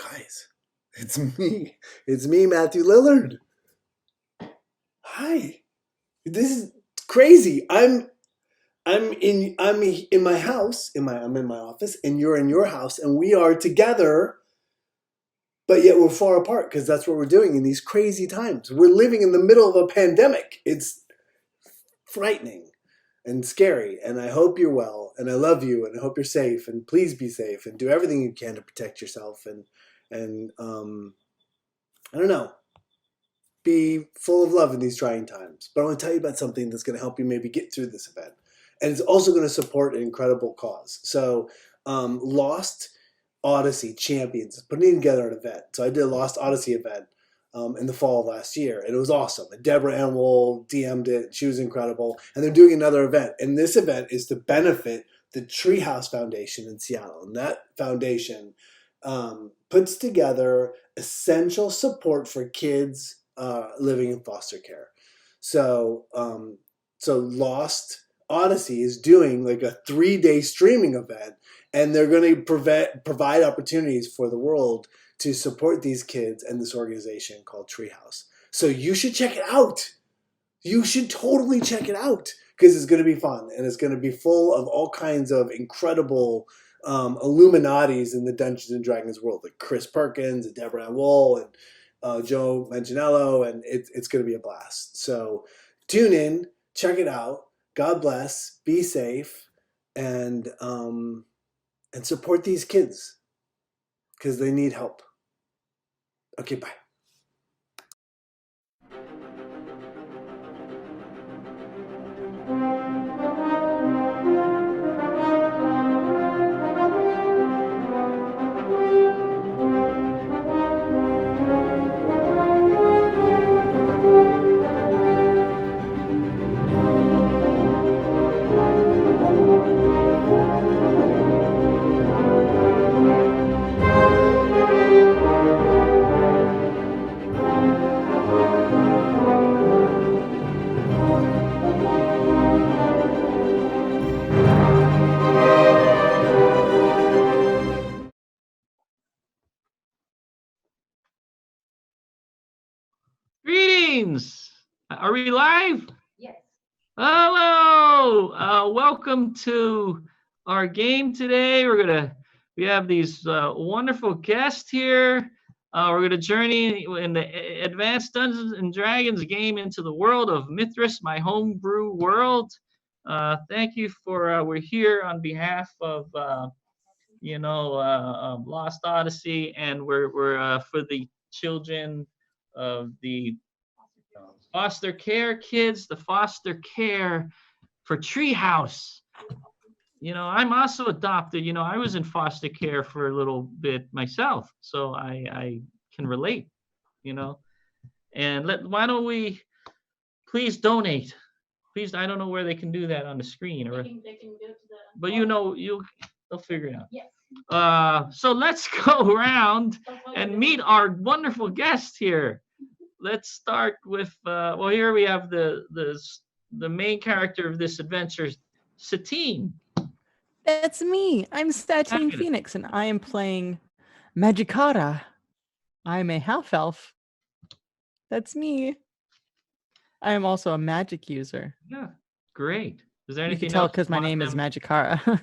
Guys, it's me. It's me, Matthew Lillard. Hi. This is crazy. I'm in my house, I'm in my office, and you're in your house, and we are together, but yet we're far apart because that's what we're doing in these crazy times. We're living in the middle of a pandemic. It's frightening and scary, and I hope you're well, and I love you, and I hope you're safe, and please be safe, and do everything you can to protect yourself, and I don't know, be full of love in these trying times. But I want to tell you about something that's going to help you maybe get through this event, and it's also going to support an incredible cause. So, Lost Odyssey Champions is putting together an event. So I did a Lost Odyssey event in the fall of last year, and it was awesome. And Deborah Anwol DM'd it. She was incredible. And they're doing another event. And this event is to benefit the Treehouse Foundation in Seattle. And that foundation puts together essential support for kids living in foster care. So Lost Odyssey is doing like a 3-day streaming event, and they're going to provide opportunities for the world to support these kids and this organization called Treehouse. So you should check it out. You should totally check it out because it's going to be fun, and it's going to be full of all kinds of incredible Illuminatis in the Dungeons and Dragons world, like Chris Perkins and Deborah Anwol and Joe Manganiello, and it's going to be a blast. So tune in, check it out. God bless, be safe, and support these kids because they need help. Okay, bye. Greetings! Are we live? Yes. Hello! Welcome to our game today. We have these wonderful guests here. We're gonna journey in the Advanced Dungeons and Dragons game into the world of Mythras, my homebrew world. Thank you for we're here on behalf of Lost Odyssey, and we're for the children of the foster care kids, the foster care for Treehouse. I'm also adopted. I was in foster care for a little bit myself, so I can relate. And why don't we please donate? Please, I don't know where they can do that on the screen, or They can go to the. but they'll figure it out. Yes. So let's go around and meet our wonderful guests here. Let's start with here we have the main character of this adventure, Satine. That's me. I'm Satine Phoenix, and I am playing Magicara. I'm a half elf. That's me. I am also a magic user. Yeah, great. Is there You anything can tell else because my name is Magicara.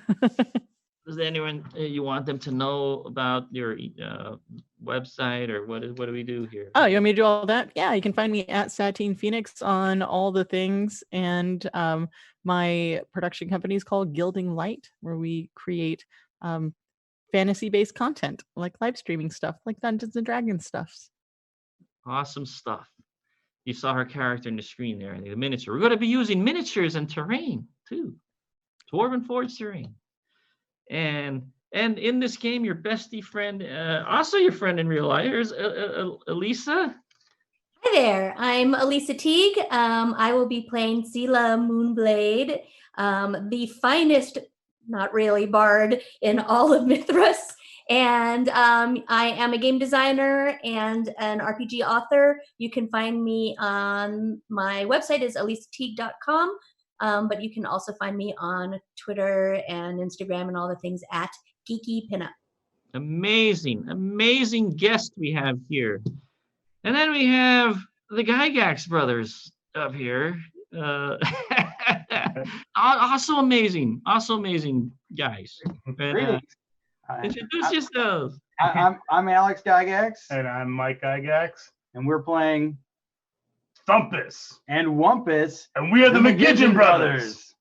Is there anyone you want them to know about your website, or what do we do here? Oh, you want me to do all that? Yeah, you can find me at Satine Phoenix on all the things. And my production company is called Gilding Light, where we create fantasy-based content, like live streaming stuff, like Dungeons and Dragons stuff. Awesome stuff. You saw her character in the screen there, the miniature. We're going to be using miniatures and terrain, too. Dwarven Forge terrain. And in this game, your bestie friend, also your friend in real life, is Elisa. Hi there, I'm Elisa Teague. I will be playing Zila Moonblade, the finest, not really, bard in all of Mythras. And I am a game designer and an RPG author. You can find me on my website is elisateague.com. But you can also find me on Twitter and Instagram and all the things at Geeky Pinup. Amazing guest we have here. And then we have the Gygax brothers up here. Also amazing guys. And, Greetings. introduce yourselves. I'm Alex Gygax, And I'm Mike Gygax. and we're playing Thumpus. and Wumpus. And we are the McGidgeon brothers.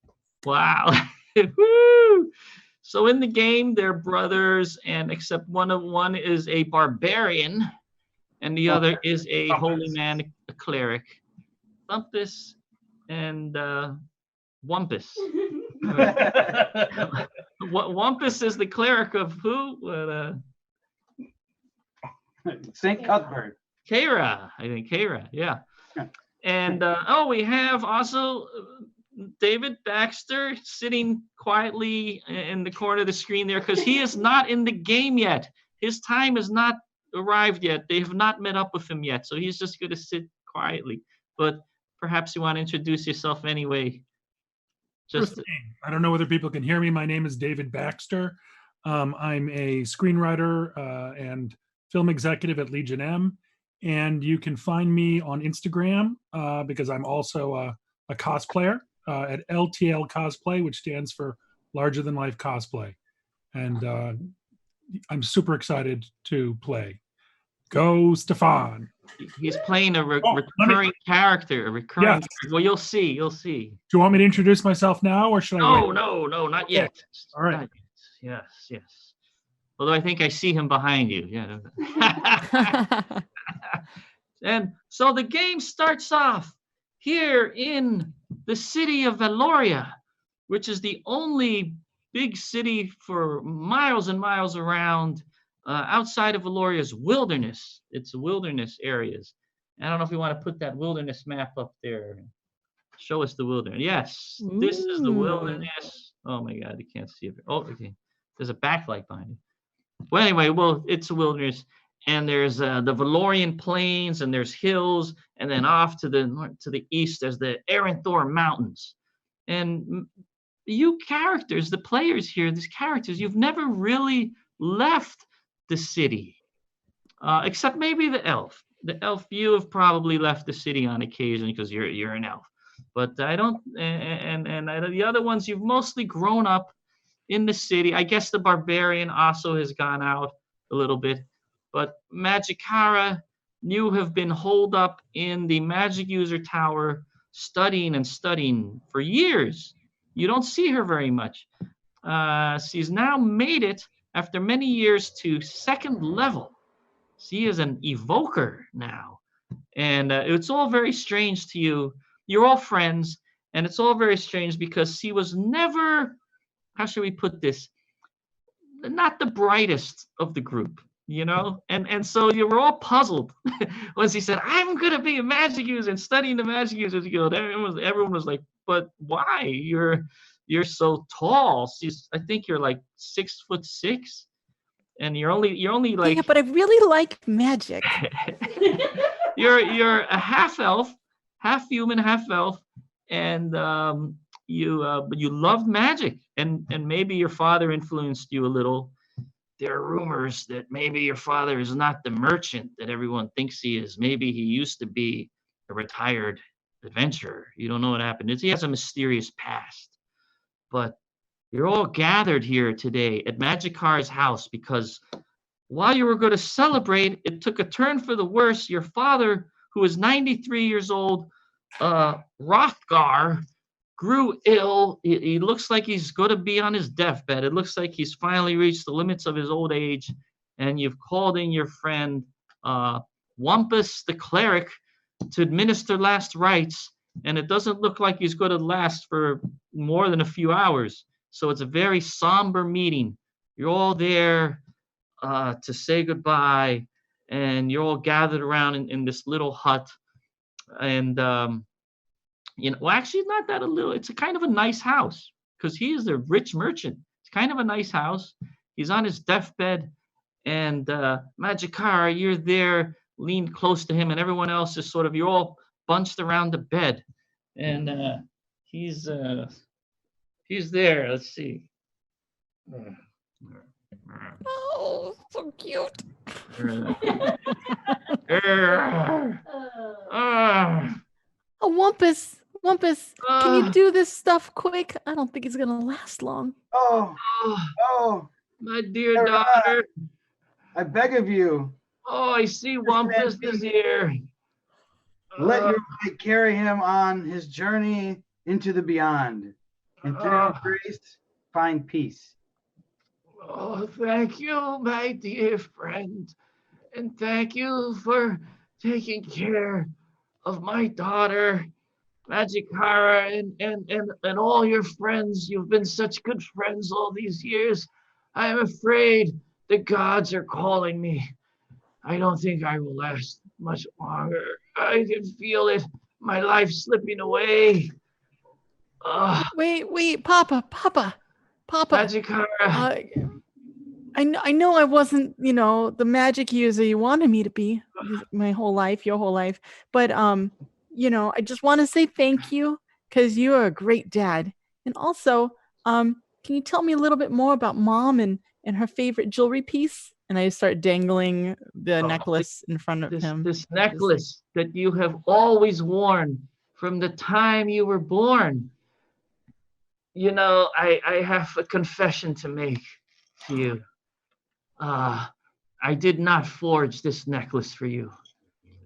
Wow. Woo! So in the game, they're brothers, and except one is a barbarian, and the other is a holy man, a cleric. Thumpus and Wumpus. Wumpus is the cleric of who? St. Cuthbert. Kara, I think Kara, yeah. Yeah. And we have also David Baxter sitting quietly in the corner of the screen there because he is not in the game yet. His time has not arrived yet. They have not met up with him yet, so he's just going to sit quietly. But perhaps you want to introduce yourself anyway. Just I don't know whether people can hear me. My name is David Baxter. I'm a screenwriter and film executive at Legion M. And you can find me on Instagram because I'm also a cosplayer at LTL Cosplay, which stands for Larger Than Life Cosplay. And I'm super excited to play. Go, Stefan. he's playing a recurring character, a recurring. Yes. Well, you'll see. You'll see. Do you want me to introduce myself now, or should I wait? No, not yet. All right. Not yet. Yes. Although I think I see him behind you. Yeah. And so the game starts off here in the city of Valoria, which is the only big city for miles and miles around. Outside of Valoria's wilderness. It's wilderness areas. I don't know if we want to put that wilderness map up there. Show us the wilderness. Yes, this is the wilderness. Oh my God, you can't see it. Oh, okay. There's a backlight behind it. Well, anyway, it's a wilderness. And there's the Valorian plains, and there's hills, and then off to the east, there's the Aranthor Mountains. And you characters, the players here, these characters, you've never really left the city, except maybe the elf. The elf, you have probably left the city on occasion because you're an elf. But I don't, and the other ones, you've mostly grown up in the city. I guess the barbarian also has gone out a little bit. But Magikara, you have been holed up in the magic user tower studying for years. You don't see her very much. She's now made it after many years to 2nd level. She is an evoker now. And it's all very strange to you. You're all friends, and it's all very strange because she was never, how should we put this, not the brightest of the group. And so you were all puzzled when she said, I'm going to be a magic user and studying the magic users guild. Everyone was like, but why? You're so tall. I think you're like 6'6", and you're only like. Yeah, but I really like magic. You're a half elf, half human, half elf, and you love magic, and maybe your father influenced you a little. There are rumors that maybe your father is not the merchant that everyone thinks he is. Maybe he used to be a retired adventurer. You don't know what happened. He has a mysterious past. But you're all gathered here today at Magikar's house because while you were going to celebrate, it took a turn for the worse. Your father, who is 93 years old, Rothgar, grew ill. He looks like he's going to be on his deathbed. It looks like he's finally reached the limits of his old age. And you've called in your friend Wumpus the cleric to administer last rites. And it doesn't look like he's going to last for more than a few hours. So it's a very somber meeting. You're all there to say goodbye. And you're all gathered around in this little hut. And well, actually, not that a little. It's a kind of a nice house because he is a rich merchant. It's kind of a nice house. He's on his deathbed, and Magikara, you're there, leaned close to him, and everyone else is you're all bunched around the bed, and he's there. Let's see. Oh, so cute. Ah, Oh, Wumpus, Wumpus, can you ah, do this stuff quick? I don't think it's gonna last long. Oh, ah, oh, my dear Sarah, daughter. I beg of you, Oh, I see Wampus is here. let Ah, your light carry him on his journey into the beyond. And through ah. grace, find peace. Oh, thank you, my dear friend. And thank you for taking care of my daughter, Magikara, and all your friends. You've been such good friends all these years. I am afraid the gods are calling me. I don't think I will last much longer. I can feel it. My life slipping away. Wait, Papa, Magikara. Uh, I know I wasn't, the magic user you wanted me to be my whole life, your whole life, but I just want to say thank you because you are a great dad. And also, can you tell me a little bit more about Mom and her favorite jewelry piece? And I start dangling the Oh, necklace in front of him. This necklace that you have always worn from the time you were born. I have a confession to make to you. I did not forge this necklace for you.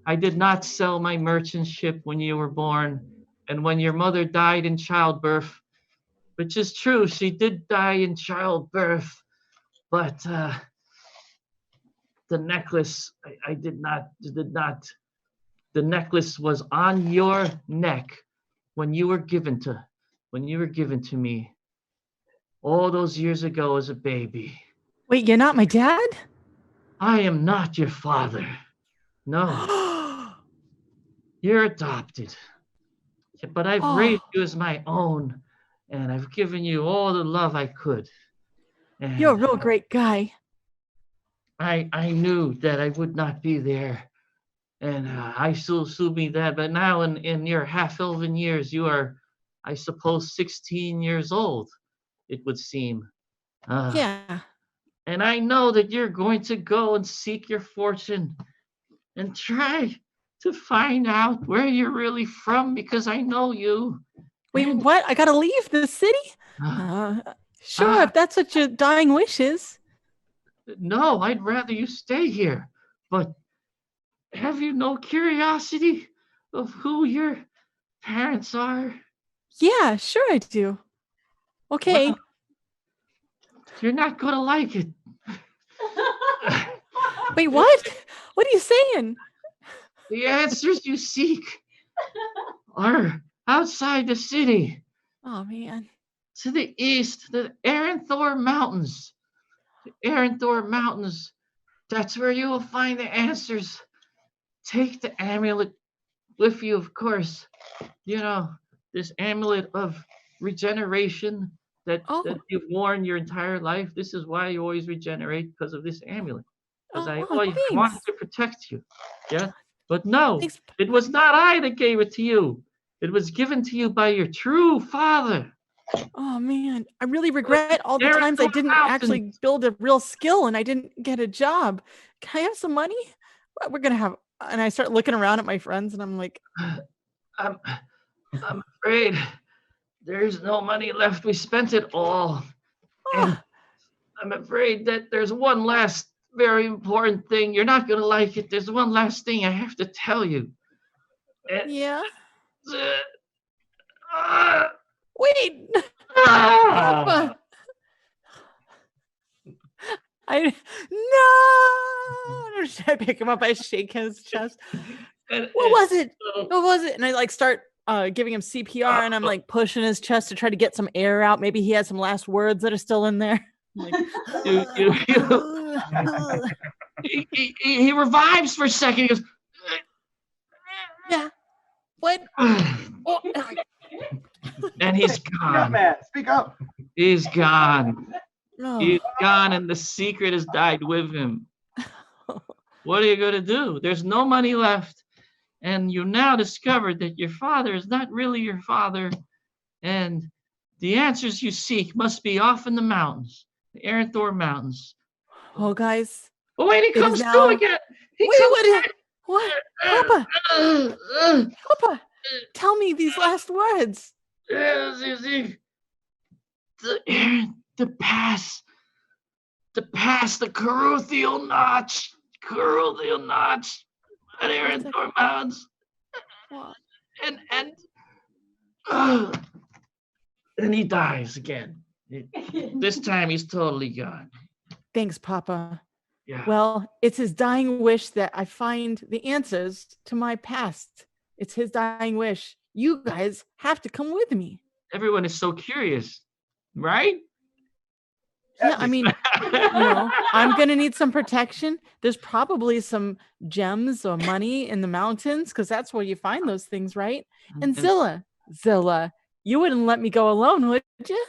I did not sell my merchant ship when you were born and when your mother died in childbirth, which is true. She did die in childbirth, but the necklace, I did not. The necklace was on your neck when you were given to me all those years ago as a baby. Wait, you're not my dad? I am not your father. No, you're adopted. But I've raised you as my own, and I've given you all the love I could. And You're a real great guy. I knew that I would not be there. And I still be that. But now in your half-elven years, you are, I suppose, 16 years old, it would seem. Yeah. And I know that you're going to go and seek your fortune and try to find out where you're really from because I know you. Wait, And, what? I gotta leave the city? Sure, if that's what your dying wish is. No, I'd rather you stay here. But have you no curiosity of who your parents are? Yeah, sure I do. Okay. Well, you're not going to like it. Wait, what? What are you saying? The answers you seek are outside the city. Oh, man. To the east, the Aranthor Mountains. The Aranthor Mountains. That's where you will find the answers. Take the amulet with you, of course. This amulet of regeneration that you've worn your entire life. This is why you always regenerate, because of this amulet. Because I always wanted thanks. to protect you. Yeah. But no, Thanks. it was not I that gave it to you. It was given to you by your true father. Oh, man. I really regret all the There times are I no didn't actually mountains. build a real skill and I didn't get a job. Can I have some money? We're going to have. And I start looking around at my friends and I'm like, I'm afraid there's no money left. We spent it all. And I'm afraid that there's one last very important thing. You're not going to like it. There's one last thing I have to tell you. yeah. Uh, Wait. ah. No. I pick him up. I shake his chest. What was it? What was it? And I start giving him CPR and I'm pushing his chest to try to get some air out. Maybe he has some last words that are still in there. He revives for a second. He goes, yeah. What? And he's Speak up, gone. Matt. Speak up. He's gone. No. He's gone, and the secret has died with him. What are you going to do? There's no money left. And you now discovered that your father is not really your father. And the answers you seek must be off in the mountains, the Aranthor Mountains. Oh, guys. Oh, wait, he It is comes now- through again. He Wait, comes what? back. Papa, Uh, uh, Papa, tell me these last words. the pass, the Caruthial Notch, an Aaron Mounds, Well, and he dies again. This time he's totally gone. thanks, Papa. Yeah. Well, it's his dying wish that I find the answers to my past. It's his dying wish. You guys have to come with me. Everyone is so curious, right? Yeah, I mean, I'm going to need some protection. There's probably some gems or money in the mountains because that's where you find those things, right? And Zilla, you wouldn't let me go alone, would you?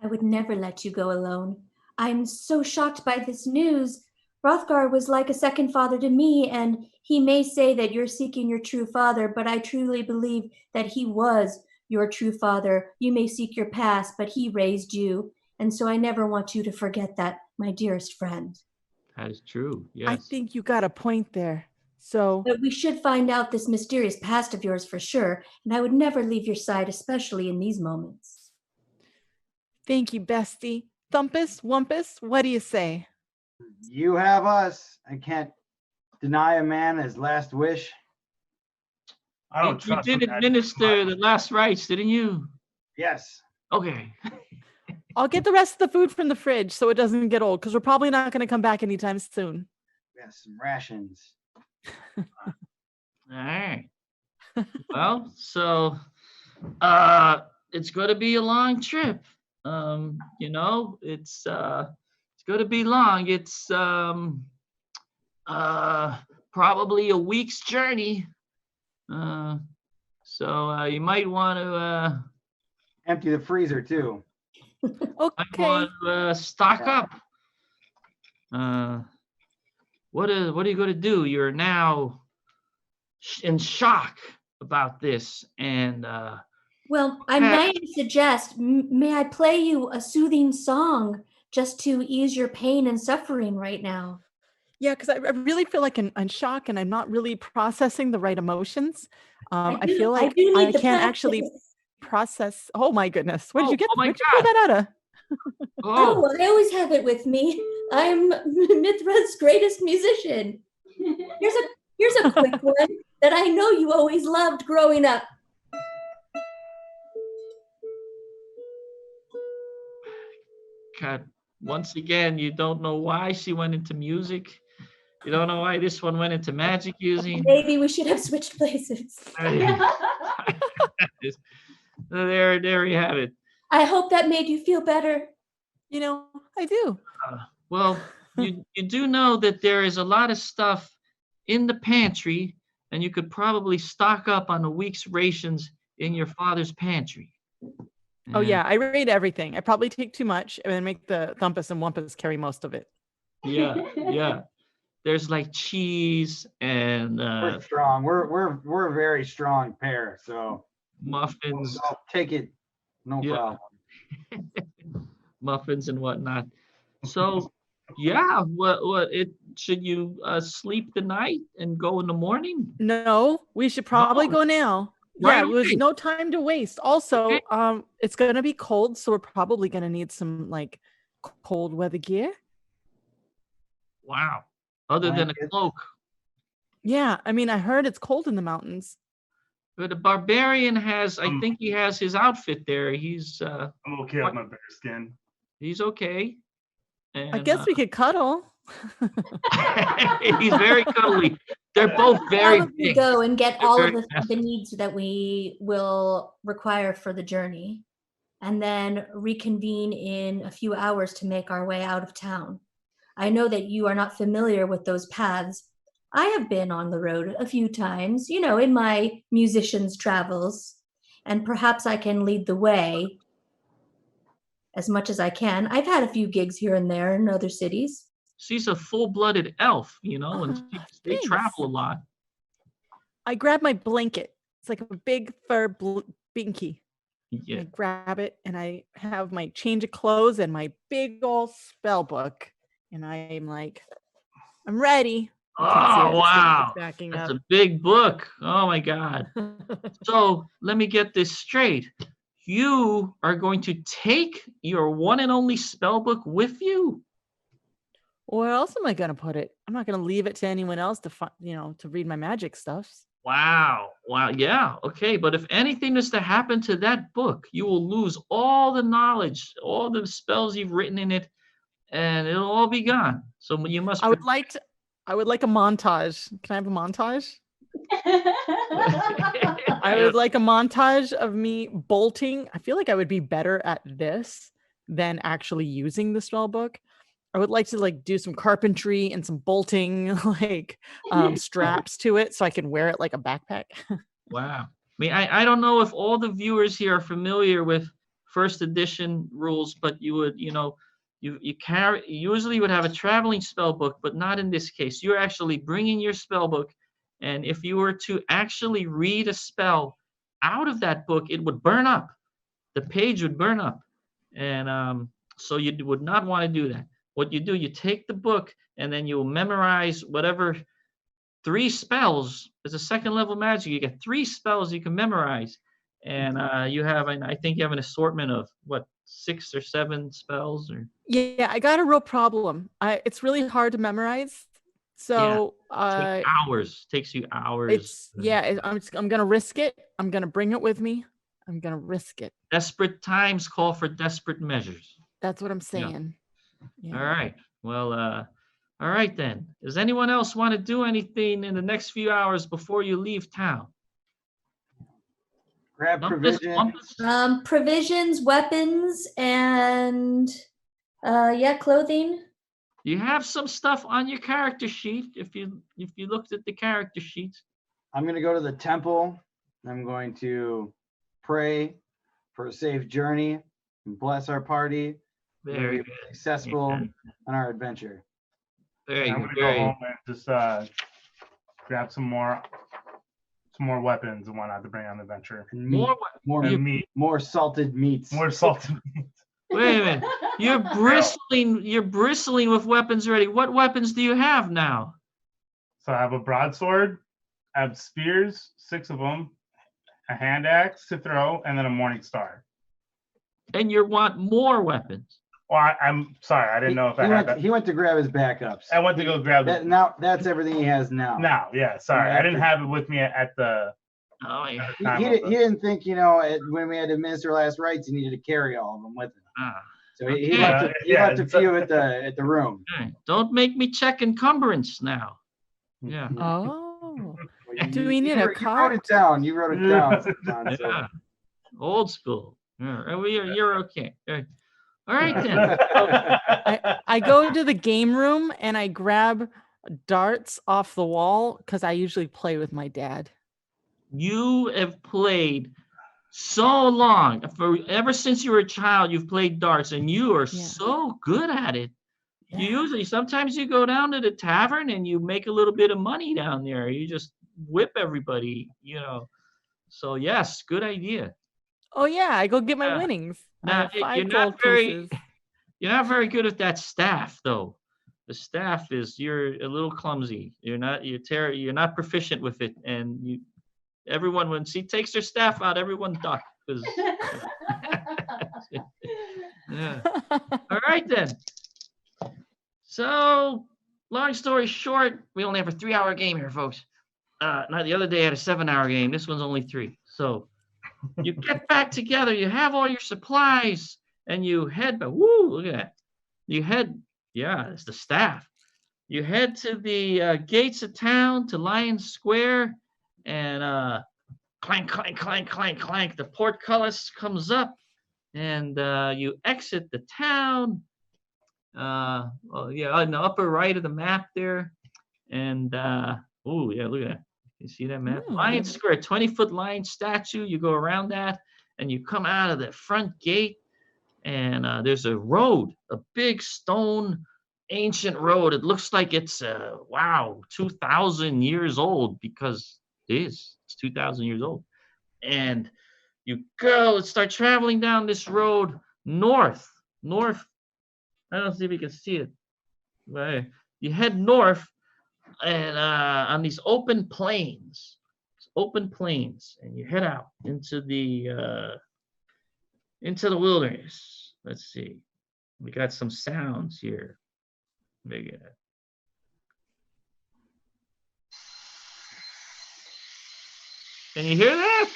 I would never let you go alone. I'm so shocked by this news. Hrothgar was like a second father to me, and he may say that you're seeking your true father, but I truly believe that he was your true father. You may seek your past, but he raised you. And so I never want you to forget that, my dearest friend. That is true. Yes. I think you got a point there. So, But we should find out this mysterious past of yours for sure, and I would never leave your side, especially in these moments. thank you, bestie. Thumpus, Wumpus, what do you say? You have us. I can't deny a man his last wish. I don't You trust did him, Dad. administer the last rites, didn't you? Yes. Okay. I'll get the rest of the food from the fridge so it doesn't get old because we're probably not going to come back anytime soon. Yes, some rations. All right. Well, so it's going to be a long trip. It's going to be long. It's probably a week's journey. So you might want to Empty the freezer too. Okay. stock up. What are you going to do? You're now in shock about this, and Well, I might suggest, may I play you a soothing song just to ease your pain and suffering right now? Yeah, because I really feel like I'm shock and I'm not really processing the right emotions. I feel like I can't actually process. Oh my goodness. Where did you get? Oh my Where'd you pull that out of? Oh, I always have it with me. I'm Mithra's greatest musician. Here's a quick one that I know you always loved growing up. God, once again, you don't know why she went into music. You don't know why this one went into magic using. Maybe we should have switched places. There you have it. I hope that made you feel better. I do. Well, you do know that there is a lot of stuff in the pantry, and you could probably stock up on a week's rations in your father's pantry. Oh yeah, I read everything. I probably take too much and then make the Thumpus and Wumpus carry most of it. Yeah. There's like cheese and We're strong. We're a very strong pair. So muffins. I'll take it. No problem. Muffins and whatnot. So yeah, what should you sleep the night and go in the morning? No, we should probably go now. Right Yeah, there's away. no time to waste. Also, Okay. it's gonna be cold, so we're probably gonna need some like cold weather gear. Wow. Other than a cloak. Yeah, I mean, I heard it's cold in the mountains. But the barbarian has, I think he has his outfit there. He's I'm okay with my bear skin. he's okay. And, I guess we could cuddle. he's very cuddly. They're both very How about we big. go and get all of Very the needs that we will require for the journey, and then reconvene in a few hours to make our way out of town. I know that you are not familiar with those paths. I have been on the road a few times, in my musician's travels, and perhaps I can lead the way as much as I can. I've had a few gigs here and there in other cities. She's a full-blooded elf, and they Thanks. travel a lot. I grab my blanket. It's like a big fur binky. Yeah. I grab it and I have my change of clothes and my big old spell book. and I'm like, I'm ready. Oh, You can't see it, it's wow. backing That's up. a big book. Oh my God. So let me get this straight. You are going to take your one and only spell book with you? Where else am I gonna put it? I'm not gonna leave it to anyone else to to read my magic stuffs. Wow. Wow. Yeah. Okay. But if anything is to happen to that book, you will lose all the knowledge, all the spells you've written in it, and it'll all be gone. So you must. I would like a montage. Can I have a montage? I would like a montage of me bolting. I feel like I would be better at this than actually using the spell book. I would like to do some carpentry and some bolting, straps to it so I can wear it like a backpack. Wow. I mean, I don't know if all the viewers here are familiar with first edition rules, but you would, you usually would have a traveling spell book, but not in this case. You're actually bringing your spell book, and if you were to actually read a spell out of that book, it would burn up. The page would burn up, and so you would not want to do that. What you do, you take the book, and then you'll memorize whatever 3 spells. As a second level magic, you get 3 spells you can memorize, and you have, I think you have an assortment of 6 or 7 spells, or Yeah, I got a real problem. It's really hard to memorize. So takes you hours. I'm gonna risk it. I'm gonna bring it with me. I'm gonna risk it. Desperate times call for desperate measures. That's what I'm saying. Yeah. All right. Well, all right then. Does anyone else want to do anything in the next few hours before you leave town? Grab provisions. Provisions, weapons, and clothing. You have some stuff on your character sheet if you looked at the character sheets. I'm going to go to the temple. I'm going to pray for a safe journey and bless our party. Very good. Successful on our adventure. Very I'm good. gonna go home and just grab some more weapons and whatnot to bring on the adventure. And meat, More more salted meats. More salted meat. Wait a minute. You're bristling with weapons already. What weapons do you have now? So I have a broadsword, I have spears, 6 of them, a hand axe to throw, and then a morning star. And you want more weapons. Well, I'm sorry, I didn't know if I had that. He went to grab his backups. I went to go grab that. Now that's everything he has now. Now, yeah, sorry, I didn't have it with me at the. Oh yeah. He didn't think, when we had to administer last rites, he needed to carry all of them with him. So he left a few at the room. Okay. Don't make me check encumbrance now. Yeah. Oh. Do we need a card? You wrote it down. Yeah. Old school. Yeah. You're okay. All right then. I go to the game room and I grab darts off the wall because I usually play with my dad. You have played so long. Ever since you were a child, you've played darts, and you are so good at it. Yeah. Sometimes you go down to the tavern and you make a little bit of money down there. You just whip everybody, So yes, good idea. Oh yeah, I go get my winnings. Now you're not very good at that staff though. The staff you're a little clumsy. You're not proficient with it, and everyone when she takes her staff out, everyone duck. Yeah. All right then. So long story short, we only have a 3-hour game here, folks. Now the other day I had a 7-hour game. This one's only 3. So you get back together, you have all your supplies, and you head, look at that. You head, it's the staff. You head to the gates of town, to Lion Square, and clank, clank, clank, clank, clank. The portcullis comes up, and you exit the town. On the upper right of the map there. And, look at that. You see that map? Lion Square, 20-foot lion statue. You go around that, and you come out of the front gate, and there's a road, a big stone, ancient road. It looks like it's 2,000 years old, because it is. It's 2,000 years old. And you go and start traveling down this road north. I don't see if you can see it. You head north, and on these open plains, and you head out into the wilderness. Let's see, we got some sounds here. Can you hear that?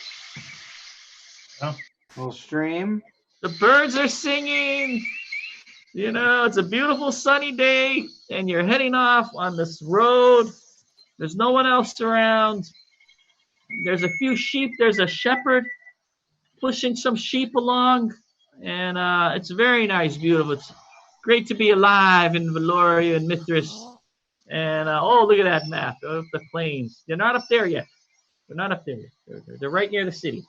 Little stream. The birds are singing. You know, it's a beautiful sunny day, and you're heading off on this road. There's no one else around. There's a few sheep. There's a shepherd pushing some sheep along, and it's very nice, beautiful. It's great to be alive in Valoria and Mithras. And oh, look at that map of the plains. They're not up there yet. They're not up there yet. They're right near the city.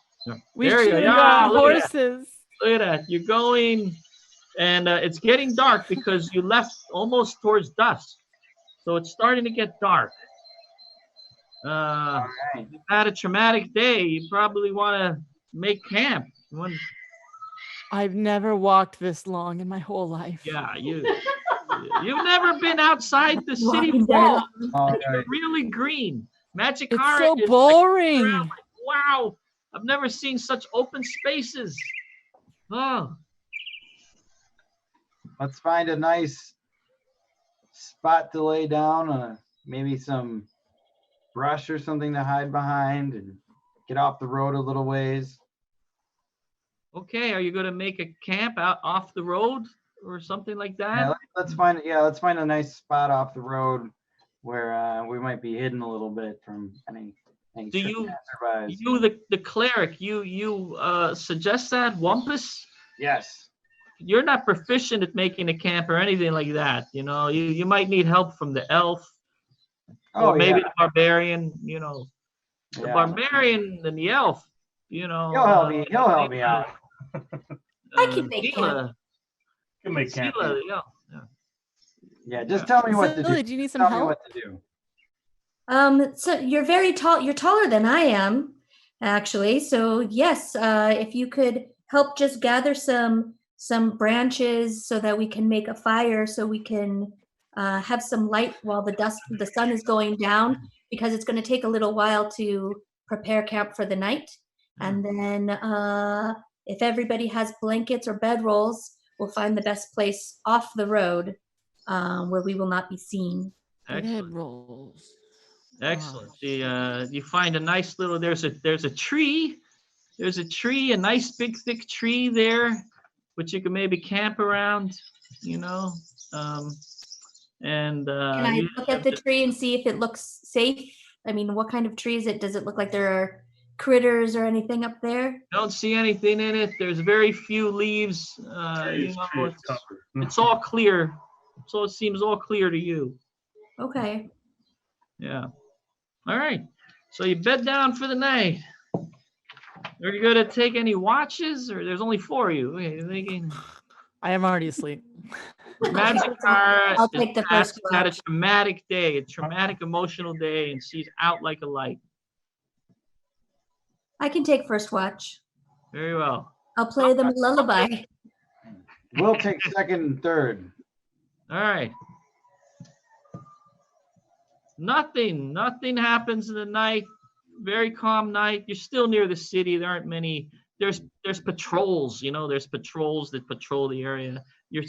We there should you go. ride Look at that. horses. Look at that. You're going, and it's getting dark because you left almost towards dusk. So it's starting to get dark. You've had a traumatic day. You probably want to make camp. I've never walked this long in my whole life. Yeah, you've never been outside the city Walking wall. down. It's really green. Magic It's Car so is boring. like, wow, I've never seen such open spaces. Oh, Let's find a nice spot to lay down, maybe some brush or something to hide behind, and get off the road a little ways. okay. Are you going to make a camp out off the road or something like that? Yeah, let's find a nice spot off the road where we might be hidden a little bit from any Do you, passerbys. the cleric, you suggest that Wampus? Yes. You're not proficient at making a camp or anything like that. You know, you might need help from the elf, or maybe the barbarian. You know, the barbarian and the elf. You know, He'll help me out. I can make camp. Can make camp. Yeah, just tell me what to do. Do you need some Tell me help? what to do. So you're very tall. You're taller than I am, actually. So yes, if you could help just gather some branches so that we can make a fire, so we can have some light while the sun is going down, because it's going to take a little while to prepare camp for the night. And then if everybody has blankets or bedrolls, we'll find the best place off the road where we will not be seen. Excellent. Rolls. Excellent. You find a nice little. There's a tree. There's a tree, a nice big thick tree there, which you can maybe camp around. You know, Can I look at the tree and see if it looks safe? I mean, what kind of tree is it? Does it look like there are critters or anything up there? Don't see anything in it. There's very few leaves. You know, it's all clear. So it seems all clear to you. Okay. Yeah. All right. So you bed down for the night. Are you going to take any watches, or there's only 4 of you? Okay, you're thinking. I am already asleep. Magic Car I'll take the first had a watch. traumatic day, a traumatic emotional day, and she's out like a light. I can take first watch. Very well. I'll play them a lullaby. We'll take second and third. All right. Nothing happens in the night. Very calm night. You're still near the city. There aren't many. There's patrols. You know, there's patrols that patrol the area. You're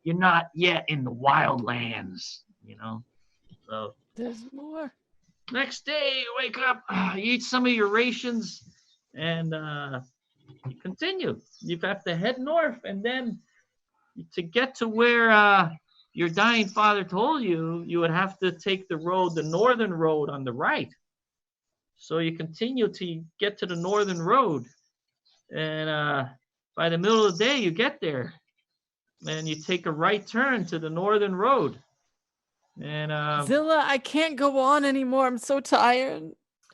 not yet in the wildlands. You know, so There's more. next day you wake up, you eat some of your rations, and you continue. You have to head north, and then to get to where your dying father told you, you would have to take the northern road on the right. So you continue to get to the northern road, and by the middle of the day, you get there, and you take a right turn to the northern road. And Zilla, I can't go on anymore. I'm so tired.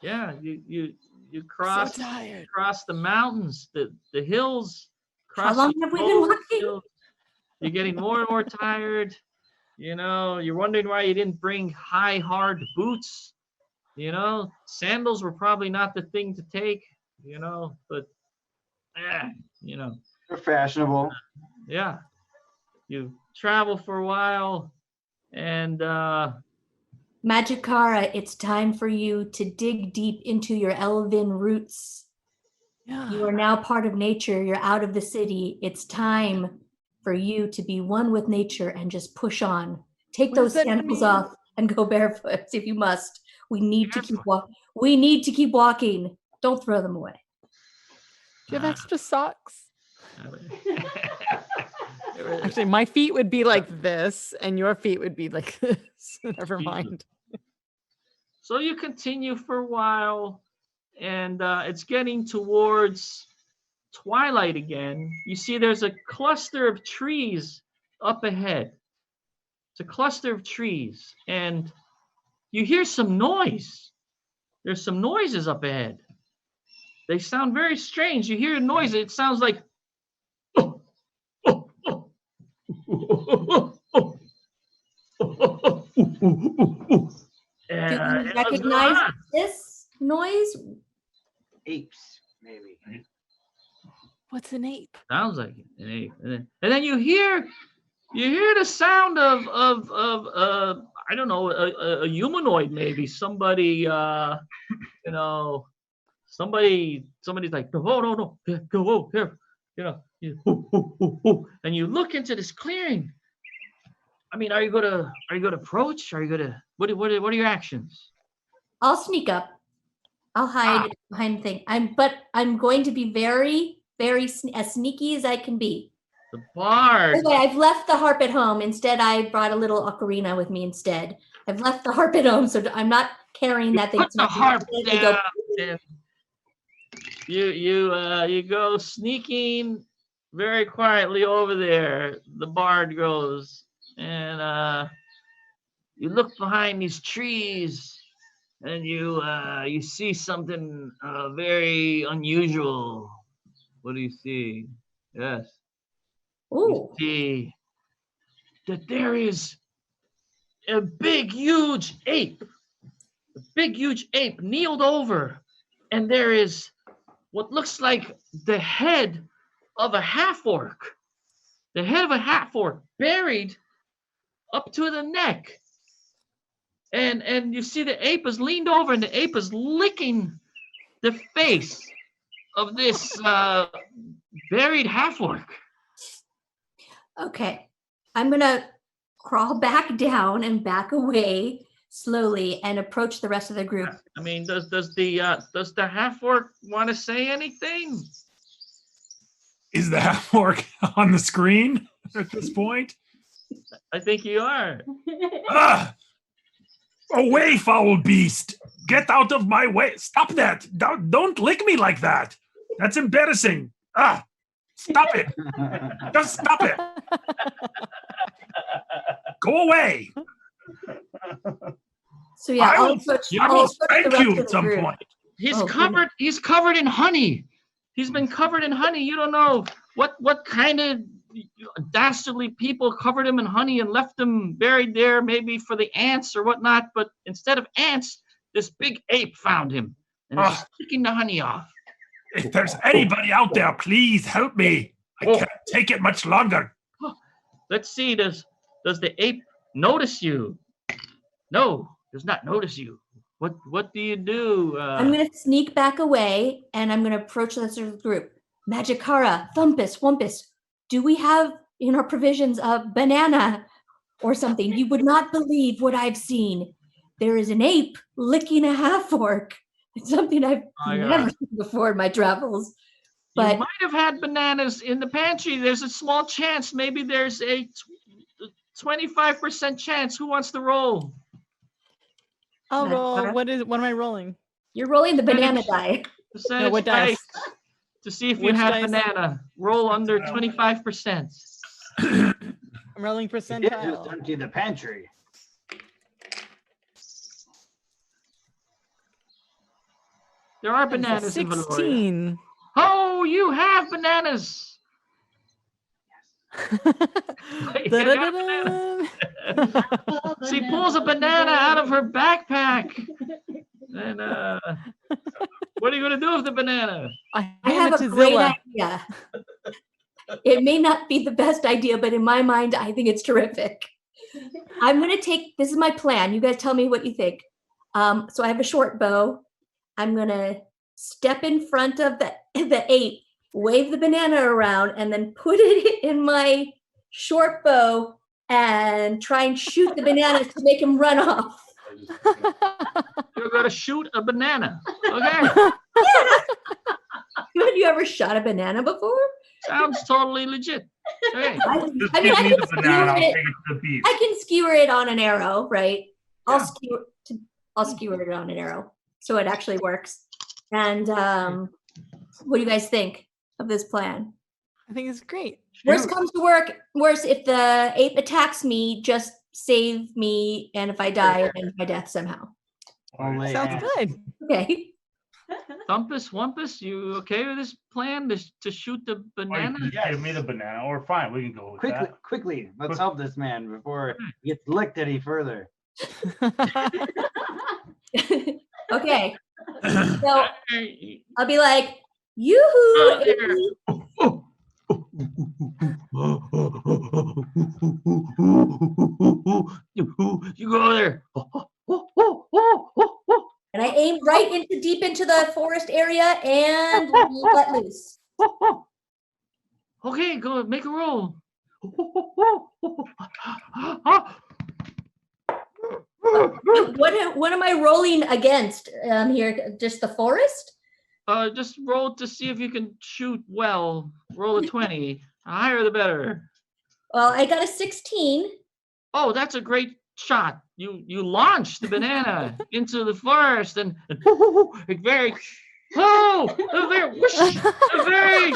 yeah, you So cross tired. the mountains, the hills. How long have we been walking? Hills. You're getting more and more tired. You know, you're wondering why you didn't bring high, hard boots. You know, sandals were probably not the thing to take. You know, but you know, They're fashionable. yeah. You travel for a while. And Magikara, it's time for you to dig deep into your elven roots. Yeah. You are now part of nature. You're out of the city. It's time for you to be one with nature and just push on. Take What those does that sandals mean? off and go barefoot if you must. We need to keep walking. We need to keep walking. Don't throw them away. Do you have extra socks? Actually, Actually, my feet would be like this, and your feet would be like this. Never mind. so you continue for a while, and it's getting towards twilight again. You see there's a cluster of trees up ahead. It's a cluster of trees, and you hear some noise. There's some noises up ahead. They sound very strange. You hear a noise. It sounds like Do you recognize this noise? Apes, maybe. What's an ape? Sounds like it. And then you hear the sound of I don't know, a humanoid, maybe somebody somebody's like, no, go here, and you look into this clearing. I mean, are you gonna approach? Are you gonna what are your actions? I'll sneak up. I'll hide behind the thing. I'm going to be very, very as sneaky as I can be. The bard. Okay, I've left the harp at home. Instead, I brought a little ocarina with me instead. I've left the harp at home, so I'm not carrying that thing. Put the harp down. And you go sneaking very quietly over there. The bard goes, and you look behind these trees, and you see something very unusual. What do you see? Yes. Ooh. You see that there is a big, huge ape. A big, huge ape kneeled over, and there is what looks like the head of a half-orc. The head of a half-orc buried up to the neck. And you see the ape is leaned over, and the ape is licking the face of this buried half-orc. Okay, I'm gonna crawl back down and back away slowly and approach the rest of the group. I mean, does the half-orc want to say anything? Is the half orc on the screen at this point? I think you are. Ah! Away, foul beast! Get out of my way! Stop that! Don't lick me like that! That's embarrassing! Ah! Stop it! Just stop it! Go away! So yeah, I I'll will, approach, I I'll will approach the spank rest you of at the some group. point. He's covered in honey. He's been covered in honey. You don't know what kind of dastardly people covered him in honey and left him buried there, maybe for the ants or whatnot. But instead of ants, this big ape found him and is just picking the honey off. If there's anybody out there, please help me. I can't take it much longer. Let's see. Does the ape notice you? No, does not notice you. What do you do? I'm gonna sneak back away and I'm gonna approach the rest of the group. Magikara, Thumpus, Wumpus, do we have in our provisions a banana or something? You would not believe what I've seen. There is an ape licking a half-orc. It's something I've never seen before in my travels. But you might have had bananas in the pantry. There's a small chance. Maybe there's a 25% chance. Who wants to roll? I'll roll. What am I rolling? You're rolling the banana die. Percentage what dice? To see if you Which have dice? banana. Roll under 25%. I'm rolling It just percentile. empty the pantry. There are That is a bananas in Valoria. 16. Oh, you have bananas. Da-da-da-da. She pulls a banana out of her backpack. And what are you going to do with the banana? I hand have it a to great Zilla. idea. It may not be the best idea, but in my mind, I think it's terrific. I'm gonna take. This is my plan. You guys tell me what you think. So I have a short bow. I'm gonna step in front of the ape, wave the banana around, and then put it in my short bow and try and shoot the banana to make him run off. You're gonna shoot a banana. Okay. Have you ever shot a banana before? Sounds totally legit. Okay. Just I mean, give I me can the banana. I'll skewer it. take it to the beach. I can skewer it on an arrow, right? I'll Yeah. skewer it on an arrow, so it actually works. And what do you guys think of this plan? I think it's great. Worst comes to worst, if the ape attacks me, just save me, and if I die, avenge my death somehow. Only Sounds ants. good. Okay. Thumpus, Wumpus, you okay with this plan to shoot the Or you banana? can just give me the banana, or fine, we can go with Quickly, that. quickly, let's help this man before he gets licked any further. Okay. So Hey, I'll be like, yoo-hoo! oh, there. You go there. And I aim right deep into the forest area and let loose. Okay, go make a roll. What am I rolling against here? Just the forest? Just roll to see if you can shoot well. Roll a 20. The higher the better. Well, I got a 16. Oh, that's a great shot. You launched the banana into the forest and very whoosh, very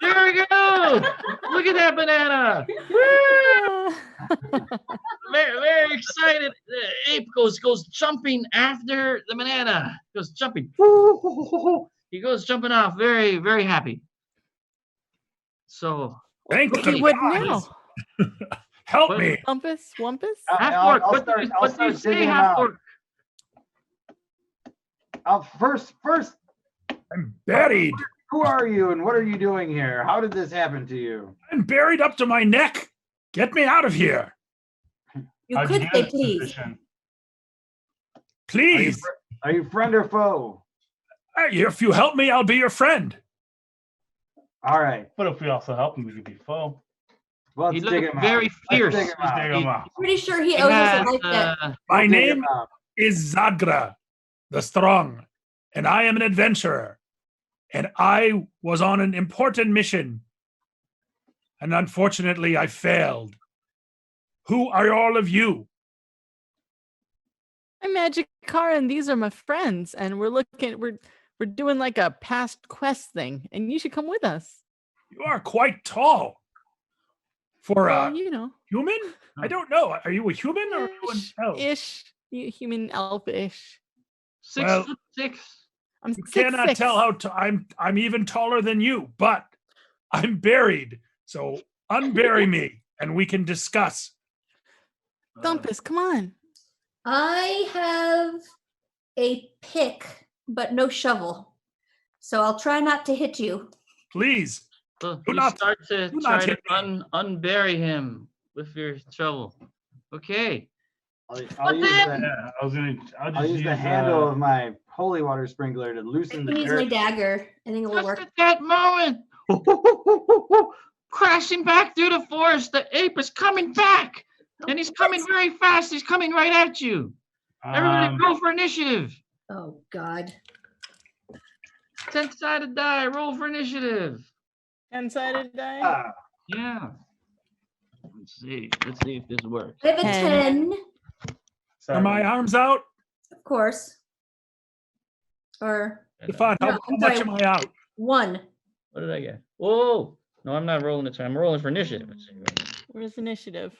there we go. Look at that banana. Woo! Very excited. The ape goes jumping after the banana. Goes jumping. He goes jumping off. Very, very happy. So Thank okay, you. What now? Help What- me. Wumpus? Wumpus? half I'll orc. What start- do I'll you start say, digging half out. orc? First, I'm buried. who are you and what are you doing here? How did this happen to you? I'm buried up to my neck. Get me out of here. You How'd could get say this please. position? Please. Are you friend or foe? Hey, if you help me, I'll be your friend. All right. But if we also help him, we could be foe. Well, He let's dig looked him very out. fierce. Let's dig him Let's out. dig him out. Pretty sure he He owes us has, a life debt. My We'll dig name him out. is Zagra, the Strong, and I am an adventurer. And I was on an important mission. And unfortunately, I failed. Who are all of you? I'm Magic Car, and these are my friends, and we're doing like a past quest thing, and you should come with us. You are quite tall. For a Well, you know, human? I don't know. Are you a human or are you an elf? ish, human elf-ish. 6'6". I'm You 6'6". cannot tell how I'm even taller than you, but I'm buried. So unbury me and we can discuss. Thumpus, come on. I have a pick, but no shovel. So I'll try not to hit you. Please. So Do you not- start to do try not to hit me. unbury him with your shovel. Okay. I'll What use the heck? the, Yeah, I'll I'll just use the use handle of my holy water sprinkler to I loosen the can use my dirt. dagger. I think it will Just work. at that moment, crashing back through the forest, the ape is coming back. And he's coming very fast. He's coming right at you. Everybody roll for initiative. Oh, God. 10-sided die. Roll for initiative. 10-sided die. Ah, Yeah. Let's see if this works. I have a 10, Are my arms out? of course. Or Stefan, No, how I'm much sorry. am I out? 1. What did I get? Whoa. No, I'm not rolling it. I'm rolling for initiative. Let's see. Where's initiative?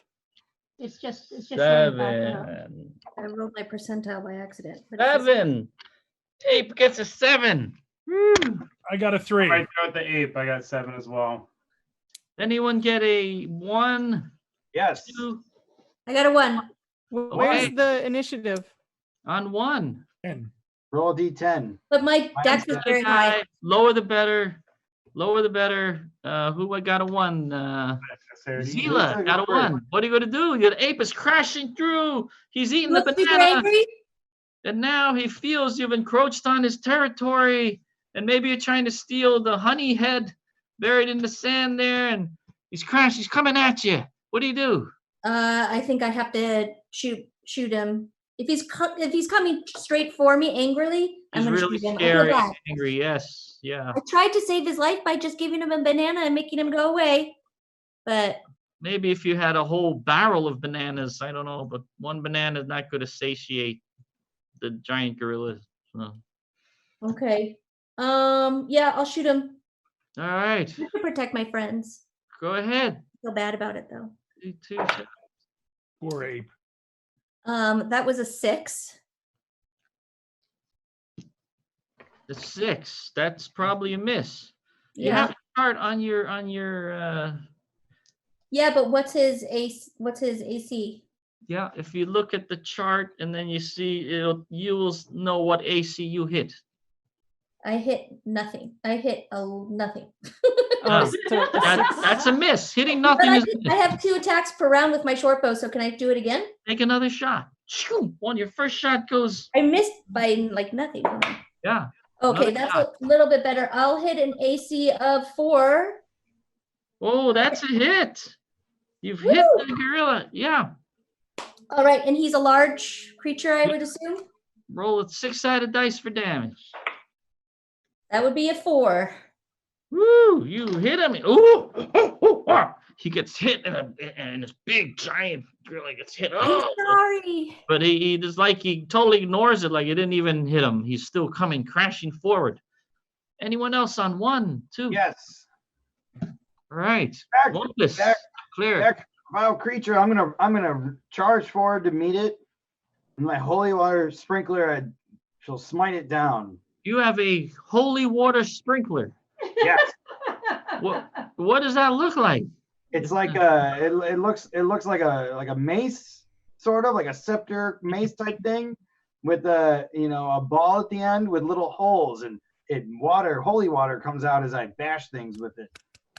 It's just showing back up. 7. I rolled my percentile by accident. but it's just- 7. Ape gets a 7. I got a 3. Right there with the ape. I got 7 as well. Anyone get a 1, yes. 2 I got a 1. Where's Okay. the initiative? on 1? Roll a d10. But my dex is Mine's very high. Lower the better. Lower the better. Who got a 1? Dexterity. Zila got a 1. What are you gonna do? The ape is crashing through. He's eating the Looks super banana. angry. And now he feels you've encroached on his territory. And maybe you're trying to steal the honey head buried in the sand there. And he's crashed. He's coming at you. What do you do? I think I have to shoot him. If he's coming straight for me angrily, I'm He's gonna really shoot him. I feel scary, bad. angry. Yes, yeah. I tried to save his life by just giving him a banana and making him go away, but Maybe if you had a whole barrel of bananas, I don't know, but one banana is not going to satiate the giant gorilla. So. okay. Yeah, I'll shoot him. All right, I have to protect my friends. go ahead. I feel bad about it though. Poor ape. That was a 6. The 6. That's probably a miss. You Yeah. have a chart on your Yeah, but what's his AC? yeah. If you look at the chart and then you see you will know what AC you hit. I hit nothing. I hit nothing. Oh, So a six- that's a miss. Hitting But nothing I, is a miss. I have 2 attacks per round with my short bow, so can I do it again? Take another shot. Shoo! One, your first shot goes. I missed by like nothing. Yeah. Okay, Another that's shot. a little bit better. I'll hit an AC of 4. Oh, that's a hit. You've hit Woo! the gorilla. Yeah. All right, and he's a large creature, I would assume. Roll a 6-sided dice for damage. That would be a 4. Woo! You hit him. Ooh! He gets hit, and this big giant gorilla gets hit. I'm Oh! sorry. But he just like he totally ignores it, like it didn't even hit him. He's still coming crashing forward. Anyone else on 1, 2? Yes. All right. Back, Lumpus, back, clear. Back, vile creature. I'm gonna charge forward to meet it. And my holy water sprinkler, shall smite it down. You have a holy water sprinkler. Yes. What does that look like? It's like it looks like a mace, sort of like a scepter mace type thing, with a ball at the end with little holes, and holy water comes out as I bash things with it.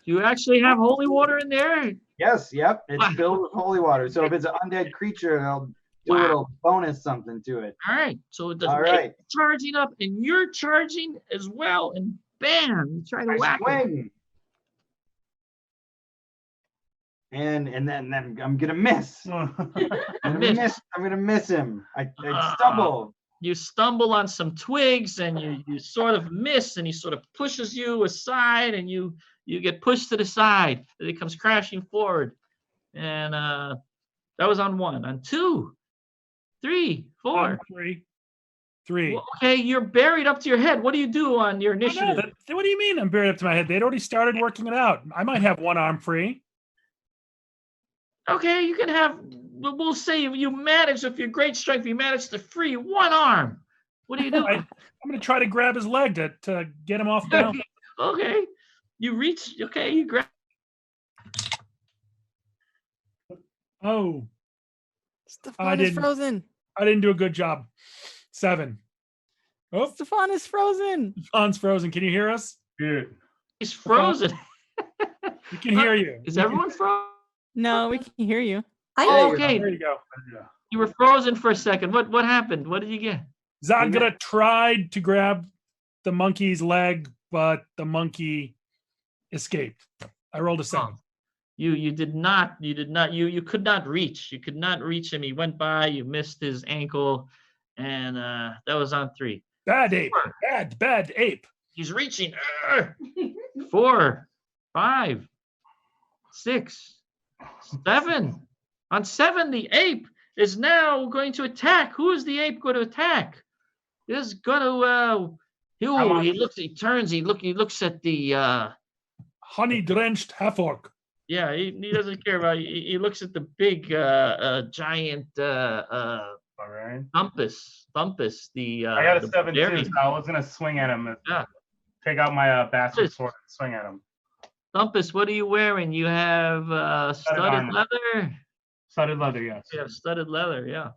You actually have holy water in there? Yes, yep, it's Wow. filled with holy water. So if it's an undead creature, I'll do a Wow. little bonus something to it. All right. So it does All right. charging up, and you're charging as well, and bam, you try to I whack him. swing. And then I'm gonna miss. I'm gonna miss him. I stumble. You stumble on some twigs, and you sort of miss, and he sort of pushes you aside, and you get pushed to the side. And it comes crashing forward, and that was on 1. On 2, 3, 4. 1, 3. Well, okay, you're buried up to your head. What do you do on your Oh, no, initiative? what do you mean I'm buried up to my head? They'd already started working it out. I might have one arm free. Okay, you can have. We'll say you manage, with your great strength, you manage to free one arm. What do you do? I'm going to try to grab his leg to get him off down. Okay, you reach. Okay, you grab. Oh, Stefan is didn't- frozen. I didn't do a good job. 7. Oh, Stefan is frozen. Fawn's frozen. Can you hear us? Dude. He's frozen. We can hear you. Is everyone frozen? No, we can hear you. Oh, okay. There you go. You were frozen for a second. What happened? What did you get? Zagra tried to grab the monkey's leg, but the monkey escaped. I rolled a 7. You did not. You could not reach. You could not reach him. He went by. You missed his ankle, and that was on 3. Bad ape. Bad ape. He's reaching. 4, 5, 6, 7. On 7, the ape is now going to attack. Who is the ape going to attack? Is going to. He looks. He turns. He looks at the. Honey drenched half orc. Yeah, he doesn't care about. He looks at the big giant All right. Thumpus. The. I got a the 7 too, berry. so I was gonna swing at him. Yeah. Take out my bastard sword and swing at him. Thumpus, what are you wearing? You have studded armor. leather. Studded leather, yes. You have studded leather, yeah.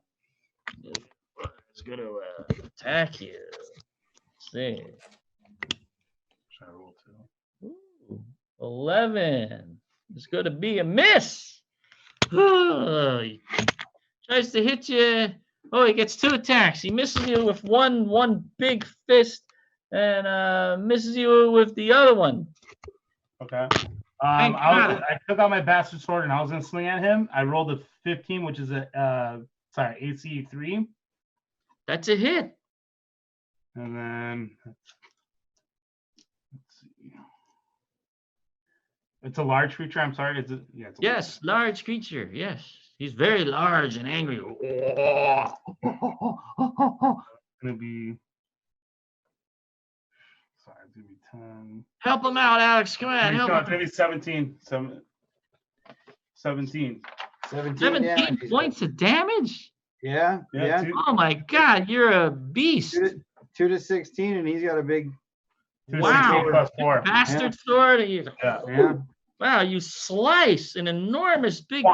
It's going to attack you. Let's see. Should I roll 2? 11. It's going to be a miss. He tries to hit you. Oh, he gets 2 attacks. He misses you with one big fist and misses you with the other one. Okay. Thank God. I took out my bastard sword and I was gonna swing at him. I rolled a 15, which is a AC 3. That's a hit. And then let's see. It's a large creature. I'm sorry. It's a Yes, large creature. Yes. He's very large and angry. It's gonna be. Sorry, it's gonna be 10. Help him out, Alex. Come on, help It's him. gonna be 17. 17. 17 damage. points of damage? Yeah. Yeah. Oh my God, you're a beast. 2 to 16, and he's got a big. 2 Wow. 16 plus 4. Bastard sword. Yeah. Wow, you slice an enormous big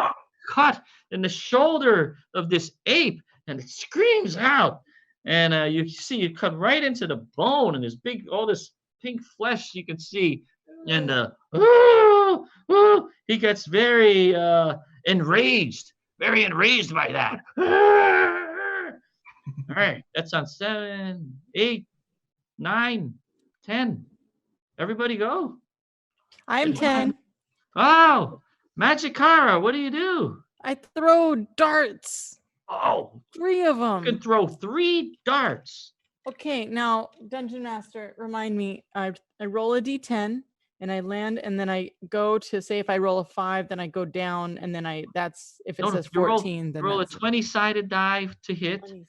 cut in the shoulder of this ape, and it screams out. And you see it cut right into the bone, and this big, all this pink flesh you can see. And he gets very enraged by that. All right, that's on 7, 8, 9, 10. Everybody go. I'm 10. Oh, Magikara, what do you do? I throw darts. Oh, 3 of you them. can throw 3 darts. Okay, now Dungeon Master, remind me. I roll a d10 and I land, and then I go to say if I roll a 5, then I go down, and then that's if it No, says you 14, then roll a that's it. 20-sided die to hit, 20.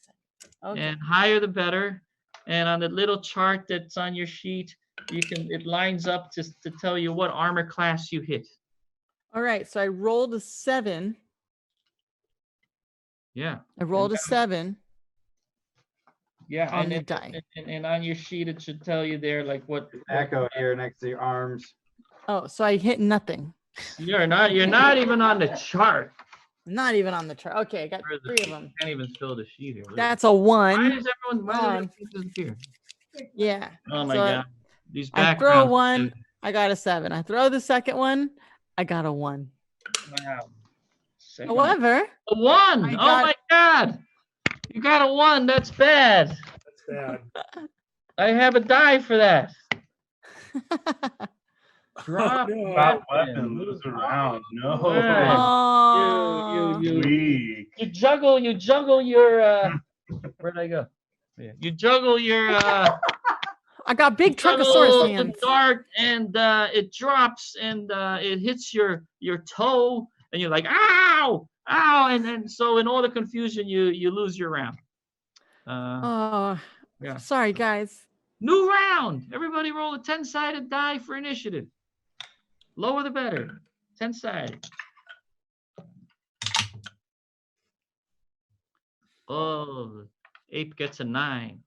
Okay. and higher the better. And on the little chart that's on your sheet, it lines up to tell you what armor class you hit. All right, so I rolled a 7. Yeah. I rolled a 7. Yeah, On and the it, die. and on your sheet it should tell you there like what Echo here next to your arms. Oh, so I hit nothing. you're not even on the chart. Not even on the chart. Okay, I got Where's the 3 of sheet? them. Can't even fill the sheet here. That's a Why 1. does everyone disappear? Yeah. Oh my So God. These I throw backgrounds. 1. I got a 7. I throw the second one. I got a 1. Wow. Second. However, A 1. I Oh got- my God. You got a 1. That's bad. That's bad. I have a die for that. Drop no. Drop weapon. weapon, lose a round. No. Wow. oh, Weak. You juggle your where'd I go? Yeah. You juggle your I got big juggle Trunkosaurus the hands. dart, and it drops, and it hits your toe, and you're like, ow, and then so in all the confusion you lose your round. Oh, Yeah. sorry, guys. New round. Everybody roll a 10-sided die for initiative. Lower the better. 10-sided. Oh, ape gets a 9.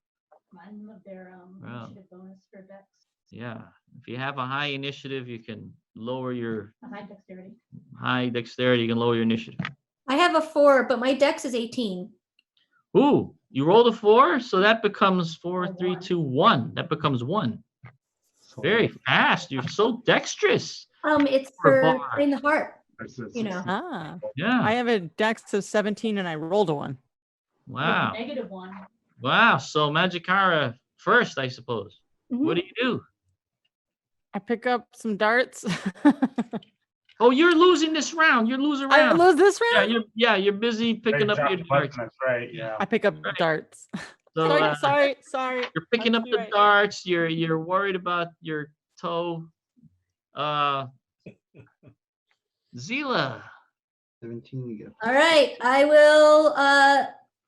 Mine love their Wow. initiative bonus for dex. Yeah. If you have a high initiative, you can lower your High dexterity. high dexterity. You can lower your initiative. I have a 4, but my dex is 18. Ooh, you rolled a 4, so that becomes 4, A 3, one. 2, 1. That becomes 1. Very fast. You're so dexterous. It's For a for bar. playing the harp. That's it. You know. Ah, Yeah. I have a dex of 17 and I rolled a 1. Wow. -1. Wow. So Magikara first, I suppose. Mhm. What do you do? I pick up some darts. Oh, you're losing this round. You're losing I round. lose this Yeah, round? you're busy picking Right, up drop your the weapon, darts. That's right. Yeah. I pick up Right. darts. So Sorry. you're picking up You're the right. darts. You're worried about your toe. Zila. 17 you get. All right, I will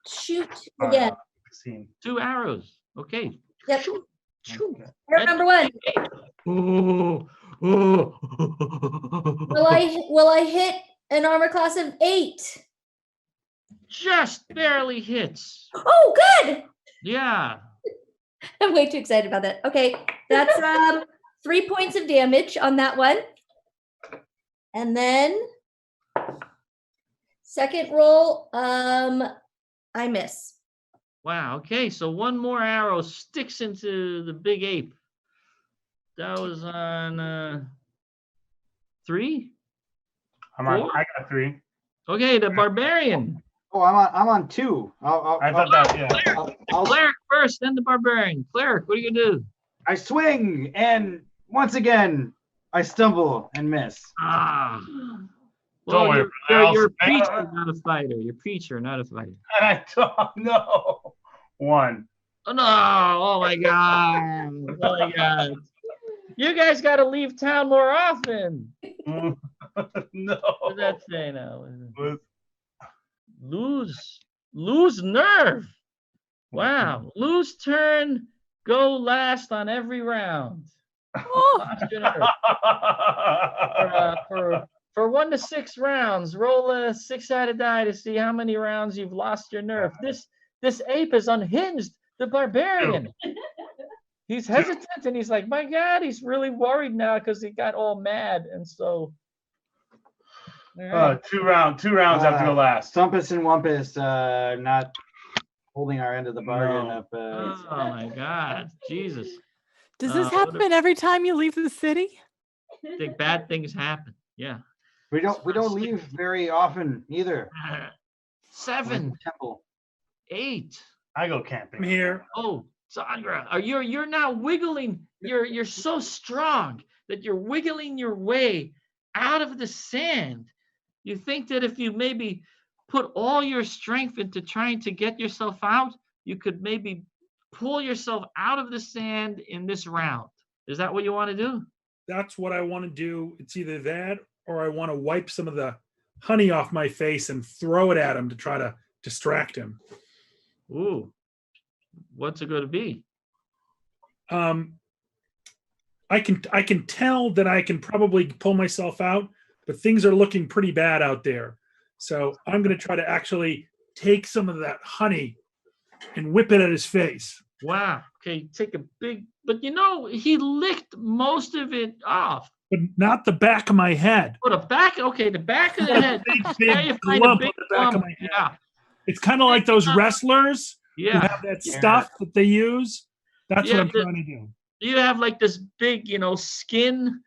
shoot again. 16. 2 arrows. Okay. Yep. Shoot. Shoot. Arrow number 1. Oh. Will I hit an armor class of 8? Just barely hits. Oh, good. Yeah. I'm way too excited about that. Okay, that's 3 points of damage on that one. And then second roll, I miss. Wow. Okay. So one more arrow sticks into the big ape. That was on 3? I'm on. Four? I got 3. Okay, the barbarian. Oh, I'm on 2. I thought that. Yeah. I'll Cleric first, then the barbarian. Cleric, what are you gonna do? I swing, and once again, I stumble and miss. Ah. Don't Well, worry, you're a I'll- preacher, not a fighter. You're a preacher, not a fighter. And I don't know. 1. Oh no! Oh my god! Oh my god! You guys got to leave town more often. No. What's that say now? Lose nerve. Wow. Lose turn. Go last on every round. Oh, Lost your nerve. For 1 to 6 rounds, roll a 6-sided die to see how many rounds you've lost your nerve. This ape is unhinged. The barbarian. He's hesitant and he's like, my God, he's really worried now because he got all mad. And so, all right. 2 rounds after the last. Stumpus and Wumpus not holding our end of the bargain No. up. Oh my God, Jesus. does this what happen every time you leave the city? I think bad things happen. Yeah. We don't leave very often either. 7, Temple. 8. I go camping. I'm here. Oh, Sandra, you're now wiggling. You're so strong that you're wiggling your way out of the sand. You think that if you maybe put all your strength into trying to get yourself out, you could maybe pull yourself out of the sand in this round. Is that what you want to do? That's what I want to do. It's either that or I want to wipe some of the honey off my face and throw it at him to try to distract him. Ooh, what's it going to be? I can tell that I can probably pull myself out, but things are looking pretty bad out there. So I'm going to try to actually take some of that honey and whip it at his face. Wow. Okay, take a big, but he licked most of it off. But not the back of my head. Oh, the back. Okay, the back of the head. Big Now you find a lump big on the back of lump. my head. Yeah. It's kind of like those wrestlers who Yeah. have that stuff that they use. That's Yeah, what I'm trying to do. You have like this big, skin,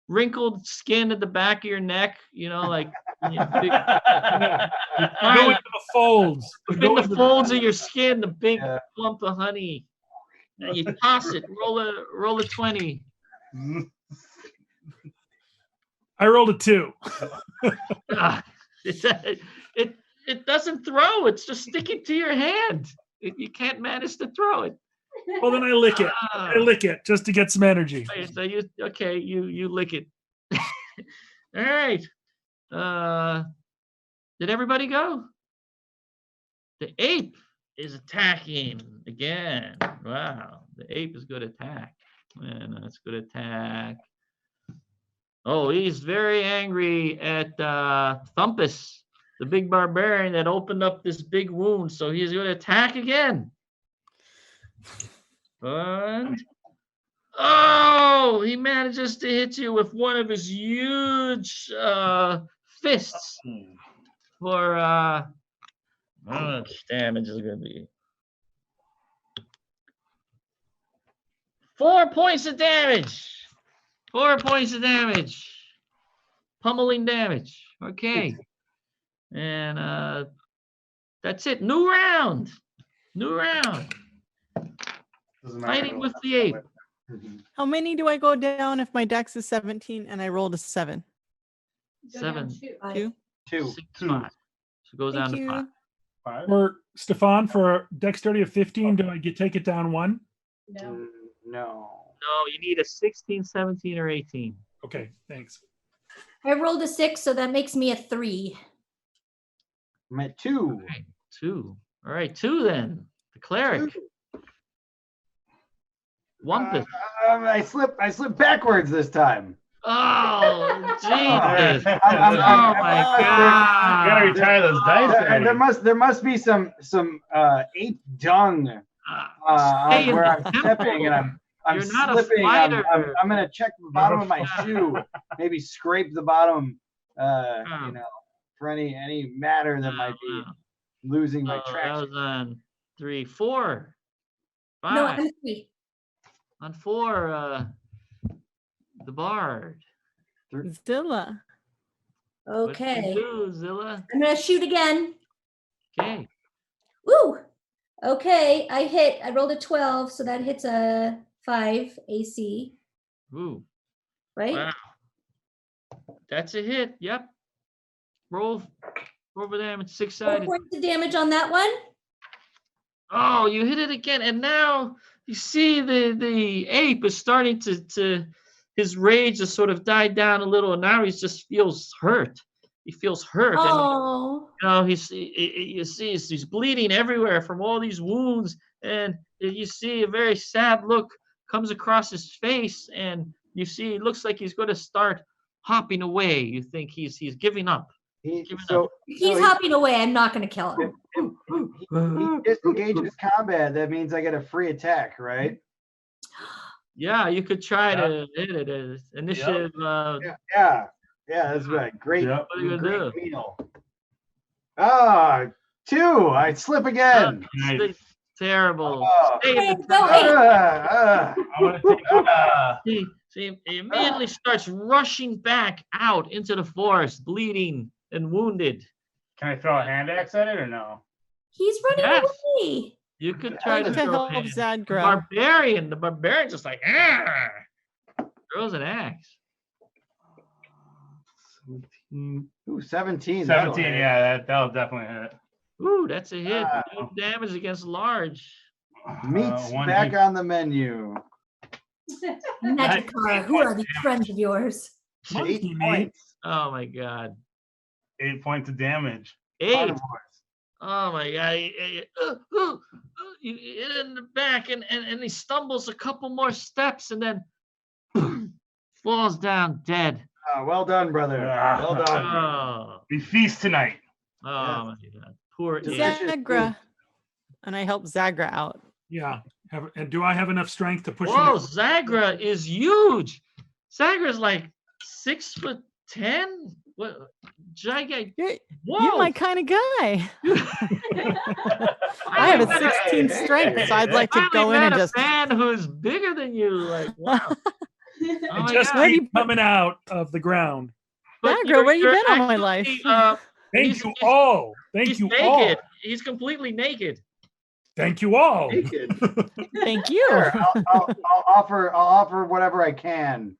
wrinkled skin at the back of your neck. Like big, Go into the folds. in Go the into folds of your skin, the big Yeah. lump of honey. And you toss it. Roll a 20. I rolled a 2. Ah, it doesn't throw. It's just sticking to your hand. You can't manage to throw it. Well, then I lick it. Ah. I lick it just to get some energy. Okay, so you lick it. All right. Did everybody go? The ape is attacking again. Wow, the ape is good attack. Man, that's good attack. Oh, he's very angry at Thumpus, the big barbarian that opened up this big wound. So he's going to attack again. And he manages to hit you with one of his huge fists for how much damage is it going to be? 4 points of damage. 4 points of damage. Pummeling damage. Okay. And that's it. New round. Fighting with the ape. How many do I go down if my dex is 17 and I rolled a 7? 7, 2? 2. 6, 5. So it goes down Thank to 5. you. 5. For Stefan, for a dexterity of 15, do I take it down 1? No. No, you need a 16, 17, or 18. Okay, thanks. I rolled a 6, so that makes me a 3. I'm at 2. Okay, 2. All right, 2 then. The cleric. Wumpus. I slip backwards this time. Oh, Jesus. I'm- Oh, my You gotta God. retire those dice. And Eddie. there must be some ape dung Stay where in I'm the stepping temple. and I'm You're not a slipping. fighter. I'm gonna check the bottom of my shoe, maybe scrape the bottom, for any matter that might be losing my That traction. was on 3, 4, 5. No, I'm 3. On 4, the bard. Zilla. What do you Okay. do, Zilla? I'm gonna shoot again. Okay. Woo! Okay, I rolled a 12, so that hits a 5 AC, Ooh. right? Wow. That's a hit. Yep. Roll over damage, 4 6-sided. points of damage on that one. Oh, you hit it again, and now you see the ape is starting to his rage has sort of died down a little, and now he just feels hurt. He feels hurt, and Oh, you know you see he's bleeding everywhere from all these wounds, and you see a very sad look comes across his face, and you see it looks like he's going to start hopping away. You think he's giving up. So he's hopping away. I'm not gonna kill him. he disengages combat. That means I get a free attack, right? Yeah, you could try to hit it as initiative. Yeah, that's right. Great, Yep. What are you great gonna do? meal. Ah, 2. I slip again. Nice. Terrible. Oh. Stay in Hey, the go, tower. hey. I'm gonna take. He immediately starts rushing back out into the forest, bleeding and wounded. Can I throw a hand axe at it or no? He's running Yes. away. You could try to To throw help a hand. Zadgra. The barbarian just like throws an axe. 17. Ooh, 17. 17, yeah, that'll definitely hit. Ooh, that's a hit. Wow. No damage against large. Meat's One back hit. on the menu. Magikarp, who are these friends of yours? 8 Monkey meat. points. Oh my god. 8 points of damage. 8. Carnivores. Oh my god. You hit it in the back and he stumbles a couple more steps and then falls down dead. Well done, brother. Well done. Oh, We feast tonight. my god. Poor Delicious. ape. Zagra. And I help Zagra out. Yeah. And do I have enough strength to push Whoa, him? Zagra is huge. Zagra's like 6'10". What Gygax. You're Whoa. my kind of guy. I have a 16 strength, so I'd like to go in and just. a man who's bigger than you. Like, wow. Oh I my just God. keep coming out of the ground. But Zagra, where you you're been all my actually, life? Thank you all. Thank He's you naked. all. He's completely naked. Thank you all. Naked. Thank you. Sure, I'll offer whatever I can.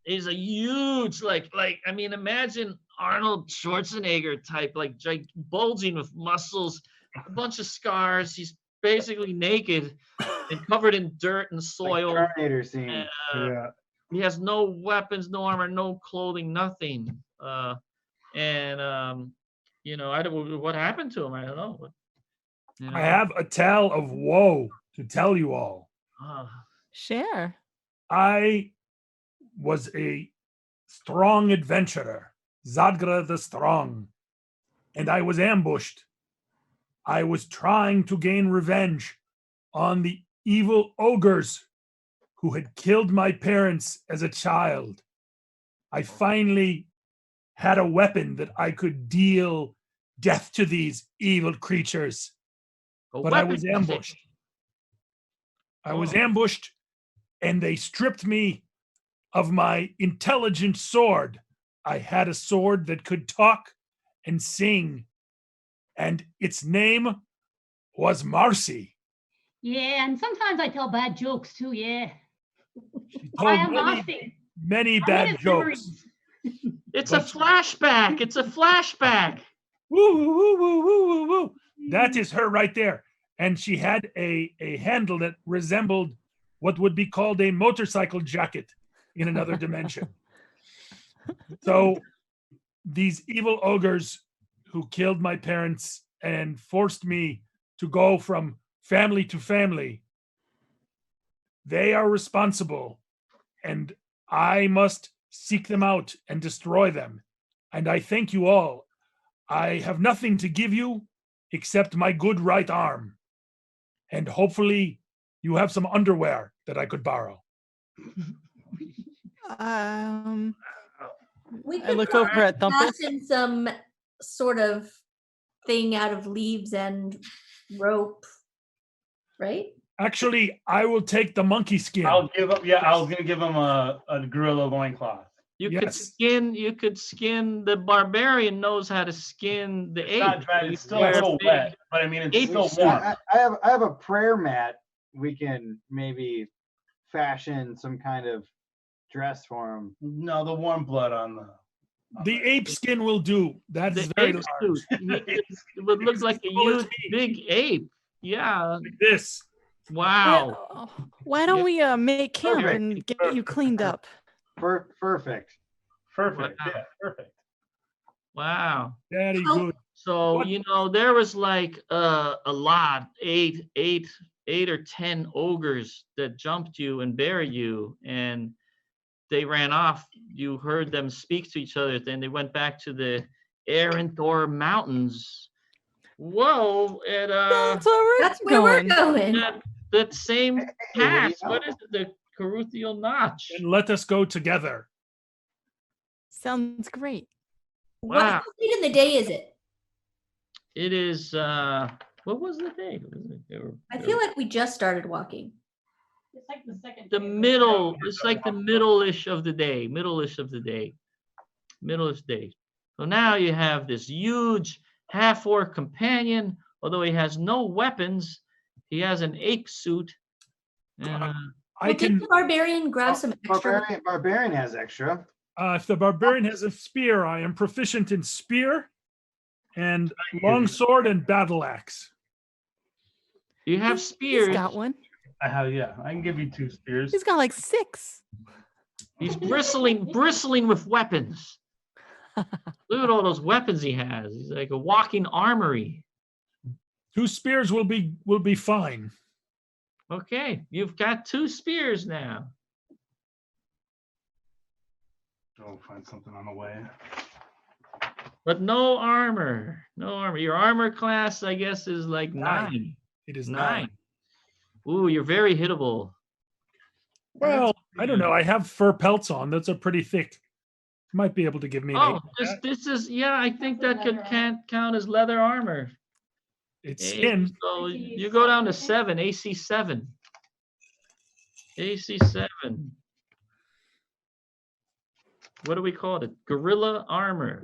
He's a huge, like I mean, imagine Arnold Schwarzenegger type, like bulging with muscles, a bunch of scars. He's basically naked and covered in dirt and soil. Like Terminator scene. And, Yeah. he has no weapons, no armor, no clothing, nothing. You know, I don't. What happened to him? I don't know. You know? I have a tale of woe to tell you all. Share. I was a strong adventurer, Zadgra the Strong, and I was ambushed. I was trying to gain revenge on the evil ogres who had killed my parents as a child. I finally had a weapon that I could deal death to these evil creatures, but I was ambushed. I was ambushed, and they stripped me of my intelligent sword. I had a sword that could talk and sing, and its name was Marcy. Yeah, and sometimes I tell bad jokes too, yeah. She I told am many, Marcy. many I bad need a jokes. series. It's a flashback. It's a flashback. Woo, woo, woo, woo, woo, woo, woo. That is her right there. And she had a handle that resembled what would be called a motorcycle jacket in another dimension. So these evil ogres who killed my parents and forced me to go from family to family, they are responsible, and I must seek them out and destroy them. And I thank you all. I have nothing to give you except my good right arm. And hopefully you have some underwear that I could borrow. We I could look over at Thumpus. fashion some sort of thing out of leaves and rope, right? Actually, I will take the monkey skin. I'll give him. Yeah, I was gonna give him a gorilla loincloth. You Yes. could skin the barbarian knows how to skin the It's ape. not dry. You It's still wear a little big wet, but I mean, it's ape still suit. warm. I have a prayer mat. We can maybe fashion some kind of dress for him. No, the warm blood on the. The ape skin will do. That is The very ape large. suit. It would look like a As tall as huge me. big ape. Yeah. Like this. Wow. Why don't we make camp Perfect. and get you cleaned up? Perfect. Perfect. Wow. Yeah, perfect. Wow. Very Oh. good. So What- there was like a lot, eight or 10 ogres that jumped you and buried you, and they ran off. You heard them speak to each other. Then they went back to the Arendor Mountains. Whoa! At That's where we're That's where we're going. going. that same Hey, what do you pass. know? What is it? The Caruthial Notch. And let us go together. Sounds great. What Wow. date in the day is it? It is. What was the day? I feel like we just started walking. It's like the second. The day. middle. It's like the middle-ish of the day. Middle-ish day. So now you have this huge half-orc companion. Although he has no weapons, he has an ape suit. And, I Well, did can, the barbarian grab some extra? Barbarian has extra. if the barbarian has a spear, I am proficient in spear and longsword and battle axe. you have He's spears. got one. I have, yeah. I can give you 2 spears. He's got like 6. He's bristling with weapons. Look at all those weapons he has. He's like a walking armory. 2 spears will be fine. Okay, you've got 2 spears now. I'll find something on the way. But no armor. No armor. Your armor class, I guess, is like 9. It is 9. Ooh, you're very hittable. Well, I don't know. I have fur pelts on. Those are pretty thick. Might be able to give me an Oh, 8. this is, yeah, I think that can't count as leather armor. It's skin. So you go down to 7, AC 7. AC 7. What do we call it? Gorilla armor.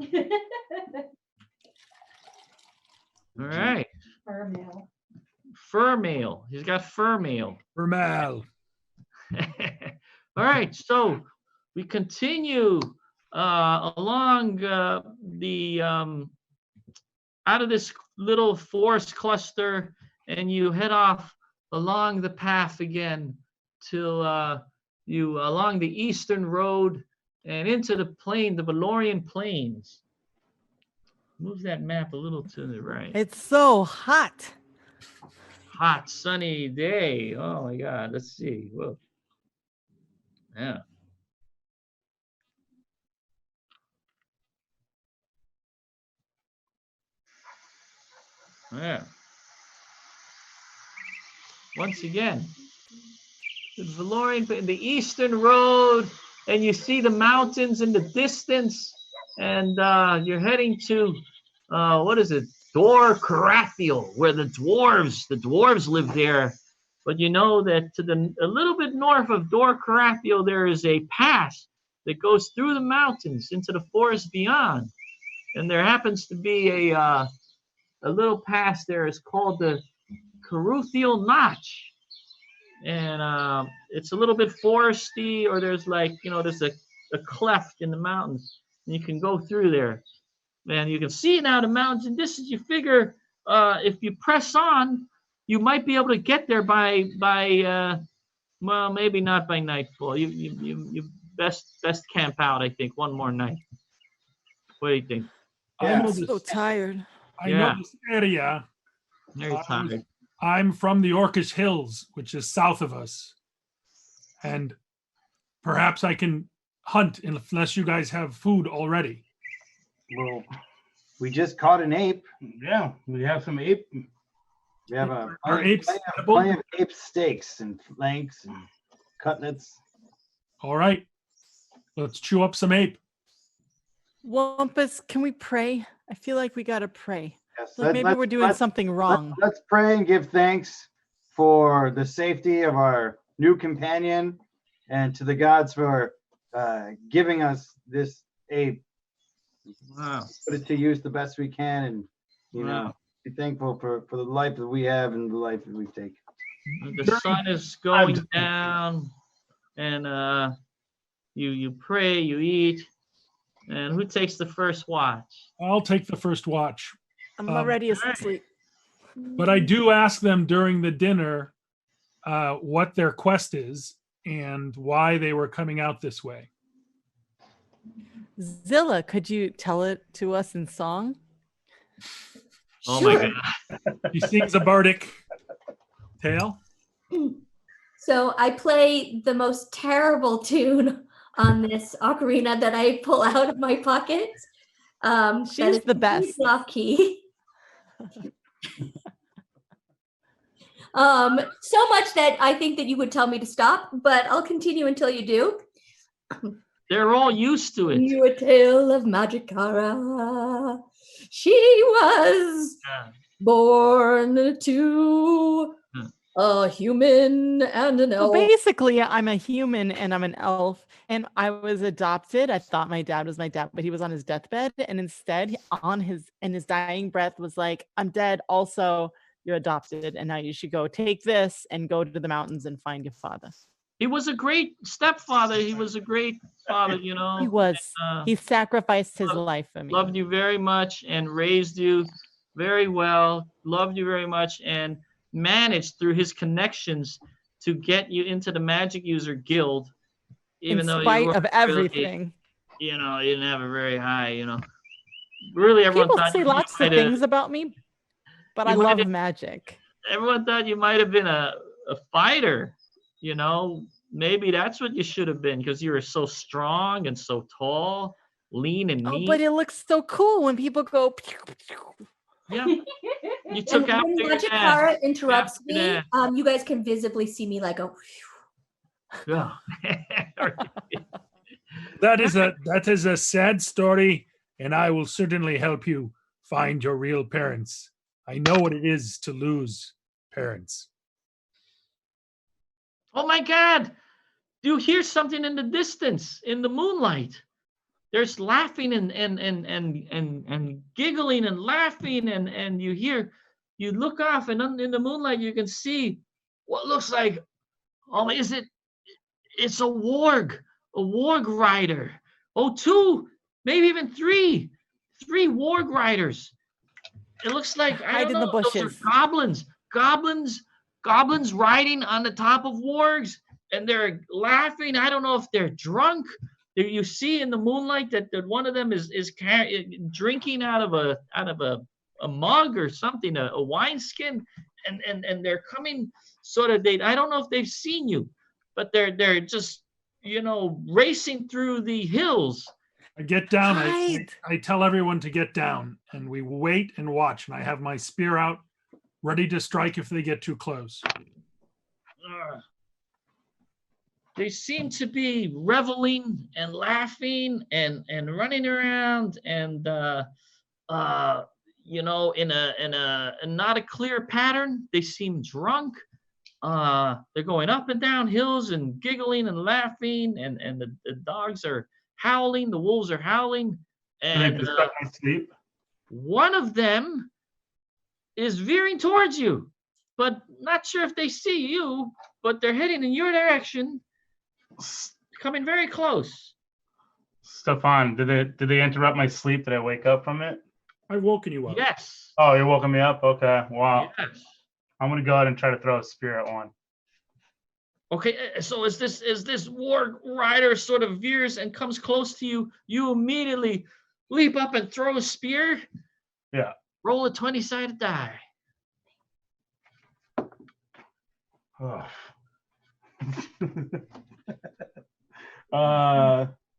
All right. Fur mail. Fur mail. He's got fur mail. Vermal. All right. So we continue along the out of this little forest cluster, and you head off along the path again till you along the eastern road and into the plain, the Valorian plains. Move that map a little to the right. It's so hot. Hot, sunny day. Oh my God. Let's see. Whoa. Yeah. Yeah. Once again, the Valorian, in the eastern road, and you see the mountains in the distance, and you're heading to what is it? Dor Carathiel, where the dwarves live there. But you know that to a little bit north of Dor Carathiel, there is a pass that goes through the mountains into the forest beyond, and there happens to be a little pass there. It's called the Caruthial Notch, and it's a little bit foresty, or there's like, there's a cleft in the mountains, and you can go through there, and you can see now the mountains in distance. You figure if you press on, you might be able to get there by well, maybe not by nightfall. You best camp out, I think, one more night. What do you think? I know I'm so this, tired. I Yeah. know this area. Very tired. I'm from the Orcish Hills, which is south of us. And perhaps I can hunt unless you guys have food already. Well, we just caught an ape. Yeah, we have some ape. We have a Are apes edible? plenty of ape steaks and flanks and cutlets. All right. Let's chew up some ape. Wumpus, can we pray? I feel like we gotta pray. Yes, Like maybe we're doing something wrong. Let's pray and give thanks for the safety of our new companion, and to the gods for giving us this aid. Wow. Put it to use the best we can, and you Wow. know, be thankful for the life that we have and the life that we've taken. The sun is going down, and you pray, you eat, and who takes the first watch? I'll take the first watch. I'm already asleep. But I do ask them during the dinner what their quest is and why they were coming out this way. Zilla, could you tell it to us in song? Oh Sure. my God. He sings a bardic tale. So I play the most terrible tune on this ocarina that I pull out of my pocket. She's that is the best. Off key. So much that I think that you would tell me to stop, but I'll continue until you do. They're all used to it. You a tale of Magicara. She was Yeah. born to a human and an Well, elf. basically, I'm a human and I'm an elf, and I was adopted. I thought my dad was my dad, but he was on his deathbed, and instead, in his dying breath, was like, "I'm dead. Also, you're adopted, and now you should go take this and go to the mountains and find your father." He was a great stepfather. He was a great father, you know. He was. Uh, He sacrificed his life for me. loved you very much and raised you very well. Loved you very much and managed through his connections to get you into the Magic User Guild, even in though you spite weren't of everything. you know, you didn't have a very high, you know. Really, everyone People thought say you lots of might have- things about me, but you I might love have- magic. Everyone thought you might have been a fighter, you know. Maybe that's what you should have been because you were so strong and so tall, lean and Oh, mean. but it looks so cool when people go. Pew, pew. Yeah, you took And after when your dad. Magicara interrupts After your me, you guys can visibly see me like go. Yeah. That is a sad story, and I will certainly help you find your real parents. I know what it is to lose parents. Oh my God! You hear something in the distance, in the moonlight. There's laughing and giggling and laughing, and you look off, and in the moonlight you can see what looks like, it's a warg rider. Oh, two, maybe even three warg riders. It looks like, I Hide don't in the know, those are bushes. goblins riding on the top of wargs, and they're laughing. I don't know if they're drunk. You see in the moonlight that one of them is drinking out of a mug or something, a wineskin, and they're coming sort of. I don't know if they've seen you, but they're just, you know, racing through the hills. I get down. Hide. I tell everyone to get down, and we wait and watch. And I have my spear out, ready to strike if they get too close. They seem to be reveling and laughing and running around and you know, in a not a clear pattern. They seem drunk. They're going up and down hills and giggling and laughing, and the dogs are howling, the wolves are howling, Can I and disrupt my sleep? one of them is veering towards you, but not sure if they see you, but they're heading in your direction, coming very close. Stefan, did they interrupt my sleep? Did I wake up from it? I've woken you up. Yes. Oh, you're woken me up? Okay. Wow. Yes. I'm gonna go ahead and try to throw a spear at one. Okay, so as this warg rider sort of veers and comes close to you, you immediately leap up and throw a spear. Yeah. Roll a 20-sided die. Oh.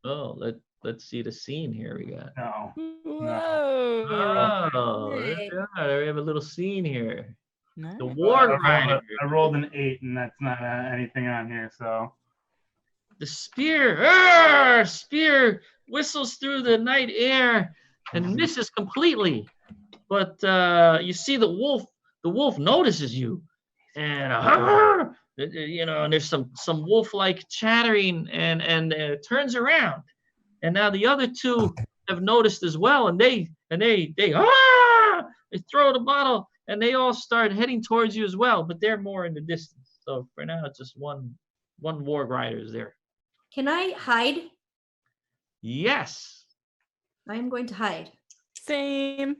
Oh, let's see the scene here we got. No. Whoa. Oh, Hey. yeah, we have a little scene here. Nice. The warg I rider. rolled an 8, and that's not anything on here. So The spear whistles through the night air and misses completely. But you see the wolf notices you and You know, and there's some wolf-like chattering, and turns around, and now the other two have noticed as well, and they throw the bottle, and they all start heading towards you as well, but they're more in the distance. So for now, it's just one warg rider is there. Can I hide? Yes. I am going to hide. Same.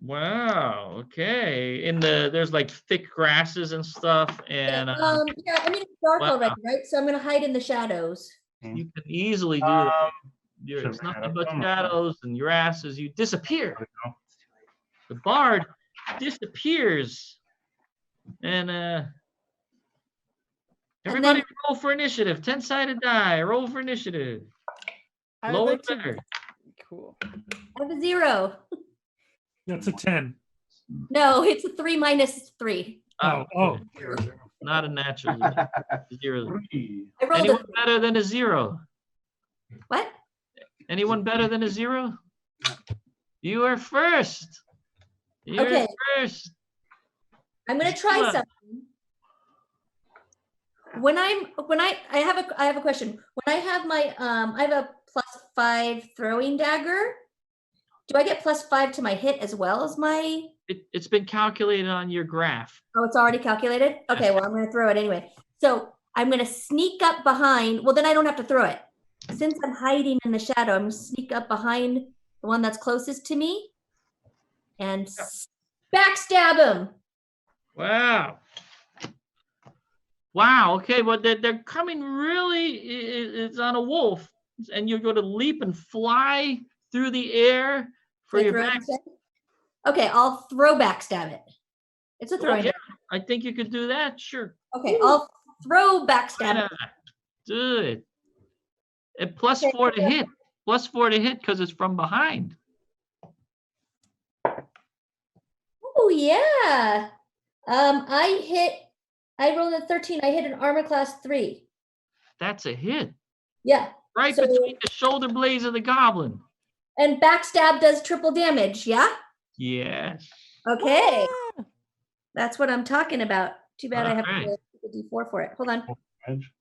Wow. Okay. There's like thick grasses and stuff, and Yeah, I mean it's dark wow. already, right? So I'm gonna hide in the shadows. you can easily do that. Should It's bring nothing it up but somewhere. shadows and grasses. You disappear. There we go. The bard disappears, and everybody roll for initiative. 10-sided die. Roll for initiative. I would Lower like to. better. Cool. I have a 0. That's a 10. No, it's a 3 minus 3. Oh. Okay. Not a natural. 0. Three. I rolled Anyone a better than a 0? what? Anyone better than a 0? You are first. You're Okay. first. I'm gonna try Sheila. something. I have a question. When I have my I have a +5 throwing dagger. Do I get +5 to my hit as well as my? It's been calculated on your graph. Oh, it's already calculated? Okay, well, I'm gonna throw it anyway. So I'm gonna sneak up behind, well, then I don't have to throw it. Since I'm hiding in the shadow, I'm gonna sneak up behind the one that's closest to me and backstab him. Wow. Wow. Okay, but they're coming really. It's on a wolf, and you're going to leap and fly through the air for Can I your throw it back. instead? Okay, I'll throw backstab it. It's a Oh, throwing yeah, dagger. I think you could do that. Sure. Okay, I'll throw Why backstab not? it. Do it. And plus Okay, 4 to hit. Plus 4 to hit because it's from behind. Oh yeah. I rolled a 13. I hit an armor class 3. That's a hit. Yeah. Right So- between the shoulder blades of the goblin. And backstab does triple damage, yeah? Yes. Okay. Ah, That's what I'm talking about. Too bad I have to Alright. roll a D4 for it. Hold on. Edge.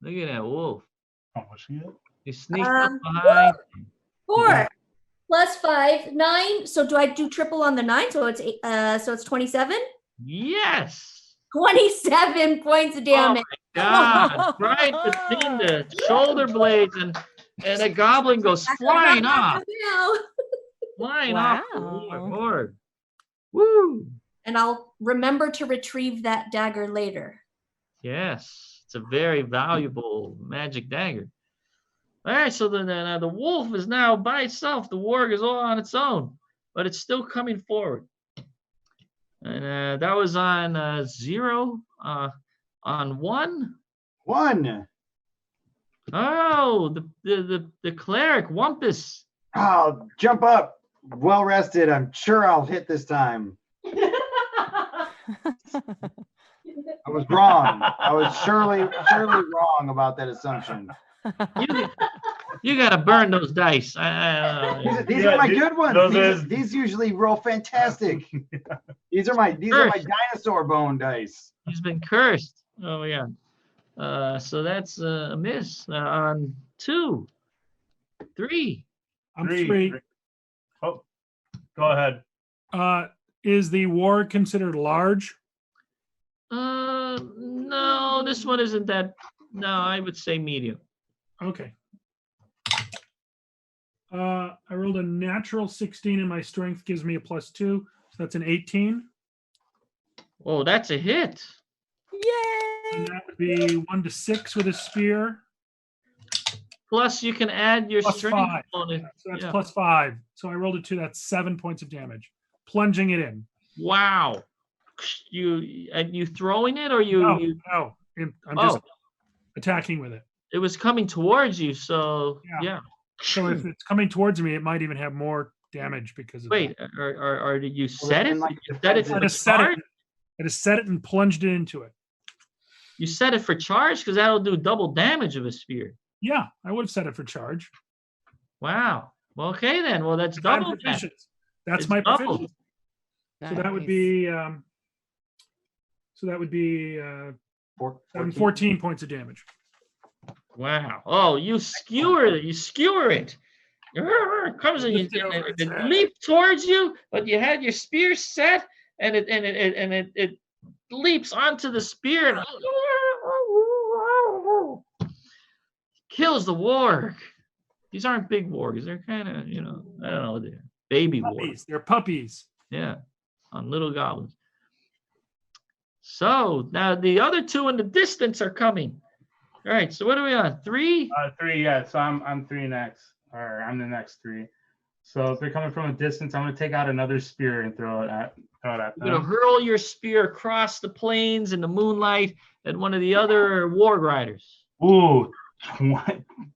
Look at that wolf. Oh, what's she at? He sneaked up Um, behind. 4 plus 5, 9. So do I do triple on the 9? So it's so it's 27? Yes. 27 points of damage. God, right between the shoulder blades, and a goblin goes flying off, flying off the Wow. board. Woo! And I'll remember to retrieve that dagger later. Yes, it's a very valuable magic dagger. All right, so the wolf is now by itself. The warg is all on its own, but it's still coming forward. And that was on 0. On 1. 1. Oh, the cleric Wumpus. Oh, jump up. Well rested. I'm sure I'll hit this time. I was wrong. I was surely wrong about that assumption. You gotta burn those dice. These are my good ones. These usually roll fantastic. These are my dinosaur bone dice. He's been cursed. Oh yeah. So that's a miss on 2, 3. I'm 3. Oh, go ahead. Is the war considered large? No, this one isn't that. No, I would say medium. Okay. I rolled a natural 16 and my strength gives me a +2. So that's an 18. Oh, that's a hit. Yay! And that would be 1 to 6 with a spear. Plus, you can add your Plus strength 5. bonus. So that's Yeah. +5. So I rolled a 2. That's 7 points of damage. Plunging it in. Wow. You throwing it, or you? No. I'm just Oh, attacking with it. it was coming towards you. So Yeah. yeah. So if it's coming towards me, it might even have more damage because of Wait, that. or did you set it? like You set it I for just set charge? it. I just set it and plunged it into it. You set it for charge because that'll do double damage of a spear. Yeah, I would have set it for charge. Wow. Well, okay then. Well, that's I'm double. That. proficient. That's It's my double. proficiency. So that would Nice. be. So that would be And 14 points of damage. Wow. Oh, you skewer it. You skewer it. It comes and it leaps towards you, but you had your spear set, and it leaps onto the spear and kills the warg. These aren't big wargs. They're kind of, I don't know, they're baby wargs. Puppies. They're puppies. Yeah, on little goblins. So now the other two in the distance are coming. All right, so what are we on? 3? 3, yeah. So I'm 3 next, or I'm the next 3. So if they're coming from a distance, I'm gonna take out another spear and throw it at them. You're gonna hurl your spear across the plains in the moonlight at one of the other warg riders. Ooh, 20.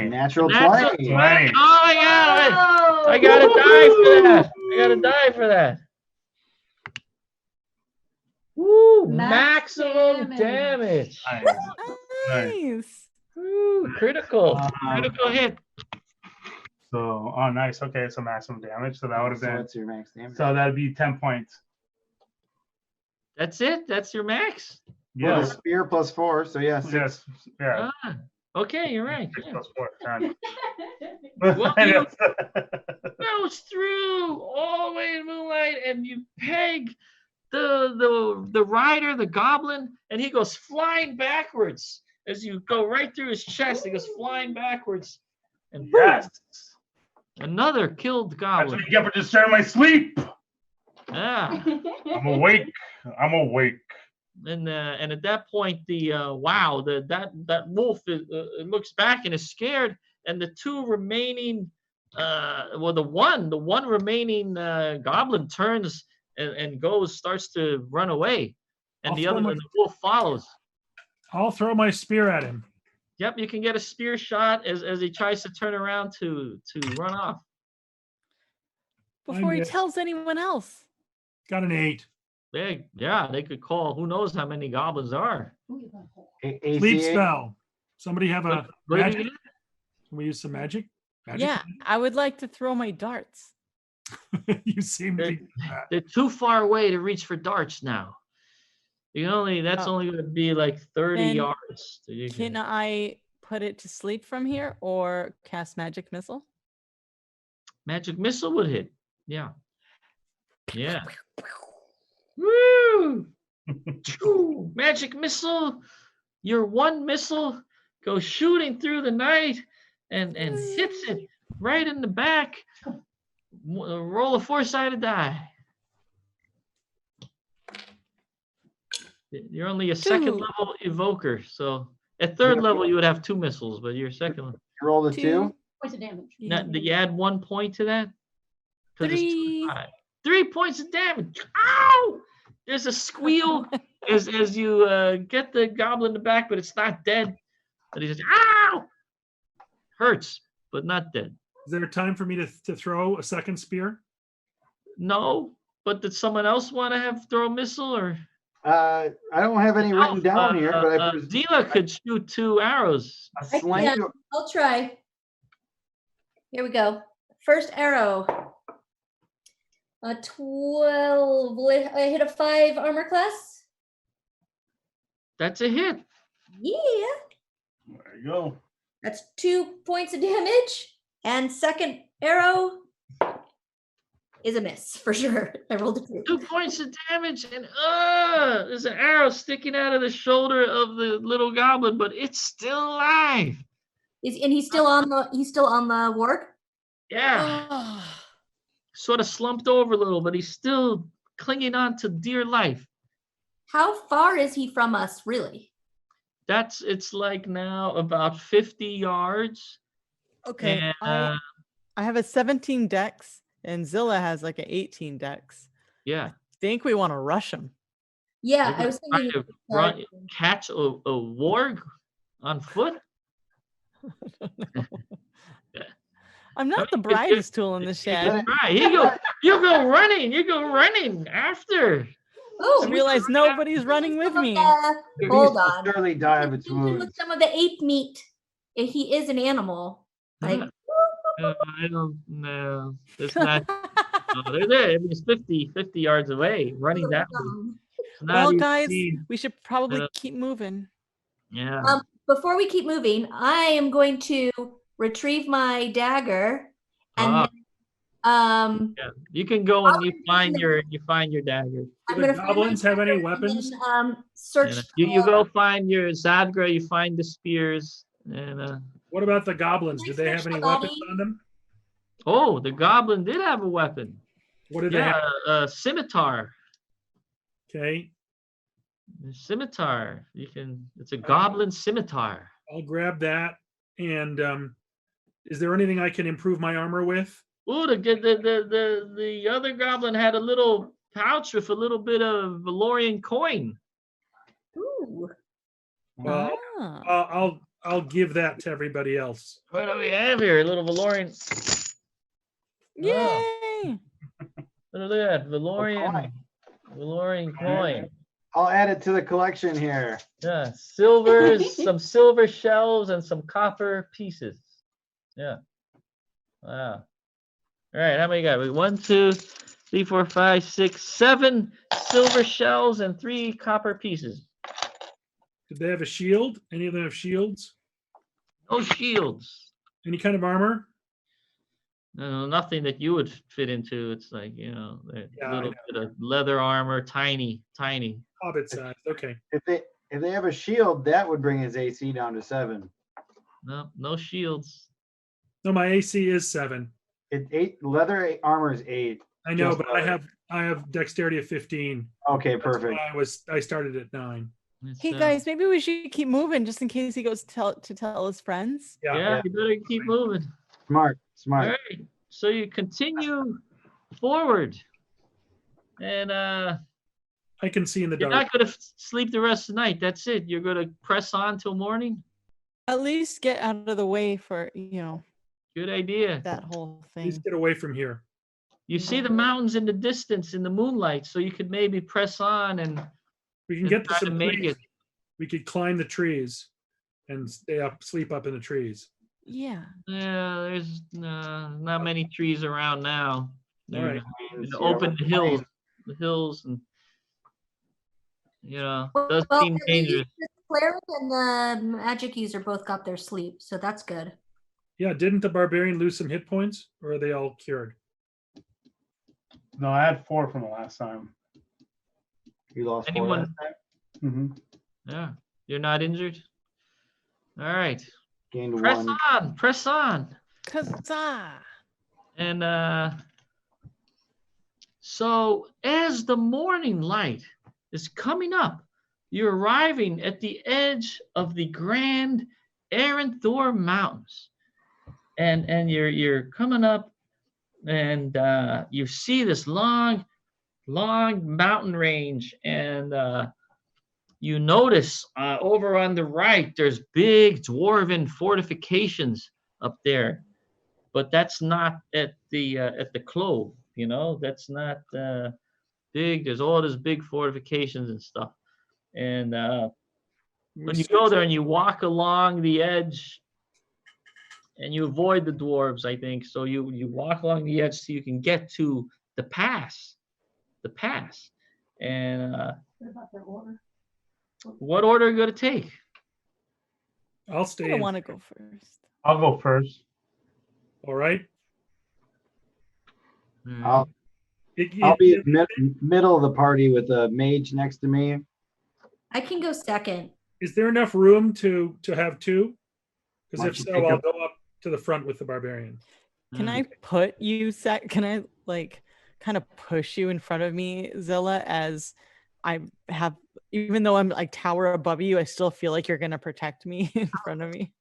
Natural 20. 20. Oh my god! I gotta die for that. I gotta die for that. Woo! Maximum damage. Nice. Woo, critical hit. So, oh, nice. Okay, so maximum damage. So that would have So been. what's your max damage? So that'd be 10 points. That's it. That's your max. Well, Yes. the spear plus 4, so yeah, 6. Yes. Yeah. Ah, okay, you're right. 6 Yeah. plus 4. 10. Well, you goes through all the way in moonlight, and you peg the rider, the goblin, and he goes flying backwards as you go right through his chest. He goes flying backwards, and boom, Yes. another killed That's goblin. what you get for disturbing my sleep. Ah, I'm awake. I'm awake. and at that point, that wolf it looks back and is scared, and the two remaining, the one remaining goblin turns and starts to run away, and the wolf follows. I'll throw my spear at him. Yep, you can get a spear shot as he tries to turn around to run off. Before he tells anyone else. Got an 8. They could call. Who knows how many goblins there are? Sleep spell. Somebody have a What did you magic? get? Can we use some magic? Yeah, I would like to throw my darts. You seem to be. They're too far away to reach for darts now. That's only going to be like 30 Then yards. So Can I put it to sleep from here or cast magic missile? Magic missile would hit. Yeah. Yeah. Woo! Choo! Magic missile. Your one missile goes shooting through the night and hits it right in the back. Roll a 4-sided die. You're only a second level evoker, so at third level you would have 2 missiles, but you're second level. You roll the 2? Points of damage. Now, did you add 1 point to that? 'Cause it's 3. 3 points of damage. Ow! There's a squeal as you get the goblin in the back, but it's not dead. But he says, "Ow!" Hurts, but not dead. Is there a time for me to throw a second spear? No, but did someone else want to throw a missile or? I don't have any written down here, but I Zila could shoot 2 arrows. a I sling. can. I'll try. Here we go. First arrow. A 12. I hit a 5 armor class. That's a hit. Yeah. There you go. That's 2 points of damage. And second arrow is a miss for sure. I rolled a 2. 2 points of damage, and there's an arrow sticking out of the shoulder of the little goblin, but it's still alive. He's still on the warg? Yeah. Sort of slumped over a little, but he's still clinging on to dear life. How far is he from us, really? It's like now about 50 yards. Okay. And, I have a 17 dex, and Zilla has like an 18 dex. yeah. Think we want to rush him. Yeah, I was thinking. Catch a warg on foot. I'm not the brightest tool in the shed. Right. You go running after. Oh, I realize nobody's running with me. Hold on. Surely die of its wounds. With some of the ape meat. If he is an animal. Like I don't know. It's not. No, they're there. I mean, it's 50 yards away, running that way. Not Well, even guys, need- we should probably Yeah. keep moving. Yeah. Before we keep moving, I am going to retrieve my dagger, and Yeah. You can go and you find your dagger. Do I'm the gonna find my goblins have any dagger and weapons? then, search. You go find your Zadgra, you find the spears, and What about the goblins? Do they have any weapons on them? oh, the goblin did have a weapon. What do they Yeah, have? a scimitar. Okay, A scimitar. It's a goblin scimitar. I'll grab that. And is there anything I can improve my armor with? Oh, the other goblin had a little pouch with a little bit of Valorian coin. Ooh. Well, Ah. I'll give that to everybody else. What do we have here? A little Valorian. Yay! Look at that, coin. Valorian coin. I'll add it to the collection here. Yeah, silvers, some silver shells, and some copper pieces. Yeah. Wow. All right, how many got? 1, 2, 3, 4, 5, 6, 7 silver shells and 3 copper pieces. Did they have a shield? Any of them have shields? No shields. Any kind of armor? No, nothing that you would fit into. It's like, a Yeah, I little know. bit of leather armor, tiny. Hobbit size. Okay. If they have a shield, that would bring his AC down to 7. No shields. No, my AC is 7. It 8 leather armor is 8. I know, Just but I have dexterity of 15. Okay, That's perfect. why I started at 9. It's, Hey guys, maybe we should keep moving just in case he goes to tell his friends. Yeah, you better keep moving. Smart. All right. So you continue forward. And I can see in the you're dark. not going to sleep the rest of the night. That's it. You're going to press on till morning. At least get out of the way for, Good idea. that whole Please thing. get away from here. You see the mountains in the distance in the moonlight, so you could maybe press on and We can get to try to some make trees. it. We could climb the trees and sleep up in the trees. Yeah. Yeah, there's not many trees around now. All right. Open the hills, and does seem at least dangerous. the cleric and the magic user both got their sleep, so that's good. Yeah, didn't the barbarian lose some hit points, or are they all cured? No, I had 4 from the last time. You lost 4 Anyone- last time? Mm-hmm. Yeah, you're not injured. All right, Gained press 1. on. Huzzah! And so as the morning light is coming up, you're arriving at the edge of the Grand Aranthor Mountains. And you're coming up, and you see this long mountain range, and you notice over on the right there's big dwarven fortifications up there, but that's not at the Clove. That's not big. There's all these big fortifications and stuff, and when you go there and you walk along the edge, and you avoid the dwarves, I think. So you walk along the edge so you can get to the pass. And What about their order? what order are you going to take? I'll I stay don't in. want to go first. I'll go first. All right. I'll It- I'll be it- middle of the party with the mage next to me. I can go second. Is there enough room to have 2? Because Why if don't you so, pick I'll up- go up to the front with the barbarian. Can I put you can I kind of push you in front of me, Zilla, as I have, even though I'm like tower above you, I still feel like you're gonna protect me in front of me.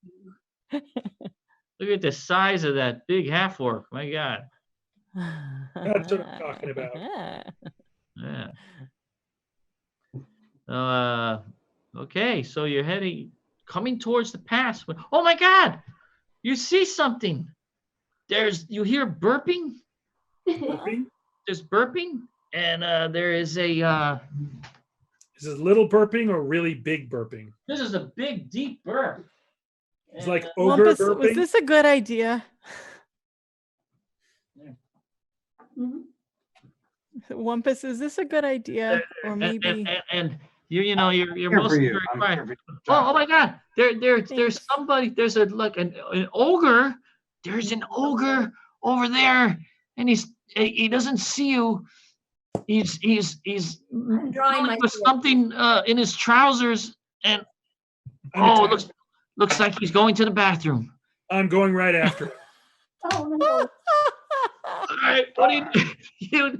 Look at the size of that big half orc. My God. That's what I'm talking about. Yeah. Okay, so you're coming towards the pass. Oh my God! You see something? You hear burping. Burping? There's burping, and there is a. Is it little burping or really big burping? This is a big, deep burp. It's like And, ogre Lumpus, burping. was this a good idea? Mhm. Wumpus, is this a good idea? Or maybe And you know you're Here for mostly you. very I'm quiet. here for you. Oh my God! There's Thanks. somebody. There's a like an ogre. There's an ogre over there, and he doesn't see you. He's I'm drawing my with sword. something in his trousers, and I'm it looks like he's going to the bathroom. I'm going right after it. Oh no. All right, what do you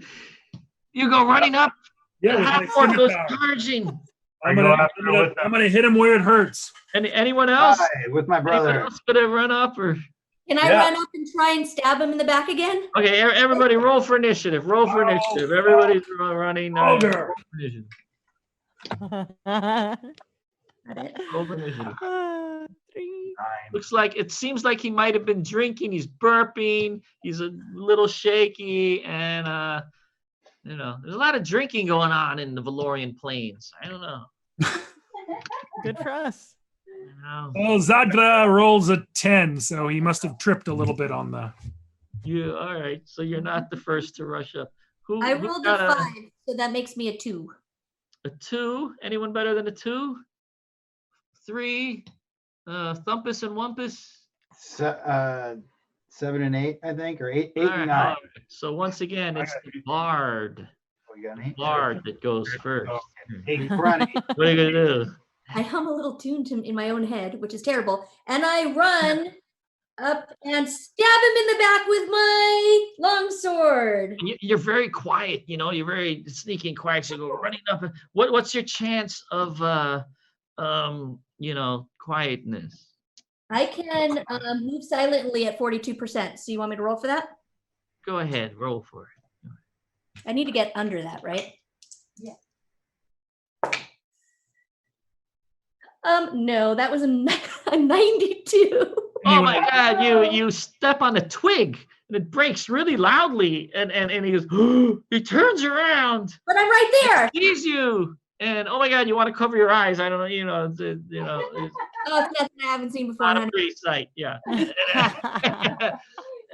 you go running up? Yeah, The with my half-orc goes scimitar. charging. I'm gonna hit him where it hurts. Anyone else? Hi, with my Anyone brother. else gonna run up or? Can I Yeah. run up and try and stab him in the back again? Okay, everybody roll for initiative. Roll for initiative. Everybody's running. Ogre. Roll for initiative. Got it. Roll for initiative. 3. It seems like he might have been drinking. He's burping. He's a little shaky, and there's a lot of drinking going on in the Valorian plains. I don't know. Good for us. Well, Zadra rolls a 10, so he must have tripped a little bit on the. All right. So you're not the first to rush up. I who rolled got a 5, so that makes me a 2. A 2? Anyone better than a 2? 3? Thumpus and Wumpus? 7 and 8, I think, or 8 All and right, 9. all right. So once again, it's the bard. We got 8. Bard that goes first. Keep running. What are you gonna do? I hum a little tune in my own head, which is terrible, and I run up and stab him in the back with my longsword. You're very quiet, you're very sneaky and quiet. So you go running up. What's your chance of quietness? I can move silently at 42%. So you want me to roll for that? Go ahead, roll for it. I need to get under that, right? Yeah. No, that was a 92. Oh my God! You step on a twig and it breaks really loudly, and he goes. He turns around. But I'm right there. Sees you, and oh my God! You want to cover your eyes? I don't know. It's Oh, it's nothing I haven't seen before. not a honey. pretty sight. Yeah.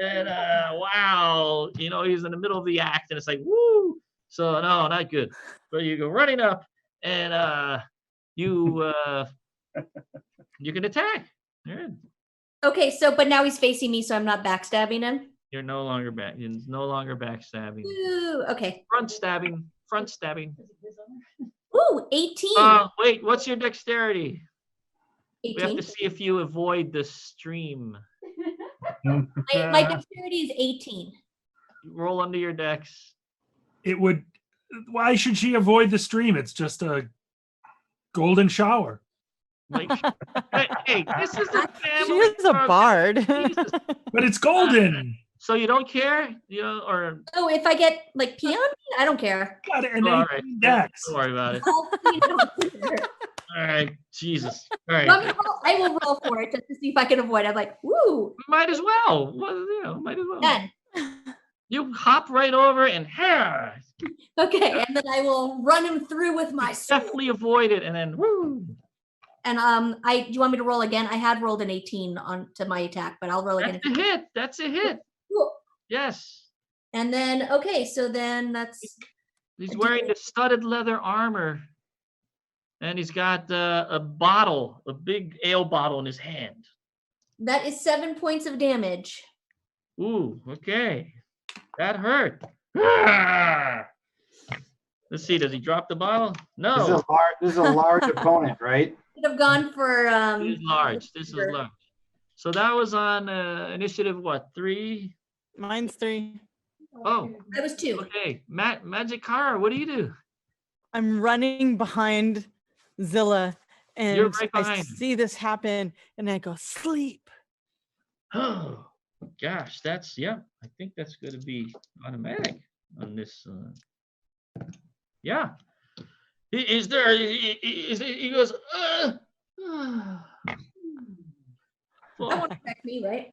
And wow, he's in the middle of the act, and it's like woo. So no, not good. But you go running up, and you can attack. All right. Okay, but now he's facing me, so I'm not backstabbing him. You're no longer backstabbing. Ooh, okay. Front stabbing. Ooh, 18. Wait, what's your dexterity? 18. We have to see if you avoid the stream. My dexterity is 18. Roll under your dex. It would. Why should she avoid the stream? It's just a golden shower. Like, hey, this is a family. She is a program. bard. Jesus. But it's golden. So you don't care, or Oh, if I get like pee on me, I don't care. Got an all 18 right. dex. Don't worry about it. I'll see, I don't care. All right, Jesus. All Want me right, to roll? I will roll for it just to see if I can avoid. I'm like, woo, might as well. Might as well. done. You hop right over and Okay, and then I will run him through with my sword. definitely avoid it, and then woo. And do you want me to roll again? I had rolled an 18 to my attack, but I'll roll again. That's a hit. That's a hit. Cool. Yes. And then okay, so then that's He's wearing the studded leather armor, and he's got a bottle, a big ale bottle in his hand. that is 7 points of damage. Ooh, okay. That hurt. Ah! Let's see, does he drop the bottle? No. This is a large opponent, right? Could have gone for This is large. This is large. So that was on initiative, what, 3? Mine's 3. Oh, I was 2. okay. Magikara, what do you do? I'm running behind Zilla, and You're right I behind. see this happen, and I go, sleep. Oh, gosh, I think that's going to be automatic on this. Yeah. He goes, That won't affect me, right?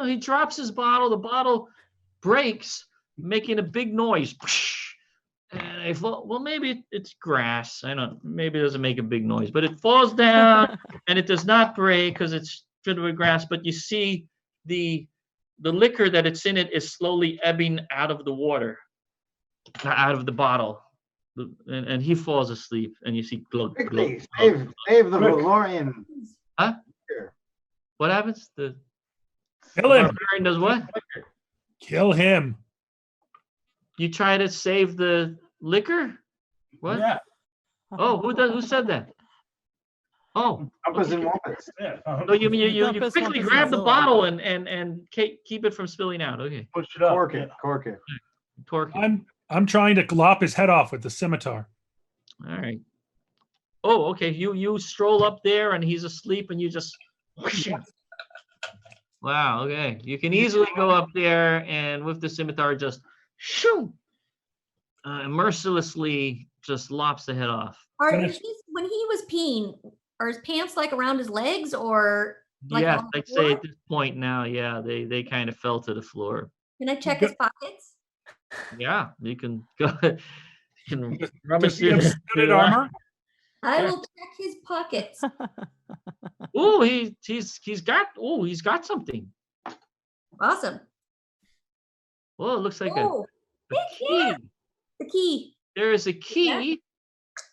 he drops his bottle. The bottle breaks, making a big noise. And I thought, well, maybe it's grass. I don't know. Maybe it doesn't make a big noise, but it falls down and it does not break because it's filled with grass. But you see the liquor that it's in it is slowly ebbing out of the water. out of the bottle, and he falls asleep, and you see glug, glug, Quickly, glug. save the Valorian. Huh? Here. What happens? The Kill him. barbarian does what? Kill him. You try to save the liquor? What? Yeah. Oh, who said that? Oh, Compass and Wampus. Yeah. so you Compass, quickly Wampus, grab and the Zilla. bottle and keep it from spilling out. Okay, Push it up. Cork it. Cork it. torque it. I'm trying to lop his head off with the scimitar. All right. Oh, okay. You stroll up there and he's asleep and you just. Wow. Okay. You can easily go up there and with the scimitar just shoo, mercilessly just lops the head off. When he was peeing, are his pants like around his legs or like Yeah, on the I'd say floor? at this point now, yeah, they kind of fell to the floor. Can I check his pockets? Yeah, you can go. You can rummage Does he have through studded the- armor? I will check his pockets. Oh, he's got something. Awesome. Oh, it looks like Oh, a key. the key. There is a key.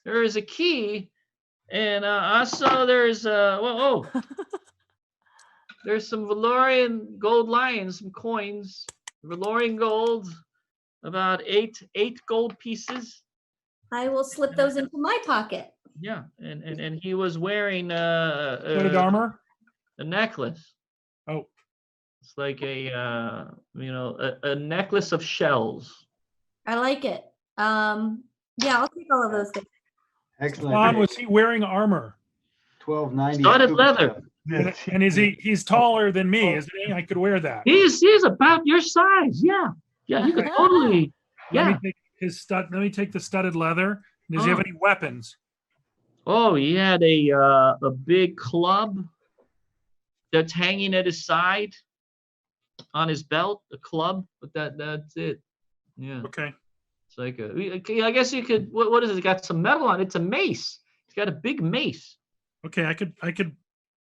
There is a key, and also there's there's some Valorian gold lions, some coins, Valorian gold, about eight gold pieces. I will slip those into my pocket. Yeah, and he was wearing Studded armor? a necklace. Oh, It's like a a necklace of shells. I like it. Yeah, I'll take all of those things. Excellent. Ron, was he wearing armor? 1290. Studded leather. And he's taller than me, isn't he? I could wear that. He's about your size. Yeah, you could totally. Yeah. Let me take the studded leather. Does he have any weapons? Oh, he had a big club that's hanging at his side on his belt, a club, but that's it. Yeah. Okay. It's like I guess you could. What is it? It's got some metal on it. It's a mace. It's got a big mace. Okay, I could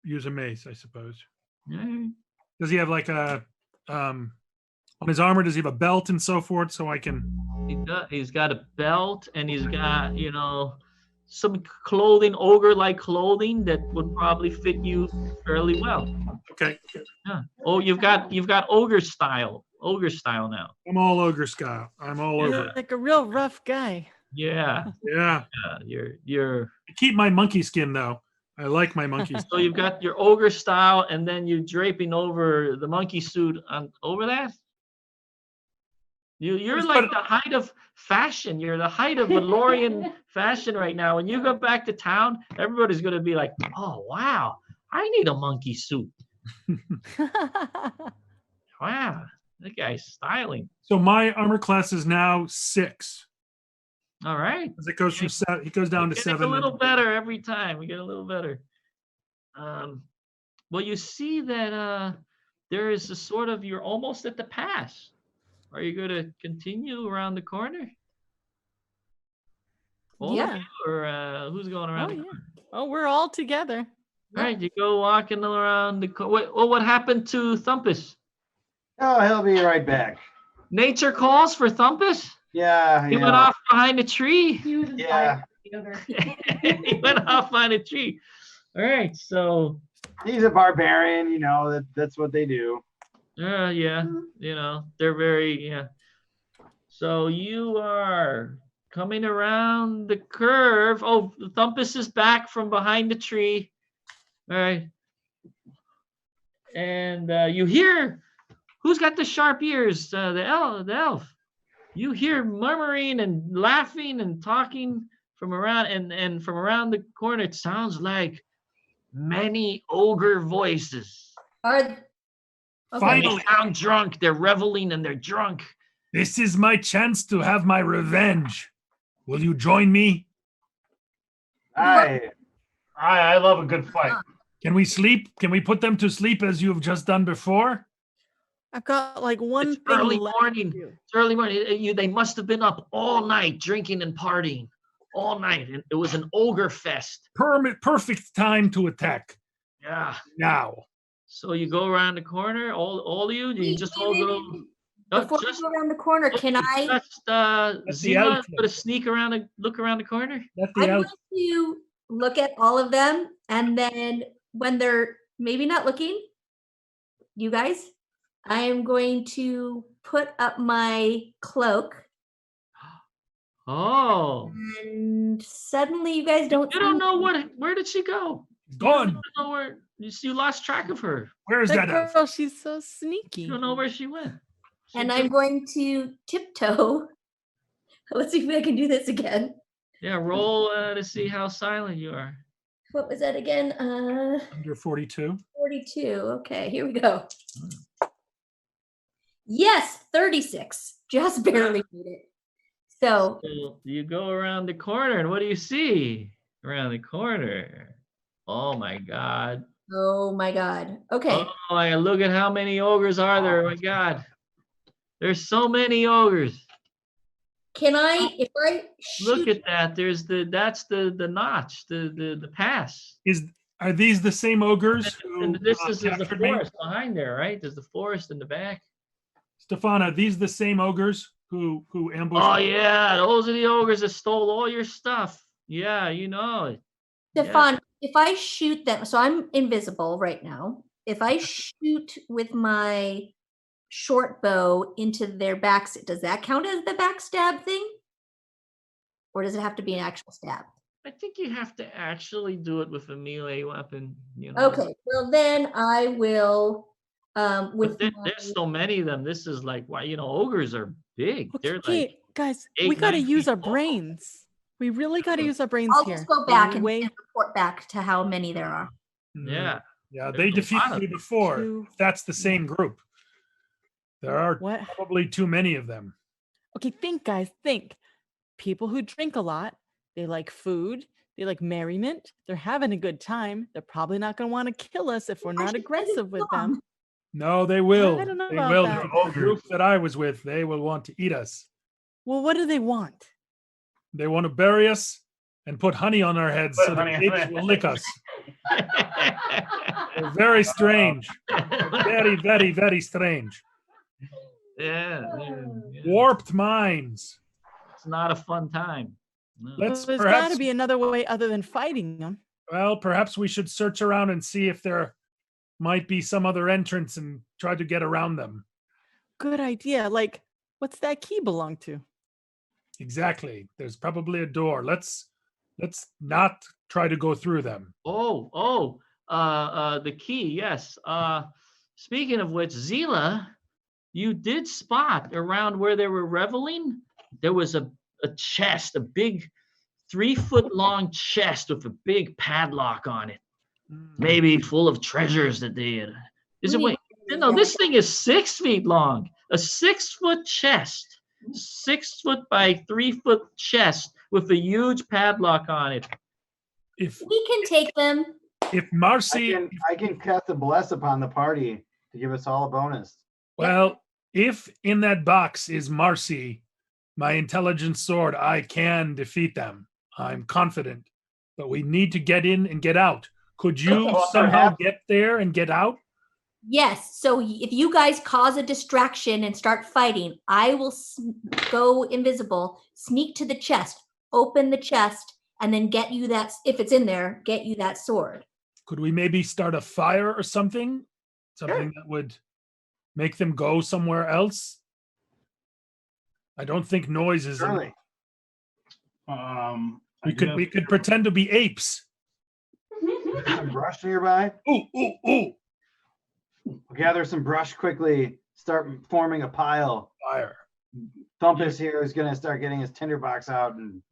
use a mace, I suppose. Yeah. Does he have like a on his armor? Does he have a belt and so forth? So I can. He's got a belt and he's got some clothing, ogre-like clothing that would probably fit you fairly well. Okay. Yeah. Oh, you've got ogre style now. I'm all ogre style. I'm all over. You're like a real rough guy. Yeah. Yeah. You're. I keep my monkey skin though. I like my monkey skin. So you've got your ogre style, and then you're draping over the monkey suit over that. You're like the height of fashion. You're the height of Valorian fashion right now. When you go back to town, everybody's going to be like, "Oh wow, I need a monkey suit. Wow, that guy's styling." So my armor class is now 6. All right. As it goes from 7, it goes down to 7. A little better every time. We get a little better. Well, you see that there is a sort of you're almost at the pass. Are you going to continue around the corner? All of Yeah. you, or who's going around the corner? Oh, we're all together. All right, you go walking around the corner. What happened to Thumpus? Oh, he'll be right back. Nature calls for Thumpus? Yeah. He went off behind a tree. He was Yeah. He went off behind a tree. All right, so He's a barbarian, that's what they do. yeah, they're very So you are coming around the curve. Oh, the Thumpus is back from behind the tree. All right. And you hear, who's got the sharp ears? The elf. You hear murmuring and laughing and talking from around, and from around the corner, it sounds like many ogre voices. Okay. Finally. They sound drunk. They're reveling and they're drunk. This is my chance to have my revenge. Will you join me? Hi. I love a good fight. Can we sleep? Can we put them to sleep as you have just done before? I've got like one It's thing early left to morning. do. It's early morning. They must have been up all night drinking and partying. All night. And it was an ogre fest. Perfect time to attack. Yeah. Now. So you go around the corner, all of you? You just all go. Oh, Before just, we go around the corner, can I? just the Zila outfit. put a sneak around and look around the corner. Let I'm the going out. to look at all of them, and then when they're maybe not looking, you guys, I am going to put up my cloak, Oh, and suddenly you guys don't. you don't know where did she go? Gone. You don't know where you lost track of her. Where is That that outfit? girl, she's so You sneaky. don't know where she went. And I'm going to tiptoe. Let's see if I can do this again. Yeah, roll to see how silent you are. What was that again? Under 42. 42. Okay, here we go. Yes, 36. Just barely made it. So So you go around the corner, and what do you see around the corner? Oh my God. oh my God. Okay. Oh my, look at how many ogres are there. Oh my God. There's so many ogres. Can I, if I Look shoot, at that. That's the notch, the pass. Are these the same ogres who And this is the captured me? forest behind there, right? There's the forest in the back. Stefan, are these the same ogres who ambushed? Oh me? yeah, those are the ogres that stole all your stuff. Yeah, you know it. Stefan, if I shoot them, so I'm invisible right now. If I shoot with my short bow into their backs, does that count as the backstab thing? Or does it have to be an actual stab? I think you have to actually do it with a melee weapon. You know. Okay, well then I will with But my, there's so many of them. This is like why ogres are big. They're Okay, like guys, 8, we got to 9 use feet our tall. brains. We really got to use our brains I'll here. just go back The and way- report back to how many there are. Yeah. Yeah, There's they a lot defeated of me them. before. Two- If that's the same group. There are What? probably too many of them. Okay, think, guys, think. People who drink a lot, they like food, they like merriment, they're having a good time. They're probably not going to want to kill us if we're not aggressive with them. No, they will. I don't know They about will. that. The group that I was with, they will want to eat us. Well, what do they want? They want to bury us and put honey on our heads Put so the honey on pigs their will lick us. They're very strange. Very, very, very strange. Yeah. Warped minds. It's not a fun time. No. Let's There's got perhaps, to be another way other than fighting them. well, perhaps we should search around and see if there might be some other entrance and try to get around them. Good idea. Like, what's that key belong to? Exactly. There's probably a door. Let's not try to go through them. The key, yes. Speaking of which, Zila, you did spot around where they were reveling, there was a chest, a big 3-foot long chest with a big padlock on it. Maybe full of treasures that they had. Wait, no, this thing is 6 feet long. A 6-foot chest. 6 foot by 3-foot chest with a huge padlock on it. If We can take them. Marcy, I can cast a bless upon the party to give us all a bonus. well, if in that box is Marcy, my intelligence sword, I can defeat them. I'm confident. But we need to get in and get out. Could you Well, somehow perhaps- get there and get out? Yes. So if you guys cause a distraction and start fighting, I will go invisible, sneak to the chest, open the chest, and then get you that, if it's in there, get you that sword. Could we maybe start a fire or something? Something that would make them go somewhere else? I don't think noise is enough. Surely. We could pretend to be apes. Some brush nearby. Ooh, ooh, ooh. Gather some brush quickly. Start forming a pile. Fire. Thumpus here is gonna start getting his tinderbox out and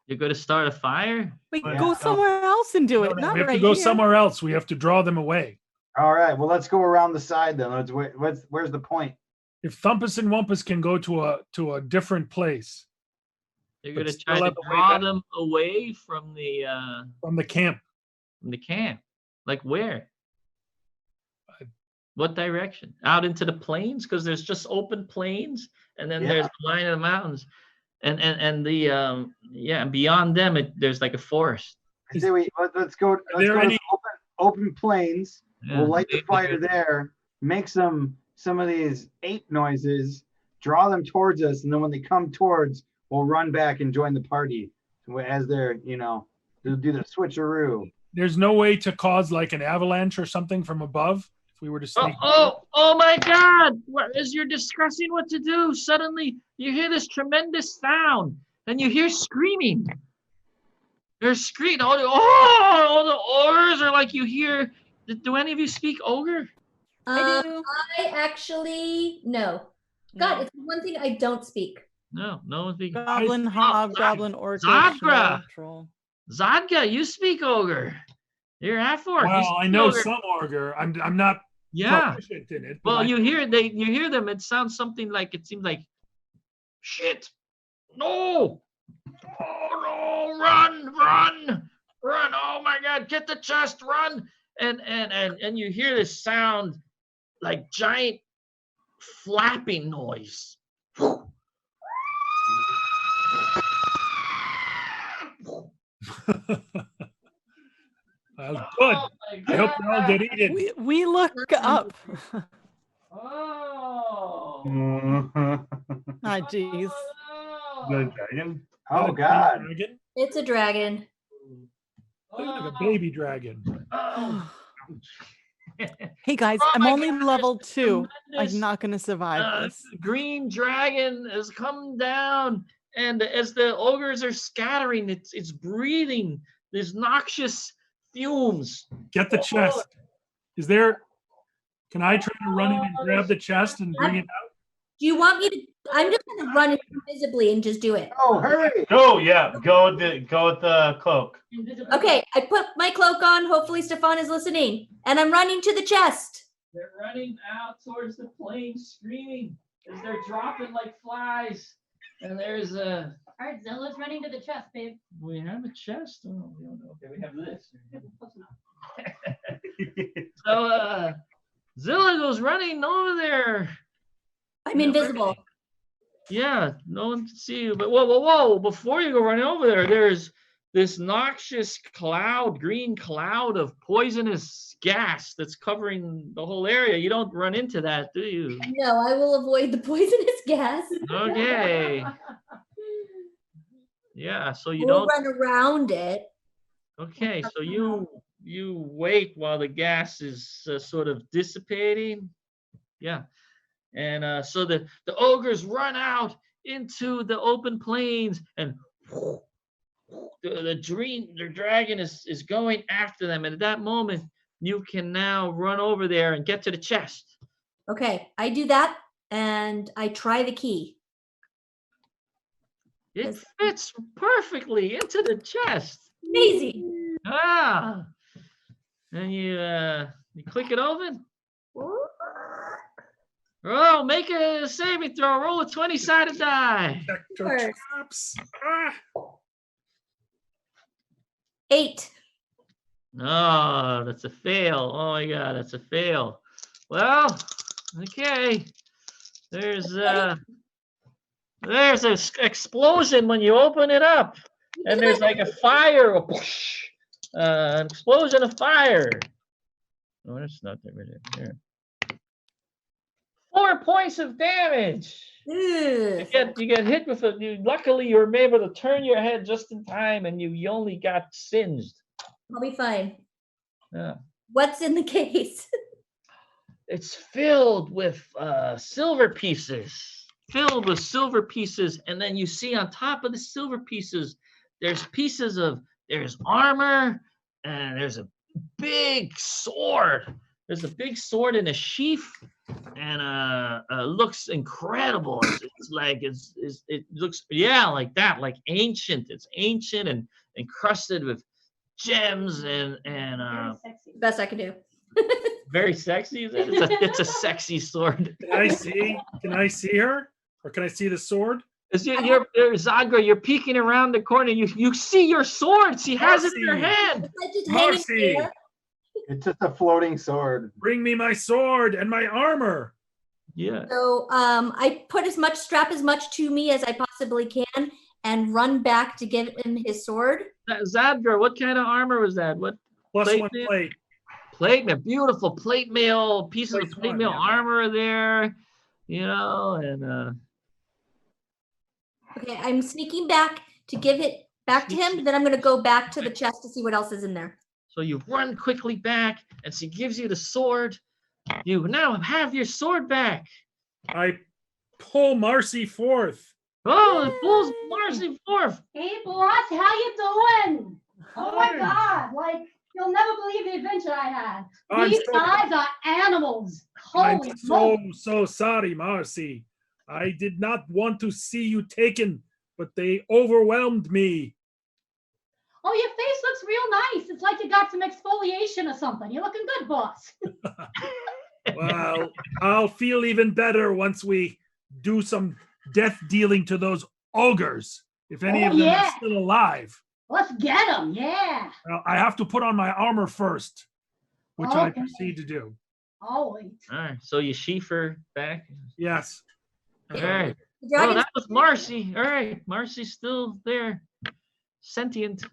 You're going to start a fire? Wait, Yeah. go somewhere else and do it. Not We have right to go here. somewhere else. We have to draw them away. all right. Well, let's go around the side then. Where's the point? If Thumpus and Wumpus can go to a different place You're But going to still try to have a way draw back. them away from the from the camp, camp. Like where? I- What direction? Out into the plains? Because there's just open plains, and then Yeah. there's the line of the mountains, and the and beyond them there's like a forest. I say let's go. Let's there go to any- the open plains. Yeah. We'll light the fire there. Make some of these ape noises, draw them towards us, and then when they come towards, we'll run back and join the party as they're, they'll do the switcheroo. There's no way to cause like an avalanche or something from above if we were to sneak. Oh my God! As you're discussing what to do, suddenly you hear this tremendous sound, and you hear screaming. There's screaming. All the ogres are like you hear. Do any of you speak ogre? I do. I actually no. God, it's one thing I don't speak. No one speaks. Goblin, hobgoblin, orc, Zadra. troll. Zadga, you speak ogre. You're half orc. Well, I know some ogre. I'm not proficient in it. Well, you hear them. It sounds something like it seems like shit. No. Oh no! Run! Oh my God! Get the chest! Run! And you hear this sound like giant flapping noise. Well, good. I hope you all get eaten. We look up. Oh. Ah, jeez. The dragon. Oh God. Dragon? It's a dragon. Like a baby dragon. Hey guys, Oh I'm my only God, level it's 2. tremendous. I'm not gonna survive this. Green dragon has come down, and as the ogres are scattering, it's breathing these noxious fumes. Get the chest. Can I try to run in and grab the chest and bring it out? Do you want me to? I'm just gonna run it invisibly and just do it. Oh, hurry! Go with the cloak. Okay, I put my cloak on. Hopefully Stefan is listening. And I'm running to the chest. They're running out towards the plane, screaming as they're dropping like flies. And there's a. All right, Zilla's running to the chest, babe. We have a chest. Oh, we don't know. Okay, we have this. So Zilla goes running over there. I'm invisible. Yeah, no one can see you. But whoa! Before you go running over there, there's this noxious cloud, green cloud of poisonous gas that's covering the whole area. You don't run into that, do you? No, I will avoid the poisonous gas. Okay. Yeah, so you We'll don't. run around it. Okay, so you wait while the gas is sort of dissipating. Yeah. And so the ogres run out into the open plains, and the dragon is going after them. And at that moment, you can now run over there and get to the chest. Okay, I do that and I try the key. It fits perfectly into the chest. Amazing. Ah, and you click it open. Oh, make a saving throw. Roll a 20-sided die. Check your First. traps. Ah. 8. No, that's a fail. Oh my God, that's a fail. Well, okay. There's an explosion when you open it up, and there's like a fire, an explosion of fire. Oh, that's not there. There. 4 points of damage. Ugh. You get hit with it. Luckily, you were able to turn your head just in time, and you only got singed. I'll be fine. Yeah. What's in the case? It's filled with silver pieces. And then you see on top of the silver pieces, there's armor, and there's a big sword. There's a big sword in a sheath, and looks incredible. It looks like that, like ancient. It's ancient and encrusted with gems and Best I can do. very sexy. Is it? It's a sexy sword. Can I see her? Or can I see the sword? You're Zagra, you're peeking around the corner. You see your sword. She has it in her hand. I just hang it Marcy, there. It's just a floating sword. bring me my sword and my armor. Yeah. So I strap as much to me as I possibly can and run back to give him his sword. Zadra, what kind of armor was that? What Plus plate one mail? plate. Plate mail, beautiful plate mail, pieces of Plate plate one, mail yeah. armor there, and Okay, I'm sneaking back to give it back to him. Then I'm going to go back to the chest to see what else is in there. So you run quickly back, and she gives you the sword. You now have your sword back. I pull Marcy forth. Oh, it pulls Marcy forth. Hey, boss, how you doing? Oh my God! Like you'll never believe the adventure I had. These guys are animals. I'm Holy smokes! so sorry, Marcy. I did not want to see you taken, but they overwhelmed me. Oh, your face looks real nice. It's like you got some exfoliation or something. You're looking good, boss. Well, I'll feel even better once we do some death dealing to those ogres, if any of them are still alive. Let's get them. Yeah. Well, I have to put on my armor first, which I proceed to do. Always. All right, so you sheath her back. Yes. All right. The Oh, dragon's that was Marcy. All right, Marcy's still there, sentient.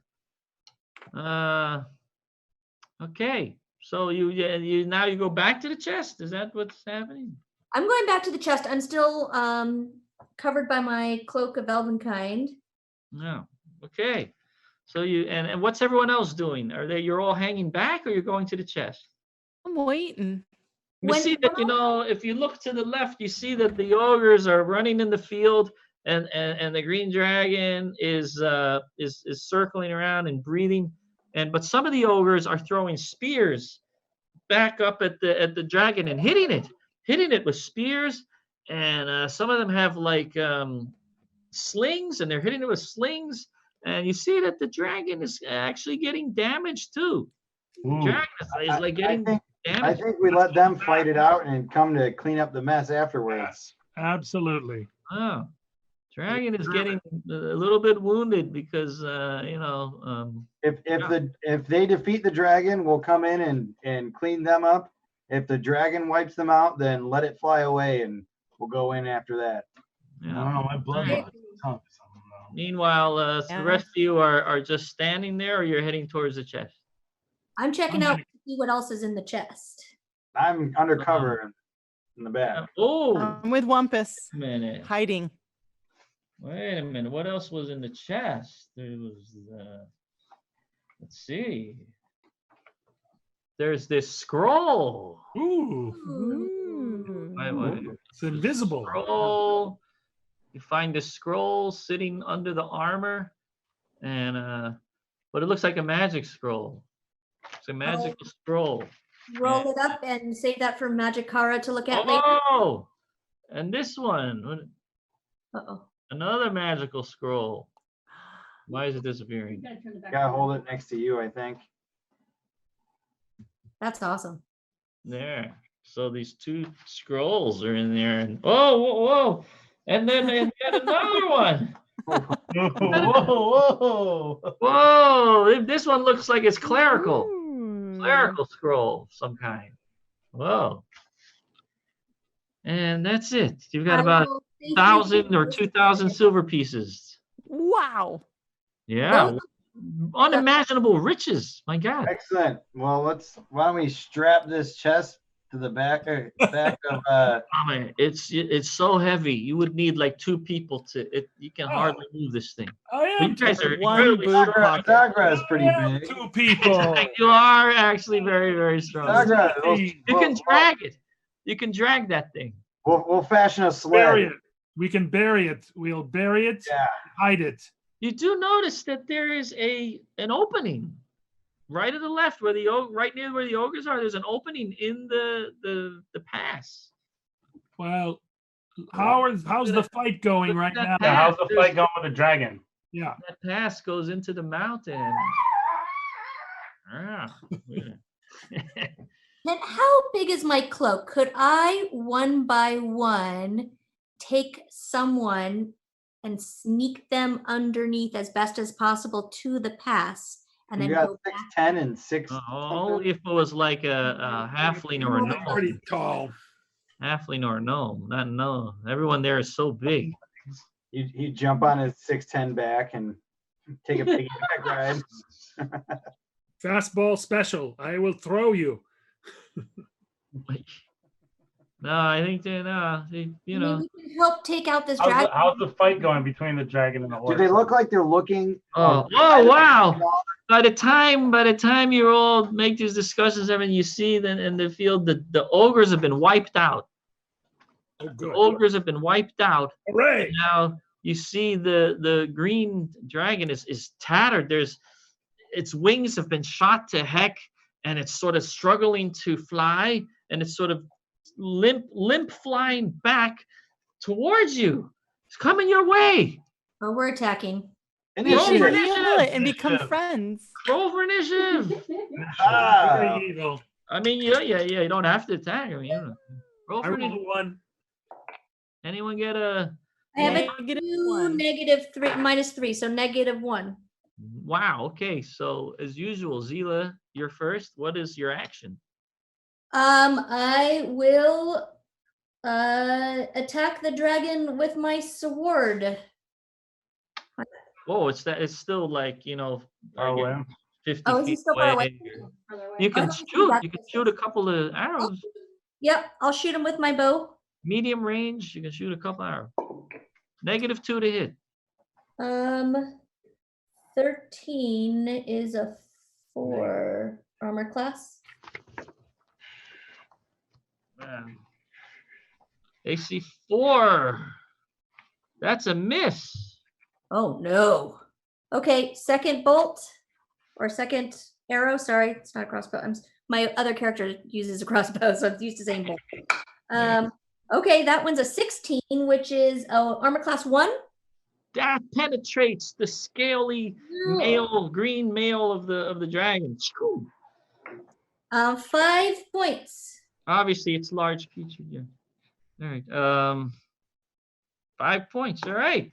Okay. So you now you go back to the chest. Is that what's happening? I'm going back to the chest. I'm still covered by my cloak of elvenkind. No. Okay. So and what's everyone else doing? You're all hanging back, or you're going to the chest? I'm waiting. You see that, if you look to the left, you see that the ogres are running in the field, and the green dragon is circling around and breathing. But some of the ogres are throwing spears back up at the dragon and hitting it with spears. And some of them have like slings, and they're hitting it with slings. And you see that the dragon is actually getting damaged too. The dragon is like getting damaged. I think we let them fight it out and come to clean up the mess afterwards. Absolutely. Oh, dragon is getting a little bit wounded because if they defeat the dragon, we'll come in and clean them up. If the dragon wipes them out, then let it fly away and we'll go in after that. I don't know, my blood Right. is telling me something, though. Meanwhile, the rest of you are just standing there, or you're heading towards the chest. I'm checking out to see what else is in the chest. I'm undercover in the back. Oh, I'm with Wumpus, wait a minute. hiding. Wait a minute. What else was in the chest? There was, let's see. There's this scroll. Ooh. It's invisible. Scroll. You find the scroll sitting under the armor, and but it looks like a magic scroll. It's a magical scroll. Roll it up and save that for Magikara to look at later. Oh, and this one. Uh-oh. Another magical scroll. Why is it disappearing? Gotta hold it next to you, I think. That's awesome. There. So these two scrolls are in there, and whoa. And then yet another one. Whoa. This one looks like it's clerical. Clerical scroll of some kind. Whoa. And that's it. You've got about 1,000 or 2,000 silver pieces. Wow. Yeah. Unimaginable riches. My God. Excellent. Well, why don't we strap this chest to the back of it's so heavy. You would need like two people you can hardly move this thing. I am. You guys are one incredibly boob strong. pocket. Sagra is pretty big. Two people. You are actually very, very strong. Sagra, You can drag it. You can drag that thing. We'll fashion a sled. Bury it. We can bury it. We'll bury it. Yeah. Hide it. You do notice that there is an opening right to the left right near where the ogres are. There's an opening in the pass. Well, how's the fight going right now? Yeah, how's the fight going with the dragon? Yeah. That pass goes into the mountain. Then how big is my cloak? Could I, one by one, take someone and sneak them underneath as best as possible to the pass, and then You got go back? 6'10" and 6. Only if it was like a halfling or a gnome. Pretty tall. Halfling or a gnome, not gnome. Everyone there is so big. You jump on his 6'10" back and take a piggyback ride. Fastball special. I will throw you. No, I think they you know. we can help take out this dragon. How's the fight going between the dragon and the horse? Do they look like they're looking? Oh wow! By the time you all make these discussions, I mean, you see then in the field the ogres have been wiped out. Oh, The good. ogres have been wiped out. Hooray! Now you see the green dragon is tattered. Its wings have been shot to heck, and it's sort of struggling to fly, and it's sort of limp flying back towards you. It's coming your way. Oh, we're attacking. We should Initiative. heal it and become friends. Roll for initiative. Very evil. I mean, yeah. You don't have to attack. I mean, roll I for rolled initiative. a 1. Anyone get a? I have a Negative 2, 1. -3, -3, so -1. Wow. Okay. So as usual, Zila, you're first. What is your action? I will attack the dragon with my sword. Whoa, it's still like, Oh, well. 50 Oh, is he feet still far away? You can Oh, shoot. that You can makes shoot a couple of arrows. Yep, I'll shoot him with my bow. Medium range, you can shoot a couple arrows. -2 to hit. 13 is a 4 armor class. AC 4. That's a miss. Oh no. Okay, second bolt or second arrow. Sorry, it's not a crossbow. My other character uses a crossbow, so I'm used to saying bolt. Okay, that one's a 16, which is armor class 1. That penetrates the scaly green mail of the dragon. 5 points. Obviously, it's large creature. Yeah. All right. 5 points. All right.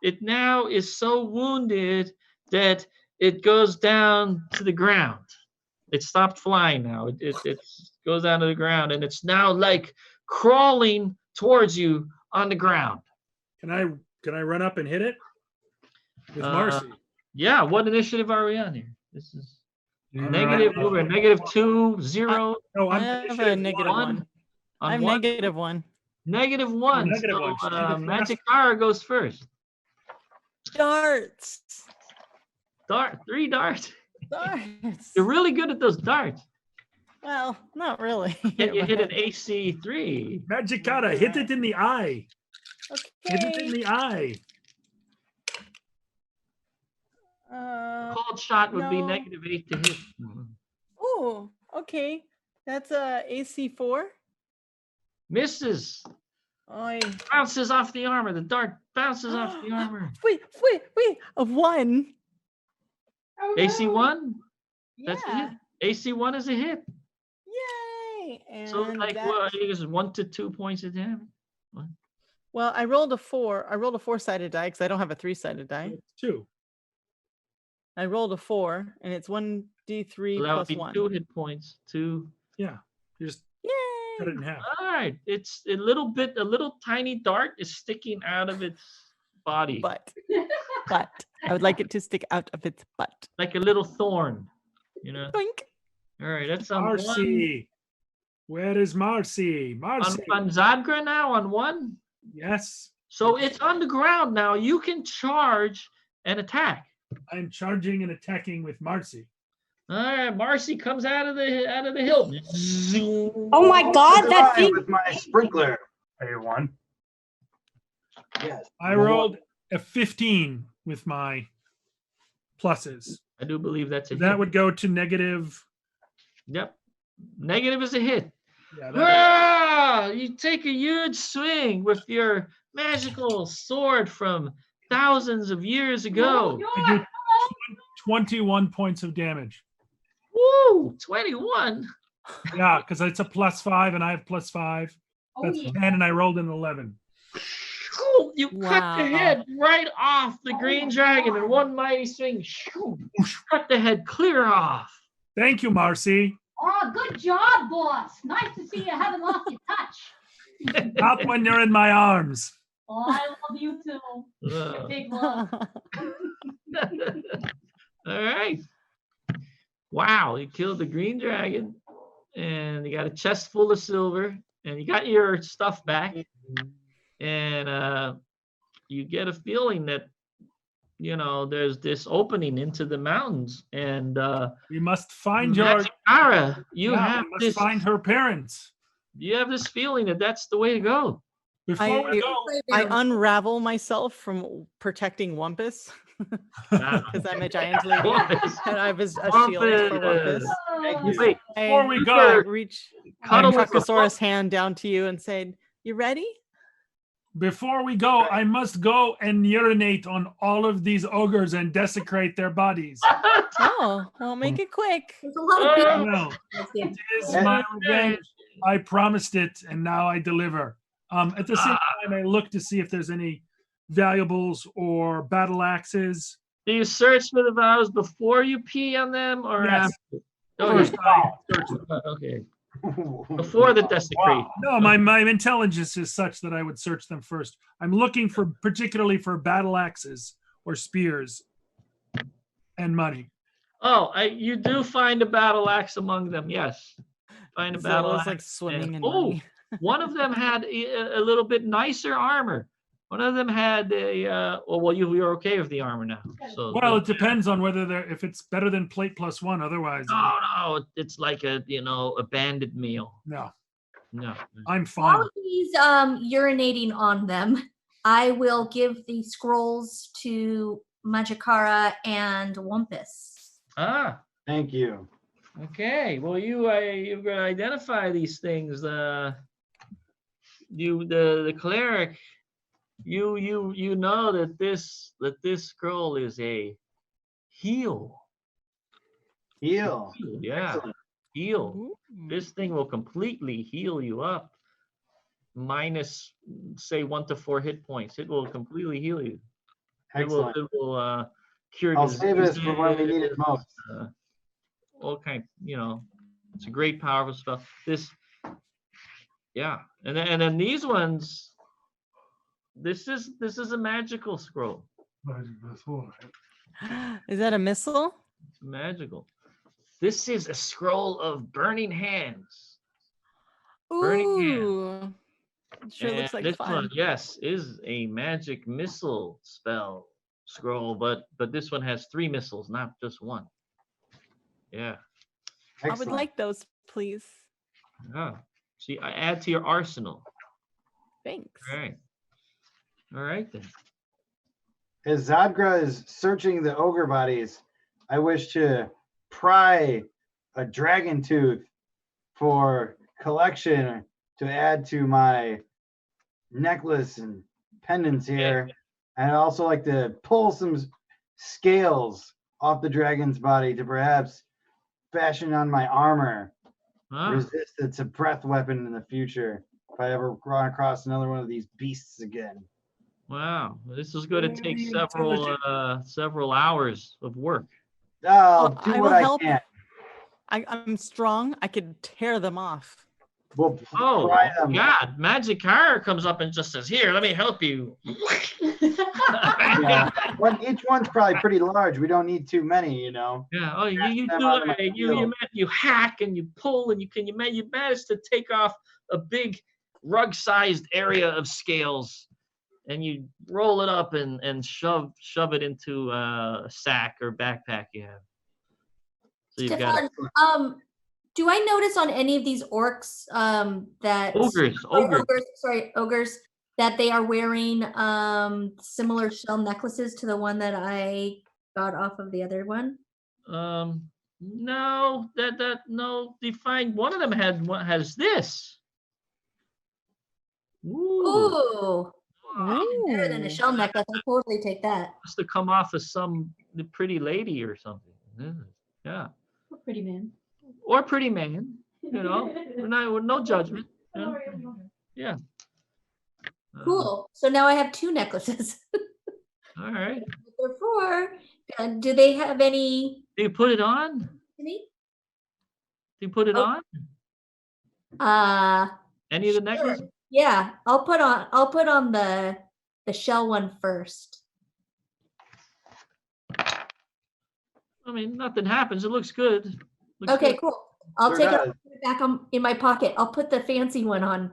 It now is so wounded that it goes down to the ground. It stopped flying now. It goes down to the ground, and it's now like crawling towards you on the ground. Can I run up and hit it with Marcy? Yeah. What initiative are we on here? This is negative. We're -2, 0. No, I I'm have a negative 1. I'm one. -1. -1. Negative So, one. Magic Cara goes first. Darts. 3 darts. Darts. You're really good at those darts. Well, not really. Can you hit an AC 3? Magicata, hit it in the eye. Hit it in Okay. the eye. Cold shot would be no. -8 to hit. Oh, okay. That's AC 4. Misses. Oi. Bounces off the armor. The dart bounces off the armor. Wait. A 1. AC 1? That's a Yeah. hit. AC 1 is a hit. Yay. And So like that- what? I think it's 1 to 2 points of damage. Well, I rolled a 4. I rolled a 4-sided die because I don't have a 3-sided die. 2. I rolled a 4, and it's 1d3 So that would plus be 1. 2 hit points. 2. Yeah. You just Yay! cut it in half. All right. It's a little tiny dart is sticking out of its body. But I would like it to stick out of its butt. Like a little thorn. Boink. All right. That's on Marcy. Where is Marcy? one. Marcy. On Zadgra now on 1. Yes. So it's on the ground now. You can charge and attack. I'm charging and attacking with Marcy. All right, Marcy comes out of the hill. Oh my God, that thing! with my sprinkler. A1. Yes. I rolled a 15 with my pluses. I do believe that's a hit. That would go to negative. Yep. Negative is a hit. Yeah, You take a huge swing with your magical sword from thousands of years ago. I do 21 points of damage. Woo! 21. Yeah, because it's a +5 and I have +5. Oh, That's yeah. 10 and I rolled an 11. Shoo! You cut the Wow. head right off the green dragon in one mighty swing. Shoo! Cut the head clear off. Thank you, Marcy. Oh, good job, boss. Nice to see you haven't lost your touch. Not when you're in my arms. Oh, I love you too. Uh, Big love. All right. Wow, you killed the green dragon. and you got a chest full of silver, and you got your stuff back, and you get a feeling that there's this opening into the mountains, and We must find your. Magikara, you Yeah, have we must this. find her parents. You have this feeling that that's the way to go. Before we go, I unravel myself from protecting Wumpus because I'm a giant lady and I have a shield for Wumpus. Thank you. Wait, before we I go, reach cuddle my with the Truckosaurus hand down to you and say, "You ready?" before we go, I must go and urinate on all of these ogres and desecrate their bodies. Oh, well, make it quick. There's a lot of people. No, Let's see. it is my revenge. I promised it, and now I deliver. At the same time, I look to see if there's any valuables or battle axes. Do you search for the vows before you pee on them, or Yes. after? First, I search them. Okay. Before the desecration. No, my intelligence is such that I would search them first. I'm looking particularly for battle axes or spears and money. Oh, you do find a battle axe among them. Yes, find a So battle it was axe. like swimming in Oh, money. one of them had a little bit nicer armor. One of them had a. Well, you're okay with the armor now. So. Well, it depends on whether if it's better than plate plus one. Otherwise, No, it's like a bandit meal. no, No. I'm fine. While he's urinating on them, I will give the scrolls to Magikara and Wumpus. Ah. Thank you. Okay. Well, you're gonna identify these things. The cleric. You know that this scroll is a heal. Heal. Yeah. Excellent. Heal. Ooh. This thing will completely heal you up. Minus, say, 1 to 4 hit points. It will completely heal you. Excellent. It will cure I'll save this for when we need it diseases, most. all kind. It's a great, powerful spell. Yeah, and then these ones. This is a magical scroll. Is that a missile? It's magical. This is a scroll of burning hands. Burning hands. Ooh. It sure looks like this fun. one, yes, is a magic missile spell scroll, but this one has 3 missiles, not just 1. Yeah. I would Excellent. like those, please. Yeah. See, I add to your arsenal. Thanks. All right then. As Zadgra is searching the ogre bodies, I wish to pry a dragon tooth for collection to add to my necklace and pendants here. And I'd also like to pull some scales off the dragon's body to perhaps fashion on my armor, resist it's a breath weapon in the future if I ever run across another one of these beasts again. Wow, this is going to take several hours of work. I'll do I what will I help. can. I'm strong. I could tear them off. We'll Oh pry them. God! Magikara comes up and just says, "Here, let me help you." Yeah. Each one's probably pretty large. We don't need too many, Yeah. Oh, you them do out of my it. field. You hack and you pull and you manage to take off a big rug-sized area of scales, and you roll it up and shove it into a sack or backpack you have. So you've got Stefan, do I notice on any of these orcs that ogres that they are wearing similar shell necklaces to the one that I got off of the other one? No, no. Define one of them has this. Ooh. Ooh. Better than a shell necklace. I'll totally take that. Must have come off of some pretty lady or something. Yeah. Or pretty man. Or pretty man. No judgment. Yeah. Cool. So now I have 2 necklaces. All right. Therefore, do they have any? Do you put it on? Do you put it on? Any of the necklaces? Yeah, I'll put on the shell one first. I mean, nothing happens. It looks good. Okay, cool. I'll take it off back in my pocket. I'll put the fancy one on.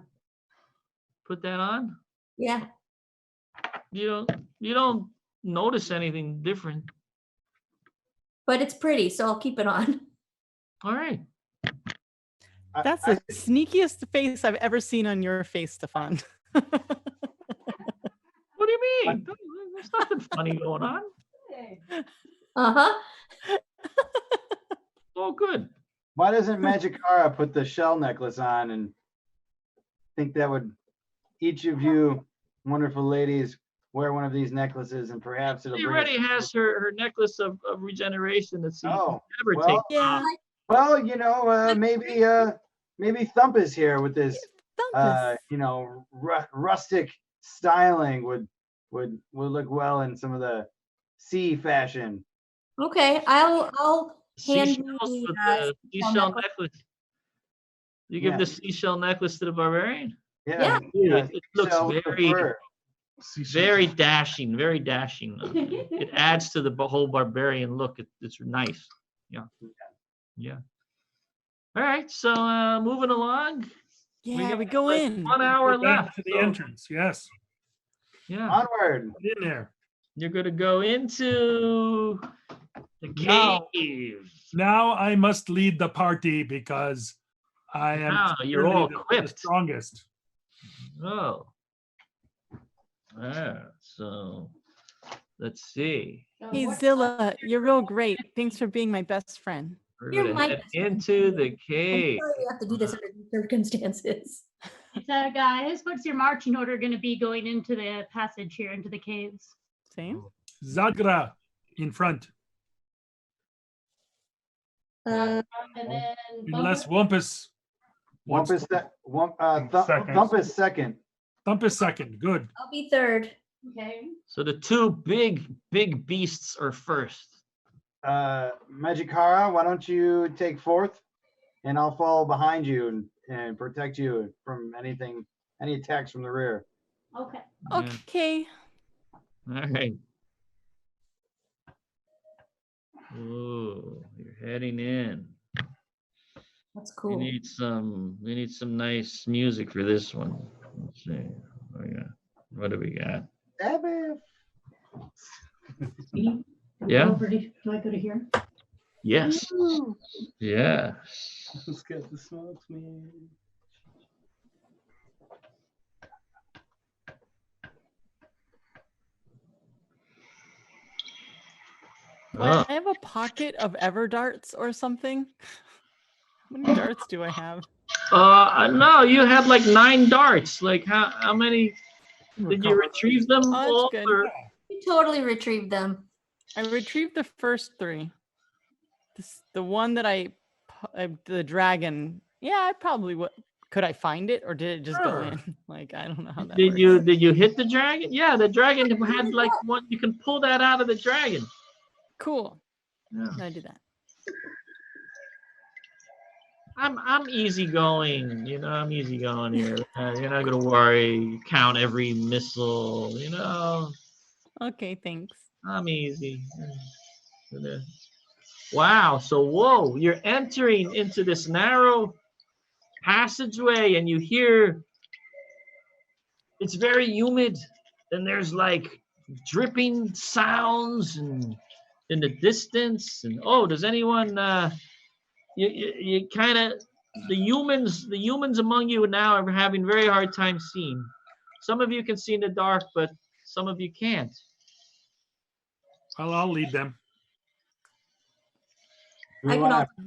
Put that on. Yeah. You don't notice anything different. But it's pretty, so I'll keep it on. All right. That's the sneakiest face I've ever seen on your face, Stefan. What do you mean? There's nothing funny going on. Uh-huh. Oh, good. Why doesn't Magikara put the shell necklace on and think that would each of you wonderful ladies wear one of these necklaces and perhaps it'll She bring already has her necklace of regeneration that she Oh, never well, takes Yeah. off. Well, maybe Thump is here with this Thumpus. rustic styling would look well in some of the sea fashion. Okay, I'll hand Seashells you with the the seashell necklace. You give Yeah. the seashell necklace to the barbarian? Yeah. It looks seashell with the very, fur. very dashing, very dashing. It adds to the whole barbarian look. It's nice. Yeah. All right, so moving along. Yeah, got we go like in. 1 hour Go back left. to the so, entrance. Yes. yeah, Onward. Get in there. you're gonna go into the Now- cave. Now I must lead the party because I am Now you're clearly all the equipped. strongest. Oh. So let's see. Hey, Zilla, you're real great. Thanks for being my best friend. We're You're gonna my head best friend. into the I'm cave. sorry you have to do this under these circumstances. So guys, what's your marching order going to be going into the passage here, into the caves? Same. Zagra in front, Uh, And then unless Wumpus wants Thump Second. Thump is second. Thump is second. Good. I'll be third. Okay. So the two big beasts are first. Magikara, why don't you take fourth, and I'll follow behind you and protect you from any attacks from the rear. Okay. Yeah. Okay. All right. Ooh, you're heading in. That's We cool. need some nice music for this one. Let's see. What do we got? Sabbath. Yeah. Do I go to here? Yes. Yes. Let's get the smokes, man. Oh, I have a pocket of ever darts or something. How many darts do I have? no, you had like 9 darts. Like how many did you retrieve them Oh, that's all? good. Or- You totally retrieved them. I retrieved the first 3. The one that the dragon. Yeah, I probably would. Could I find it, or did it just go Sure. in? Like, I don't know how that Did works. you hit the dragon? Yeah, the dragon had like one. You can pull that out of the dragon. Cool. Yeah. I do that. I'm easygoing, I'm easygoing here. You're not gonna worry. Count every missile, Okay, thanks. I'm easy. Wow. So whoa, you're entering into this narrow passageway, and you hear it's very humid, and there's like dripping sounds and in the distance. And does anyone? You kind of the humans among you now are having very hard time seeing. Some of you can see in the dark, but some of you can't. Well, I'll lead them. Do I we can want to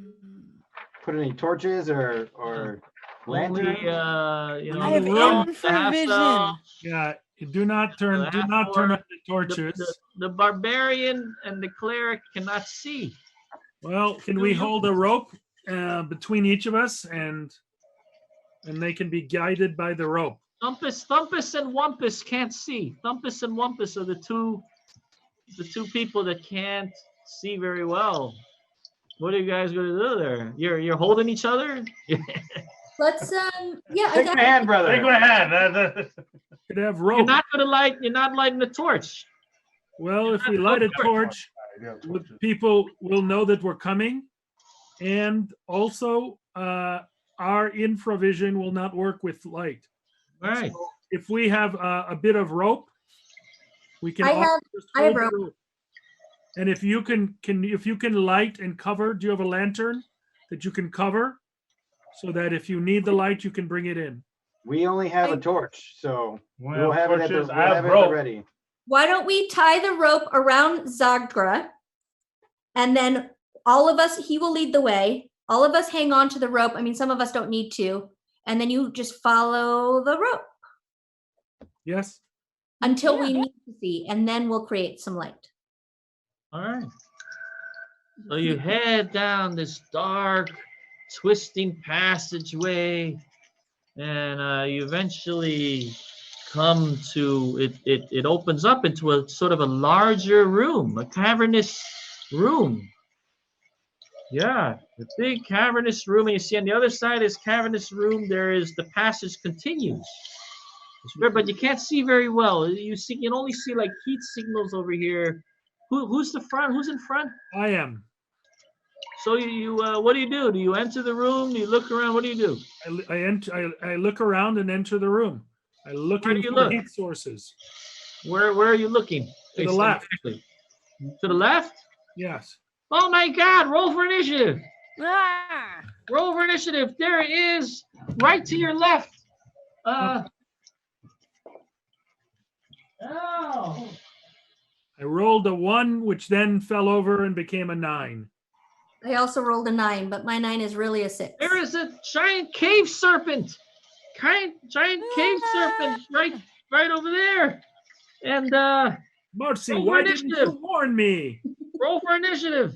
put any torches or Only, lanterns? I have infravision. Yeah, do not turn on the torches. The barbarian and the cleric cannot see. Well, can we hold a rope between each of us and they can be guided by the rope? Thumpus and Wumpus can't see. Thumpus and Wumpus are the two people that can't see very well. What are you guys gonna do there? You're holding each other? Let's yeah. Take my hand, brother. Take my hand. Could have You're rope. not lighting the torch. Well, if we light a torch, people will know that we're coming, and also our infravision will not work with light. All right. So if we have a bit of rope, we can I all have- just I have hold the rope. rope. And if you can light and cover, do you have a lantern that you can cover so that if you need the light, you can bring it in? We only have a I- torch, so We we'll have it at the, torches. we'll I have have it at rope. the ready. Why don't we tie the rope around Zagdra, and then all of us, he will lead the way. All of us hang on to the rope. I mean, some of us don't need to. And then you just follow the rope Yes? until Yeah. we need to see, and then we'll create some light. All right. So you head down this dark, twisting passageway, and you eventually come to it. It opens up into a sort of a larger room, a cavernous room. Yeah, the big cavernous room, and you see on the other side of this cavernous room, there is the passage continues. But you can't see very well. You can only see like heat signals over here. Who's the front? Who's in front? I am. So you what do? Do you enter the room? Do you look around? What do you do? I look around and enter the room. I look Where do for you look? heat sources. Where are you looking? To the left. Exactly. To the left? Yes. Oh my God! Roll for initiative. Ah! Roll for initiative. There it is, right to your left. Oh. I rolled a 1, which then fell over and became a 9. I also rolled a 9, but my 9 is really a 6. There is a giant cave serpent. Giant cave serpent right over there. And Marcy, roll why for didn't initiative. you warn me? Roll for initiative.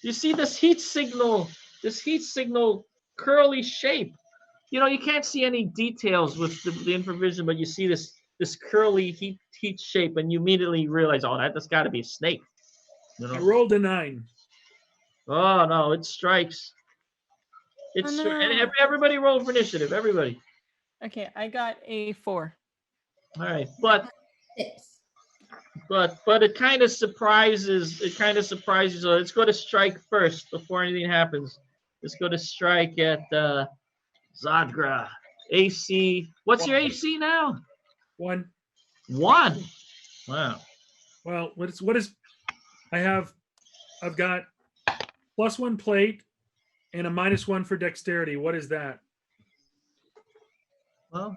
You see this heat signal curly shape. You know, you can't see any details with the infravision, but you see this curly heat shape, and you immediately realize, oh, that's got to be a snake. You I know? rolled a 9. Oh no, it strikes. It's Oh, no. and everybody roll for initiative. Everybody. Okay, I got a 4. All right, but 6. it kind of surprises. So let's go to strike first before anything happens. Let's go to strike at Zadgra. AC. What's your AC now? 1. 1. Wow. Well, what is I've got +1 plate and a -1 for dexterity. What is that? Well,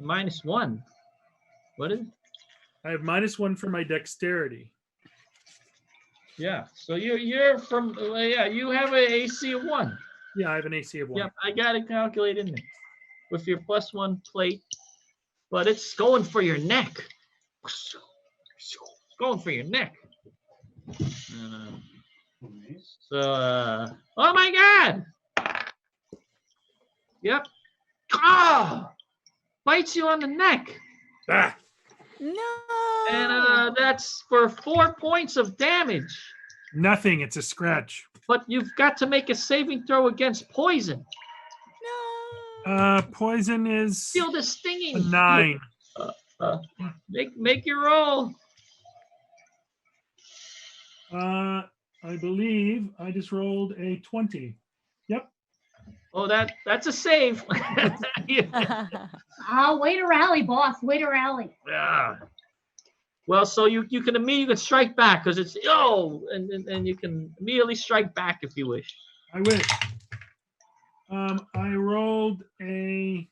-1. What is it? I have -1 for my dexterity. Yeah. So you're from you have an AC of 1. Yeah, I have an AC of 1. Yep, I got it calculated in there with your +1 plate, but it's going for your neck. It's going for your neck. So, oh my God! Yep. Ah! Bites you on the neck. Ah, No. And that's for 4 points of damage. nothing. It's a scratch. But you've got to make a saving throw against poison. No. Poison is Feel the stinging. a 9. Make your roll. I believe I just rolled a 20. Yep. Oh, that's a save. Yeah. Oh, way to rally, boss. Way to rally. Yeah. Well, so you can immediately strike back because it's and you can immediately strike back if you wish. I wish. I rolled a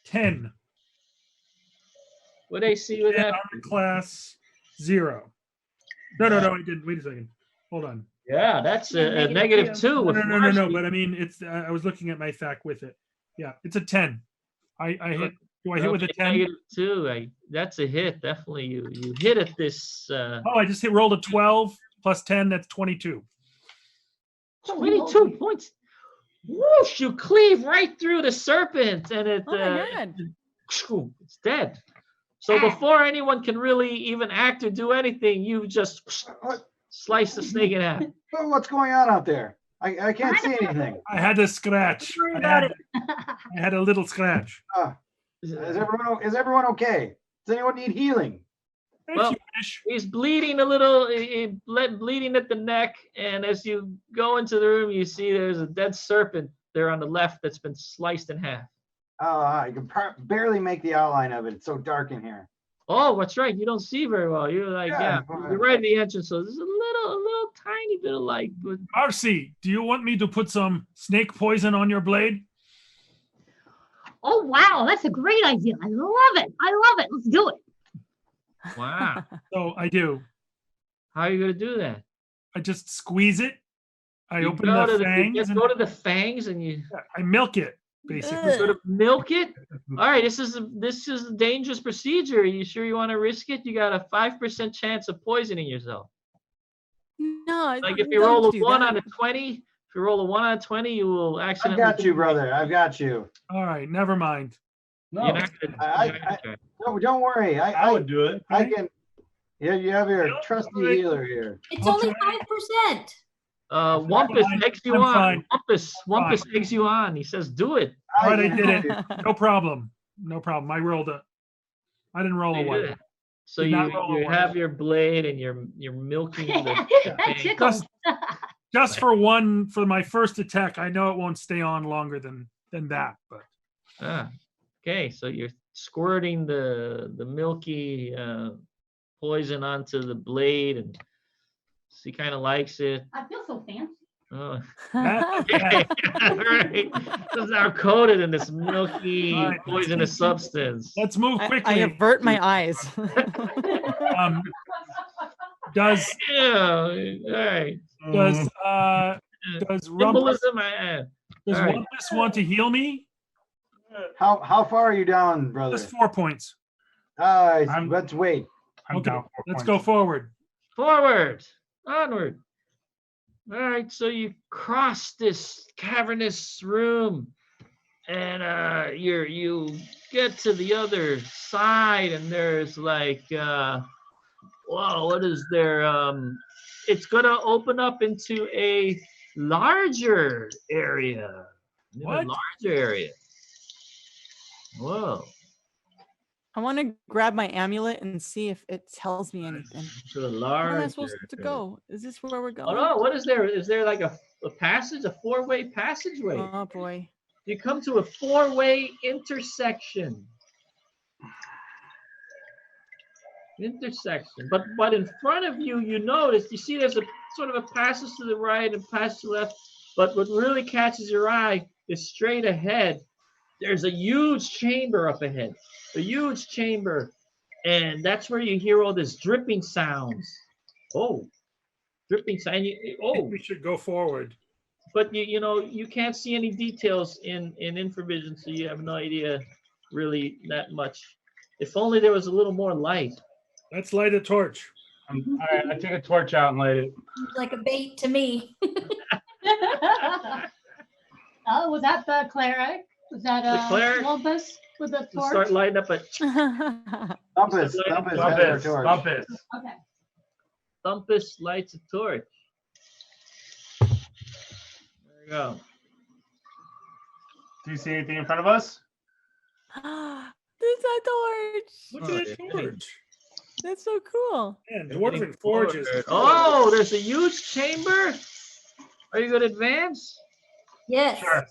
10. What AC would that? Armor class 0. No, I didn't. Wait a second. Hold on. Yeah, that's a Negative -2. No, with no. Marcy. But I mean, it's. I was looking at my fact with it. Yeah, it's a 10. I hit. Do I hit with a Okay, 10? -2. That's a hit. Definitely, you hit at this. Oh, I just rolled a 12 plus 10. That's 22. 22 points. Whoosh! You cleave right through the serpent, and it. Oh my God. It's dead. So before anyone can really even act or do anything, you just slice the snake in half. Oh, what's going on out there? I can't see anything. I had a scratch. Don't worry I about had, I had a little scratch. Is everyone okay? Does anyone need healing? Thank Well, you, Fish. he's bleeding a little, bleeding at the neck. And as you go into the room, you see there's a dead serpent there on the left that's been sliced in half. Oh, I can barely make the outline of it. It's so dark in here. Oh, that's right. You don't see very well. You're like, Yeah, you're right at the entrance. So there's a little tiny bit of light. But Marcy, do you want me to put some snake poison on your blade? Oh, wow. That's a great idea. I love it. I love it. Let's do it. wow. So I do. How are you going to do that? I just squeeze it. I You open go to the fangs. just and go to the fangs and you I milk it, basically. sort of milk it. All right, this is a dangerous procedure. Are you sure you want to risk it? You got a 5% chance of poisoning yourself. No, Like if you don't roll a do 1 that. on a 20, if you roll a 1 on a 20, you will I've accidentally. got you, brother. I've got you. All right, never mind. No, You're not gonna, you're not gonna- No, don't worry. I would do it. I can. Yeah, you have your Yep, trusty right. healer here. It's I'll only try. 5%. Wampus fine. eggs you I'm on. fine. Wampus eggs you on. He says, "Do it." All right, I can did help it. you. No problem. No problem. I rolled a. I didn't roll a You did one. it. So Did you not roll a you one. have your blade and you're milking the That fang. tickles. Just for my first attack, I know it won't stay on longer than that, but Ah, okay, so you're squirting the milky poison onto the blade, and she kind of likes it. I feel so fancy. Oh, that, okay. All right. This is now coated in this milky All right. poisonous substance. let's move I quickly. avert my eyes. Um, does Yeah. All right. does Rumpus Symbolism. does all right. Rumpus want to heal me? How far are you down, brother? Just 4 points. Let's wait. I'm Okay, down 4 let's points. go forward. Forward. Onward. All right, so you cross this cavernous room, and you get to the other side, and there's like, whoa, what is there? It's gonna open up into a larger area. What? A larger area. Whoa. I want to grab my amulet and see if it tells me anything. To the Where larger. am I supposed to go? Is this where we're going? Oh no! What is there? Is there like a passage, a 4-way passageway? Oh boy. You come to a 4-way intersection. But in front of you, you notice, you see there's a sort of a passage to the right and passage to the left. But what really catches your eye is straight ahead. There's a huge chamber up ahead. A huge chamber. And that's where you hear all this dripping sounds. Oh, dripping sound. We should go forward. But you can't see any details in infravision, so you have no idea really that much. If only there was a little more light. Let's light a torch. All right, I take a torch out and light it. Like a bait to me. Oh, was that the cleric? Was that The cleric? Columbus with the You start torch? lighting up a Thumpus has their torch. Bumpus. Okay. Thumpus lights a torch. There you go. Do you see anything in front of us? There's a torch. Look Oh, at that yeah. torch. That's so cool. Man, Dwarven forges. Oh, there's a huge chamber. Are you going to advance? Yes. Sure.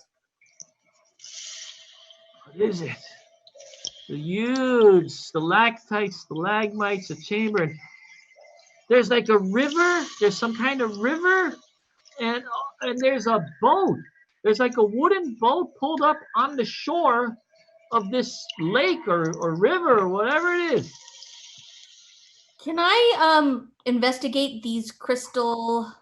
What is it? The huge stalactites, stalagmites, a chamber. There's like a river. There's some kind of river, and there's a boat. There's like a wooden boat pulled up on the shore of this lake or river or whatever it is. Can I investigate these crystal?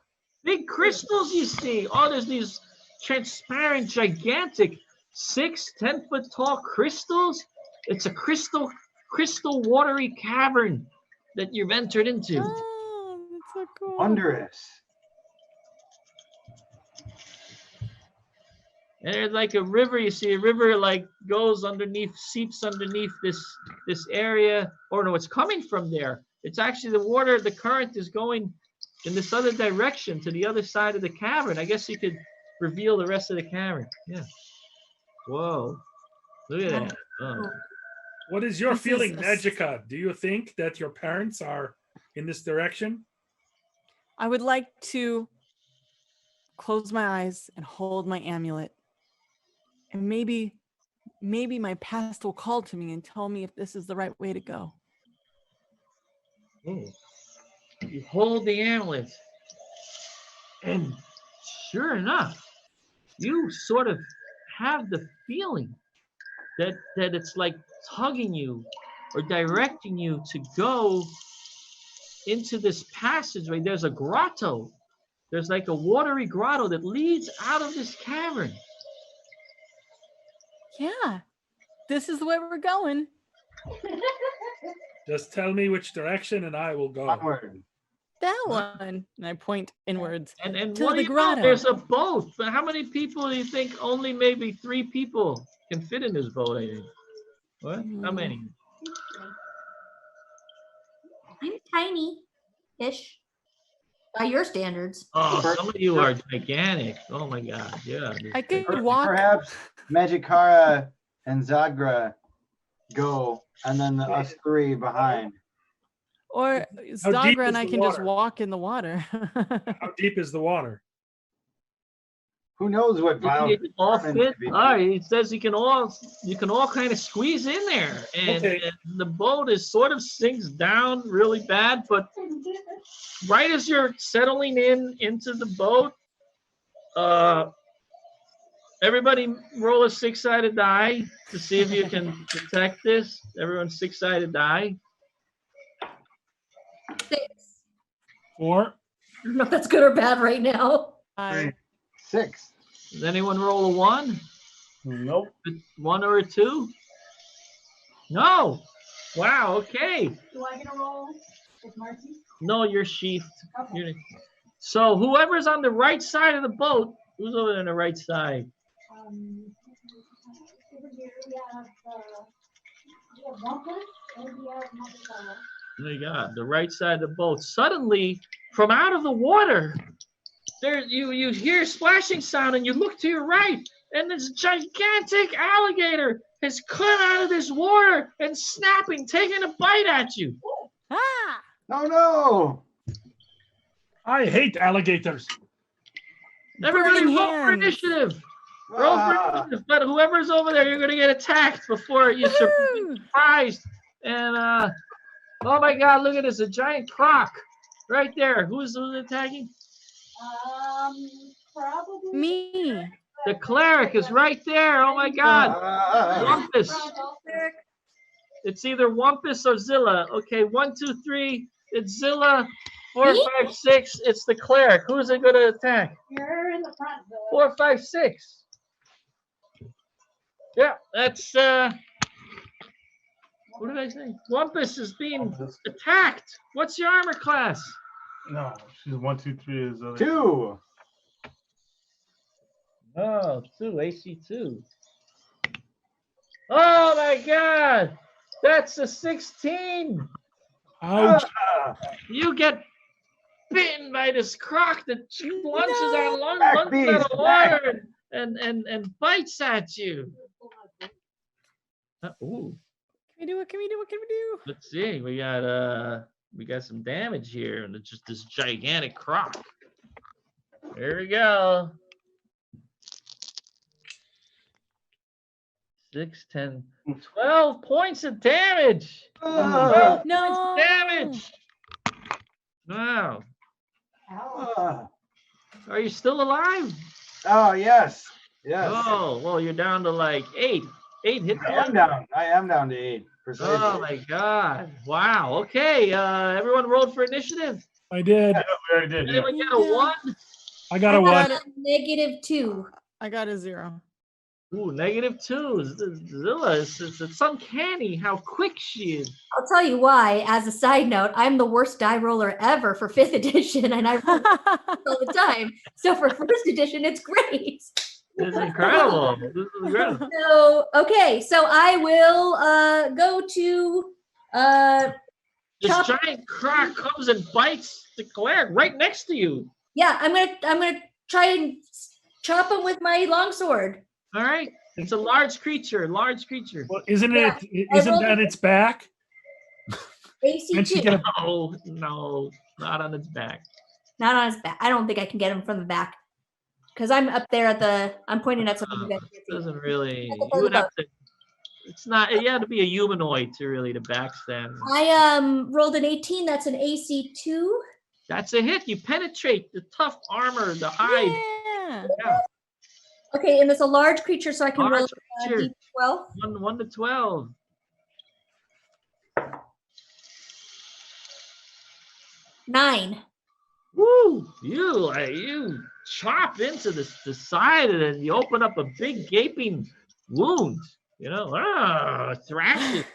Big crystals you see. Oh, there's these transparent, gigantic 6-10-foot tall crystals. It's a crystal watery cavern that you've entered into. Oh, that's so cool. Wondrous. And there's like a river. You see a river like goes underneath, seeps underneath this area. Or no, it's coming from there. It's actually the water, the current is going in this other direction to the other side of the cavern. I guess you could reveal the rest of the cavern. Yeah. Whoa. Look at that. Oh. What is your This is feeling, a s- Magica? Do you think that your parents are in this direction? I would like to close my eyes and hold my amulet. And maybe my past will call to me and tell me if this is the right way to go. You hold the amulet, and sure enough, you sort of have the feeling that it's like tugging you or directing you to go into this passageway. There's a grotto. There's like a watery grotto that leads out of this cavern. Yeah, this is where we're going. Just tell me which direction and I will go. Onward. That one. And I point inwards. And To what do the you know? grotto. There's a boat. But how many people do you think? Only maybe 3 people can fit in this boat, I think. What? How many? I'm tiny-ish by your standards. Oh, some of you are gigantic. Oh my God, yeah. I could walk. Perhaps Magikara and Zagra go, and then us 3 behind. Or How deep Zagra and is I the can just water? walk in the water. How deep is the water? Who knows what violence You can all it's meant fit. to be. All right, it says you can all kind of squeeze in there, and, Okay. and the boat is sort of sinks down really bad. But right as you're settling into the boat, everybody roll a 6-sided die to see if you can detect this. Everyone's 6-sided die. 6. 4. I don't know if that's good or bad right now. 6. Does anyone roll a 1? Nope. 1 or a 2? No. Wow. Okay. Do I get a roll with Marcy? No, you're sheathed. Okay. So whoever's on the right side of the boat, who's over there on the right side? Over here we have Wampus and we have Marcella. There you go. The right side of the boat. Suddenly, from out of the water, there you hear splashing sound, and you look to your right, and this gigantic alligator has come out of this water and snapping, taking a bite at you. Ah! Oh no! I hate alligators. Everybody Burning roll for hands. initiative. Roll for Ah, initiative. But whoever's over there, you're gonna get attacked before you're Woo! surprised. And oh my God, look at this, a giant croc right there. Who's attacking? Probably Me. The cleric is right there. Oh my God. ah. Wumpus. It's either Wumpus or Zilla. Okay, 1, 2, 3. It's Zilla. 4, Me? 5, 6. It's the cleric. Who's it going to attack? You're in the front. 4, 5, 6. Yeah, that's what did I say? Wumpus is being attacked. What's your armor class? No, she's 1, 2, 3 is other. 2. Oh, 2, AC 2. Oh my God. That's a 16. Ouch. You get bitten by this croc that lunges No. out beast, of water and bites at you. Ooh, Can we do it? Can we do it? Can we do? let's see. We got some damage here, and it's just this gigantic croc. There we go. 6, 10, 12 points of damage. 12 No. points of damage. Wow. Ah. Are you still alive? Oh yes, yes. Oh, well, you're down to like 8. 8 hit I am points. down. I am down to 8. Precisely. Oh my God. Wow. Okay. Everyone rolled for initiative. I did. Yeah, we already did. Yeah. Anyone get a 1? I got a got 1. a -2. I got a 0. Ooh, -2. Zilla, it's uncanny how quick she is. I'll tell you why. As a side note, I'm the worst die roller ever for 5th edition, and I roll all the time. So for 1st edition, it's great. This is incredible. This is incredible. So okay, so I will go to This Chop. giant croc comes and bites the cleric right next to you. yeah, I'm gonna try and chop him with my longsword. All right. It's a large creature. Large creature. Well, isn't Yeah, it? Isn't that its back? AC And she 2. get a No, not on its back. Not on his back. I don't think I can get him from the back. Because I'm up there at the, I'm pointing at something you guys can't see. Doesn't really. At the You would boat. have to. It's not. You have to be a humanoid to really to backstab. I rolled an 18. That's an AC 2. That's a hit. You penetrate the tough armor, the hide. Yeah. Yeah. Okay, and it's a large creature, so I can roll Large creature. D12. 1 to 12. 9. Woo! You chop into the side and then you open up a big gaping wound. You know, thrash it.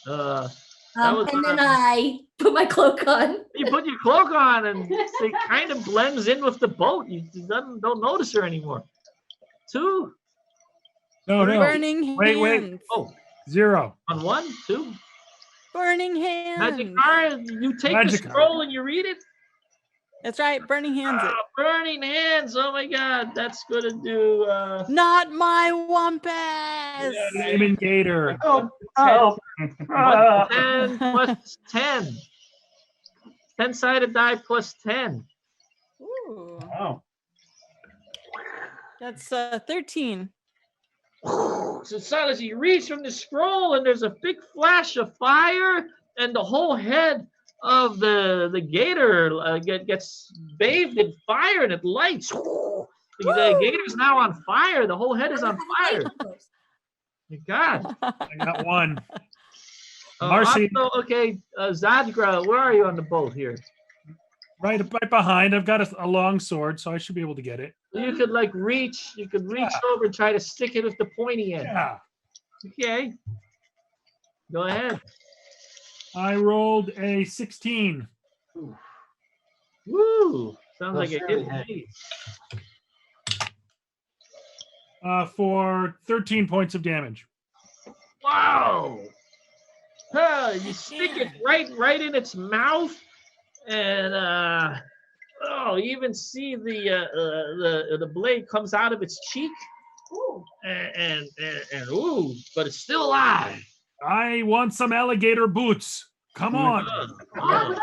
was And then I put my cloak on. You put your cloak on and it kind of blends in with the boat. You don't notice her anymore. 2. no. Burning Wait. hands. Oh, 0. on 1, 2. Burning hands. Magic card. You take Magic the card. scroll and you read it. That's right. Burning hands. It. Burning hands. Oh my God, that's gonna do. Not my Wumpus. Flaming Gator. Oh, 10 plus 10. 10-sided die plus 10. Ooh. Oh. That's 13. So Silas, you reach from the scroll and there's a big flash of fire and the whole head of the gator gets bathed in fire and it lights. The gator's now on fire. The whole head is on fire. My God. I got 1. Marcy. Also, okay, Zadgra, where are you on the boat here? Right behind. I've got a long sword, so I should be able to get it. You could reach over and try to stick it with the pointy end. Yeah. Okay. Go ahead. I rolled a 16. Woo! Sounds like a That's really hit me. For 13 points of damage. Wow! You stick it right in its mouth, and you even see the blade comes out of its cheek, and but it's still alive. I want some alligator boots. Come on. Hit harder.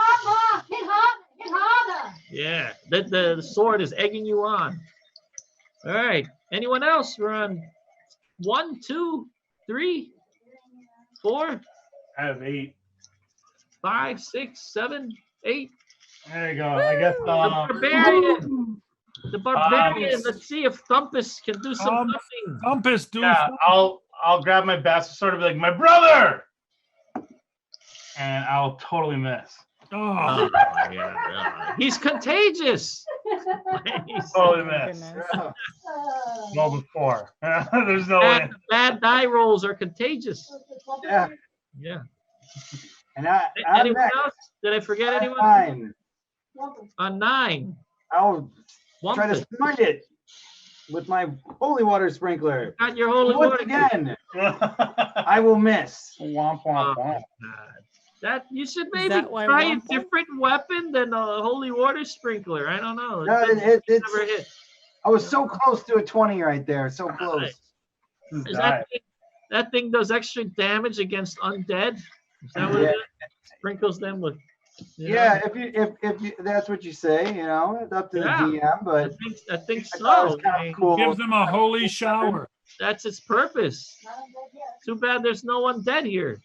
Yeah, the sword is egging you on. All right. Anyone else? We're on 1, 2, 3, 4. I have 8. 5, 6, 7, 8. There you go. I guess The barbarian. The barbarian. Let's see if Thumpus can do some nothing. Thumpus, dude. yeah, I'll grab my bastard sword and be like, my brother! And I'll totally miss. Oh, Yeah. He's contagious. Totally miss. Goodness. Roll the 4. There's no way. Bad die rolls are contagious. yeah. Yeah. And I'm Anyone next. else? Did I forget anyone? 9. On 9. I'll try to Wumpus. smite it with my holy water sprinkler. Got your holy Once water. again, Womp I will miss. womp Oh, womp. God. That you should maybe that why try a Womp Womp? different weapon than a holy water sprinkler. I don't know. No, It's it's, never hit. I was so close to a 20 right there. So close. Is that thing does extra damage against undead? Is that what Yeah. it is? Sprinkles them with. Yeah, if you that's what you say, it's up to the Yeah. DM, but I think I thought it was so. kind of cool. gives them a holy shower. That's its purpose. Too bad there's no undead here.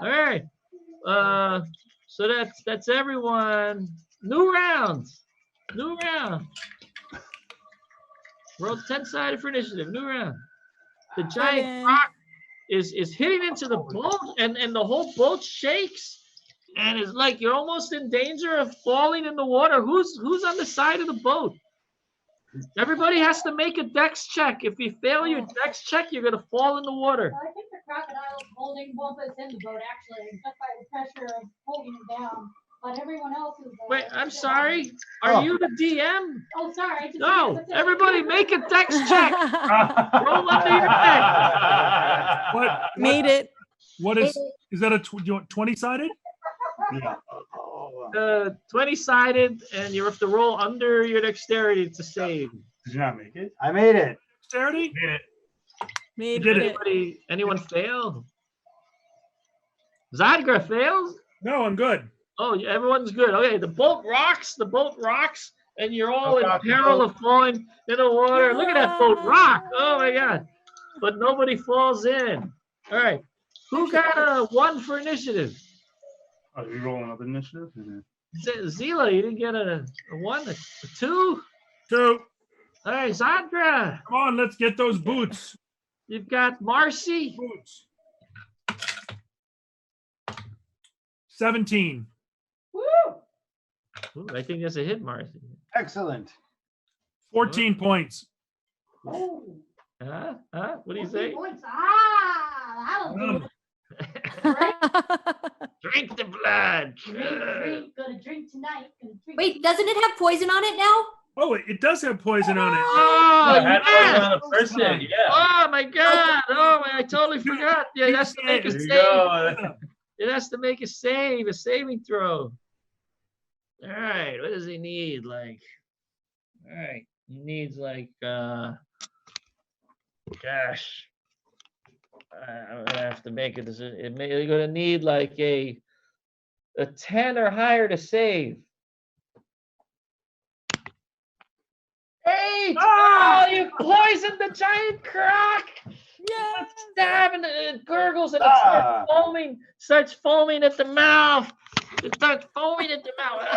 All right. So that's everyone. New round. Roll 10-sided for initiative. New round. The giant Seven. rock is hitting into the boat, and the whole boat shakes, and it's like you're almost in danger of falling in the water. Who's on the side of the boat? Everybody has to make a dex check. If you fail your dex check, you're gonna fall in the water. I think the crocodile's holding Wumpus in the boat, actually, just by the pressure of holding him down. But everyone else is. Wait, I'm sorry. Are you the DM? Oh, sorry. No. Everybody make a dex check. Roll under your deck. What? Made it. What is that a 20-sided? Yeah. 20-sided, and you have to roll under your dexterity to save. Did you not make it? I made it. Dexterity? Made it. Made did it. it. Anyone fail? Zygra fails? No, I'm good. Oh, yeah, everyone's good. Okay, the boat rocks, and you're all in Rock the peril boat. of falling in the water. Look at that boat rock. Oh my God. But nobody falls in. All right. Who got a 1 for initiative? Oh, did we roll another initiative? Zila, you didn't get a 1, a 2? 2. All right, Zandra, Come on, let's get those boots. you've got Marcy. Boots. 17. Woo! Ooh, I think that's a hit, Marcy. Excellent. 14 points. Oh, Huh? What do you 14 say? points. I don't do it. Drink the blood. Gonna drink tonight. Gonna drink. Wait, doesn't it have poison on it now? Oh, it does have poison on it. Oh, I had yeah. one on the first hit. Yeah. Oh my God! Oh man, I totally forgot. Yeah, it has to make a There you save. go. It has to make a saving throw. All right, what does he need? Like, all right, he needs like, gosh, I'm gonna have to make a decision. You're gonna need like a 10 or higher to save. 8! Ah! Oh, you poisoned the giant croc! Yeah. Stabbing it gurgles and it Ah. starts foaming at the mouth. It starts foaming at the mouth.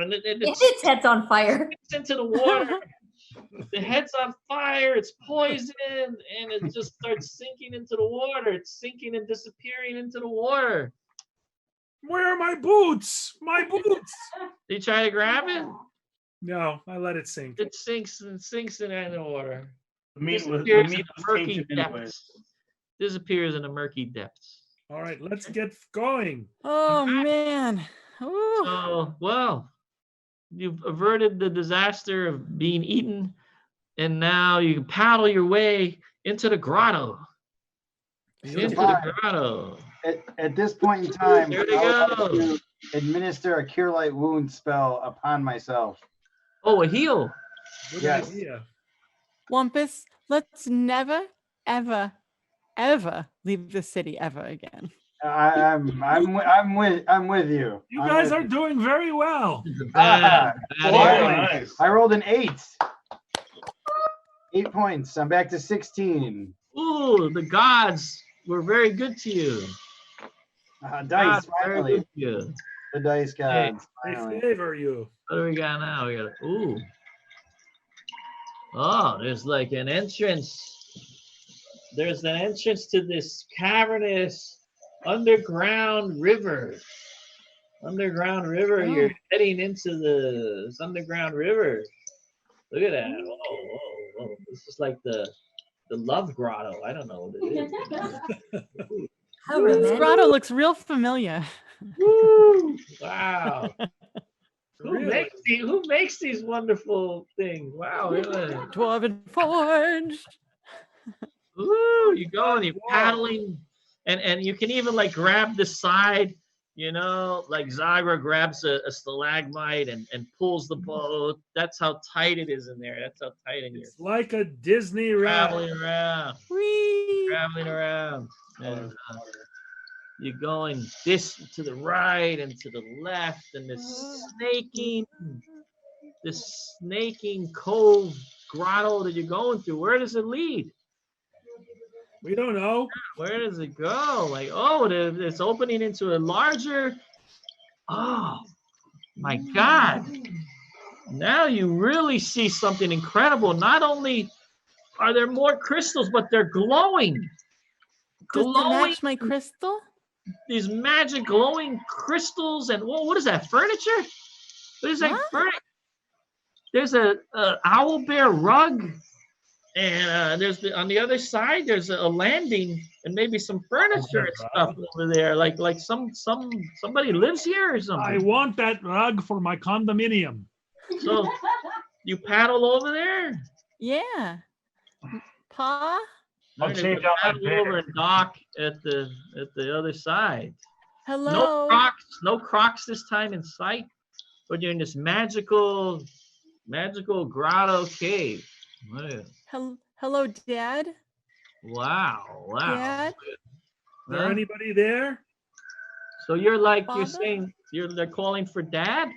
And it Its head's on fire. sinks into the water. The head's on fire. It's poisoned, and it just starts sinking into the water. It's sinking and disappearing into the water. Where are my boots? My boots. Did you try to grab it? No, I let it sink. It sinks in the water. The meat was Disappears in tainted the murky anyway. depths. Disappears in the murky depths. All right, let's get going. Oh man. Ooh. Oh, well, you've averted the disaster of being eaten, and now you can paddle your way into the grotto. Into the Fine. grotto. At this point in time, There they I would go. like to administer a cure light wound spell upon myself. Oh, a heal. Good Yes. idea. Wampus, let's never, ever, ever leave the city ever again. I'm with you. You I'm guys with are you. doing very well. Bad, Ah, bad finally. heal. Nice. I rolled an 8. 8 points. I'm back to 16. Ooh, the gods were very good to you. Dice, Gods very finally. good to you. The dice gods. They Finally. favor you. What do we got now? We got ooh. Oh, there's like an entrance. There's an entrance to this cavernous underground river. Underground river. Oh. You're heading into this underground river. Look at that. Oh. This is like the love grotto. I don't know what it is. How This romantic. grotto looks real familiar. Woo! Wow. Really? Who makes these wonderful things? Wow. Really. Dwarven forge. Ooh, you go and you're paddling, and you can even like grab the side, like Zygra grabs a stalagmite and pulls the boat. That's how tight it is in there. That's how tight it is. It's like a Disney ride. Traveling around. And you're going this to the right and to the left, and this snaking cove grotto that you're going through. Where does it lead? We don't know. Where does it go? Like, oh, it's opening into a larger. Oh, my God. Now you really see something incredible. Not only are there more crystals, but they're glowing. Does it match my crystal? These magic glowing crystals. And what is that? Furniture? What is that? What? Furniture? There's a owl bear rug. And there's on the other side, there's a landing and maybe some furniture and stuff over there. Like somebody lives here or I something. want that rug for my condominium. So you paddle over there? Yeah. Pa? I'll Alright, change you out my paddle bed. over and dock at the other side. Hello. No crocs this time in sight, but you're in this magical magical grotto cave. Hello, Dad. Wow. Dad. Is there Huh? anybody there? So you're Father? saying they're calling for Dad?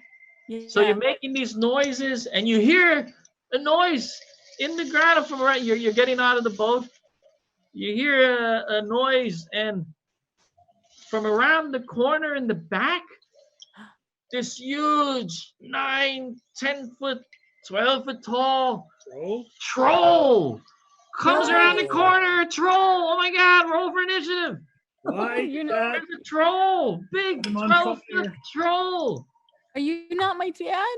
Yeah. So you're making these noises, and you hear a noise in the grotto from around. You're getting out of the boat. You hear a noise, and from around the corner in the back, this huge 9, 10 foot, 12 foot tall troll comes around the corner. A troll! Oh my God! Roll for initiative. Why? You're not- Dad? There's a troll, big I'm on 12-foot fire. troll. Are you not my dad?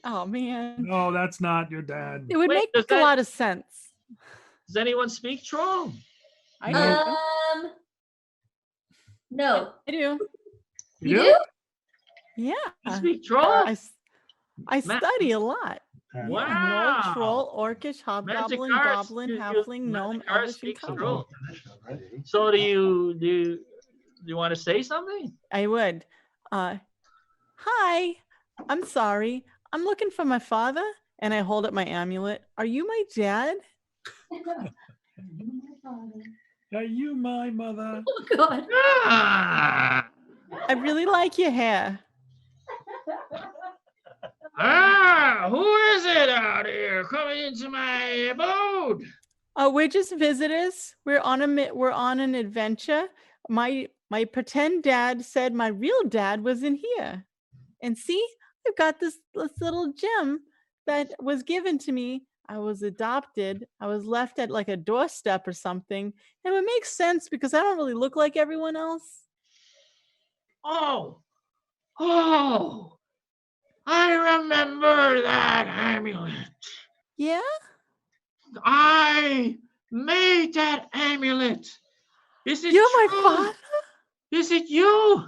Oh man. No, that's not your dad. It would Wait, make does a that- lot of sense. Does anyone speak troll? I do. No. I do. You do? You Yeah. speak troll? I Ma- study a lot. Wow. Gnoll, troll, orcish, hobgoblin, Magic arts. goblin, You- halfling, gnome, Magic arts elvish, and speaks common. troll. So do you want to say something? I would. Hi. I'm sorry. I'm looking for my father, and I hold up my amulet. Are you my dad? Are you my mother? Oh God. Ah, I really like your hair. who is it out here coming into my abode? We're just visitors. We're on an adventure. My pretend dad said my real dad was in here. And see, I've got this little gem that was given to me. I was adopted. I was left at like a doorstep or something. And it makes sense because I don't really look like everyone else. Oh, I remember that amulet. Yeah? I made that amulet. Is it You're my true? father? Is it you?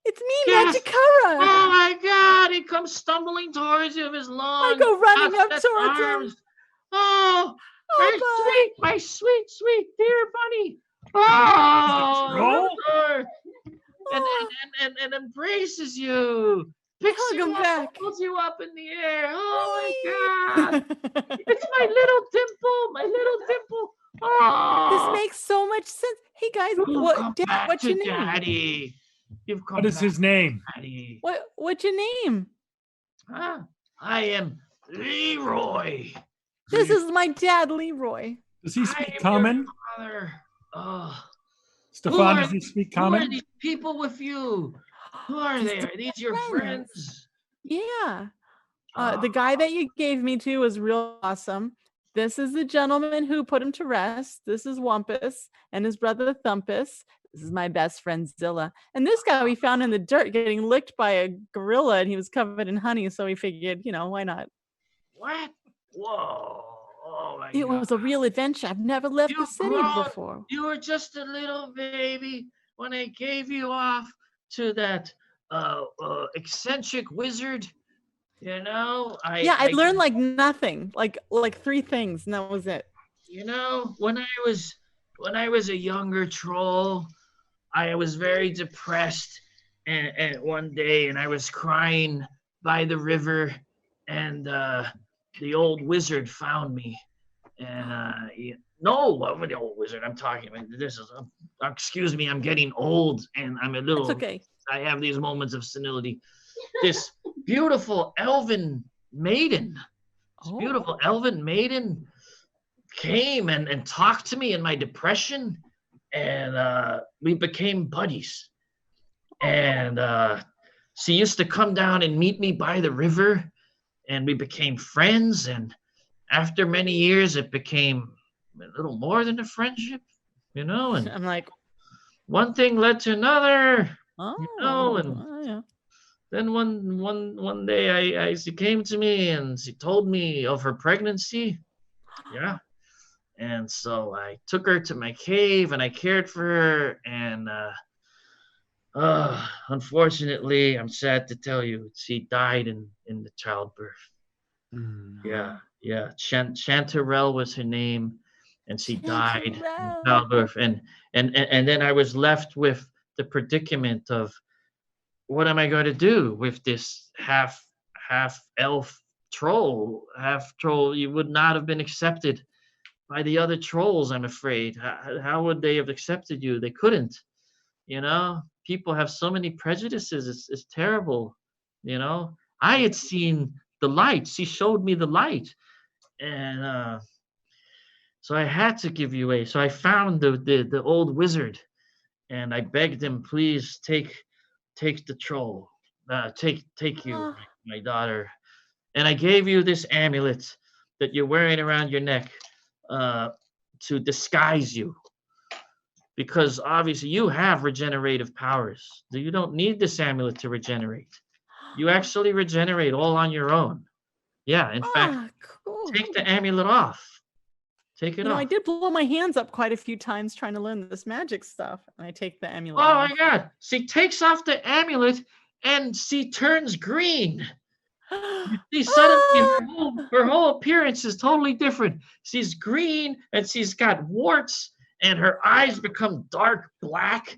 It's me, Yes. Magikara. Oh my God! He comes stumbling towards you with his long, I go running up outstretched towards him. arms. Oh, Oh, my sweet dear bunny. Oh, troll? and embraces you, picks Hug you him up, back. holds you up in the air. Oh my God! It's my little dimple. Oh, This makes so much sense. Hey guys, You've come what Dad, back what's to your name? Daddy. You've come What is back his name? to Daddy. What's your name? Huh? I am Leroy. This is my dad, Leroy. Does he I speak am your common? father. Oh, Stefan, are- does he speak who are common? these people with you? Who are These they? Are these your friends. friends? Yeah. The guy that you gave me to was real awesome. This is the gentleman who put him to rest. This is Wumpus and his brother Thumpus. This is my best friend Zilla. And this guy we found in the dirt getting licked by a gorilla and he was covered in honey. So we figured, why not? What? Whoa. Oh my It God. was a real adventure. I've never left the You've city grown. before. You were just a little baby when I gave you off to that eccentric wizard. I learned like nothing, like 3 things, and that was it. When I was a younger troll, I was very depressed and one day, and I was crying by the river, and the old wizard found me. And no, I'm the old wizard. I'm talking. Excuse me, I'm getting old, and I'm a little. It's okay. I have these moments of senility. This beautiful elven maiden. Beautiful elven maiden came and talked to me in my depression, and we became buddies. And she used to come down and meet me by the river, and we became friends. And after many years, it became a little more than a friendship, and I'm like, one thing led to another, oh, and yeah. then one day she came to me and she told me of her pregnancy. Yeah. And so I took her to my cave and I cared for her, and unfortunately, I'm sad to tell you, she died in the childbirth. Yeah. Chanterelle was her name, and she died in Chanterelle. childbirth. And then I was left with the predicament of, what am I going to do with this half elf half troll, you would not have been accepted by the other trolls, I'm afraid. How would they have accepted you? They couldn't. People have so many prejudices. It's terrible. I had seen the light. She showed me the light. And so I had to give you away. So I found the old wizard, and I begged him, please take the troll. Take you, my daughter. And I gave you this amulet that you're wearing around your neck to disguise you. Because obviously you have regenerative powers. You don't need this amulet to regenerate. You actually regenerate all on your own. Yeah, in fact, cool. take the amulet off. Take it off. I did blow my hands up quite a few times trying to learn this magic stuff. And I take the amulet Oh off. my God. She takes off the amulet and she turns green. You see, suddenly her whole appearance is totally different. She's green and she's got warts, and her eyes become dark black,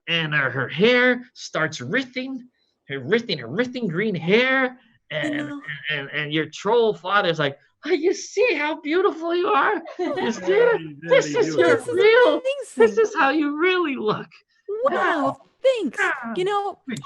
and her hair starts writhing green hair, and your troll father's like, oh, you see how beautiful you are? You see it? This is your real. This is how you really look. Wow, thanks. I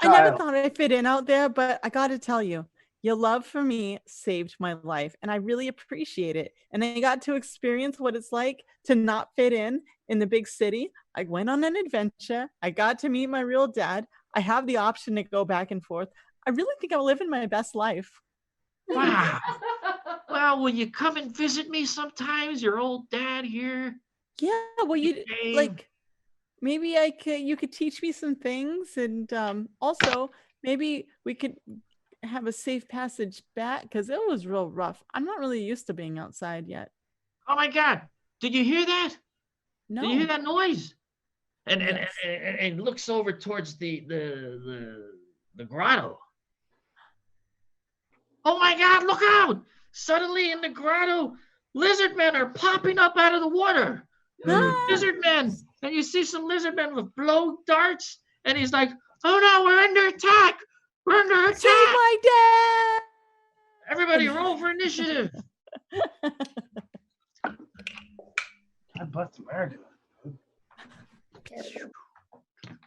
never thought I'd fit in out there, but I got to tell you, your love for me saved my life, and I really appreciate it. And I got to experience what it's like to not fit in the big city. I went on an adventure. I got to meet my real dad. I have the option to go back and forth. I really think I'm living my best life. Wow. Well, will you come and visit me sometimes? Your old dad here? Yeah, well, maybe you could teach me some things, and also maybe we could have a safe passage back, because it was real rough. I'm not really used to being outside yet. Oh my God. Did you hear that? No. Did you hear that noise? And looks over towards the grotto. Oh my God, look out! Suddenly in the grotto, lizardmen are popping up out of the water. Lizardmen. And you see some lizardmen with blow darts, and he's like, oh no, we're under attack. We're under attack. Save my dad! Everybody roll for initiative. God bless America.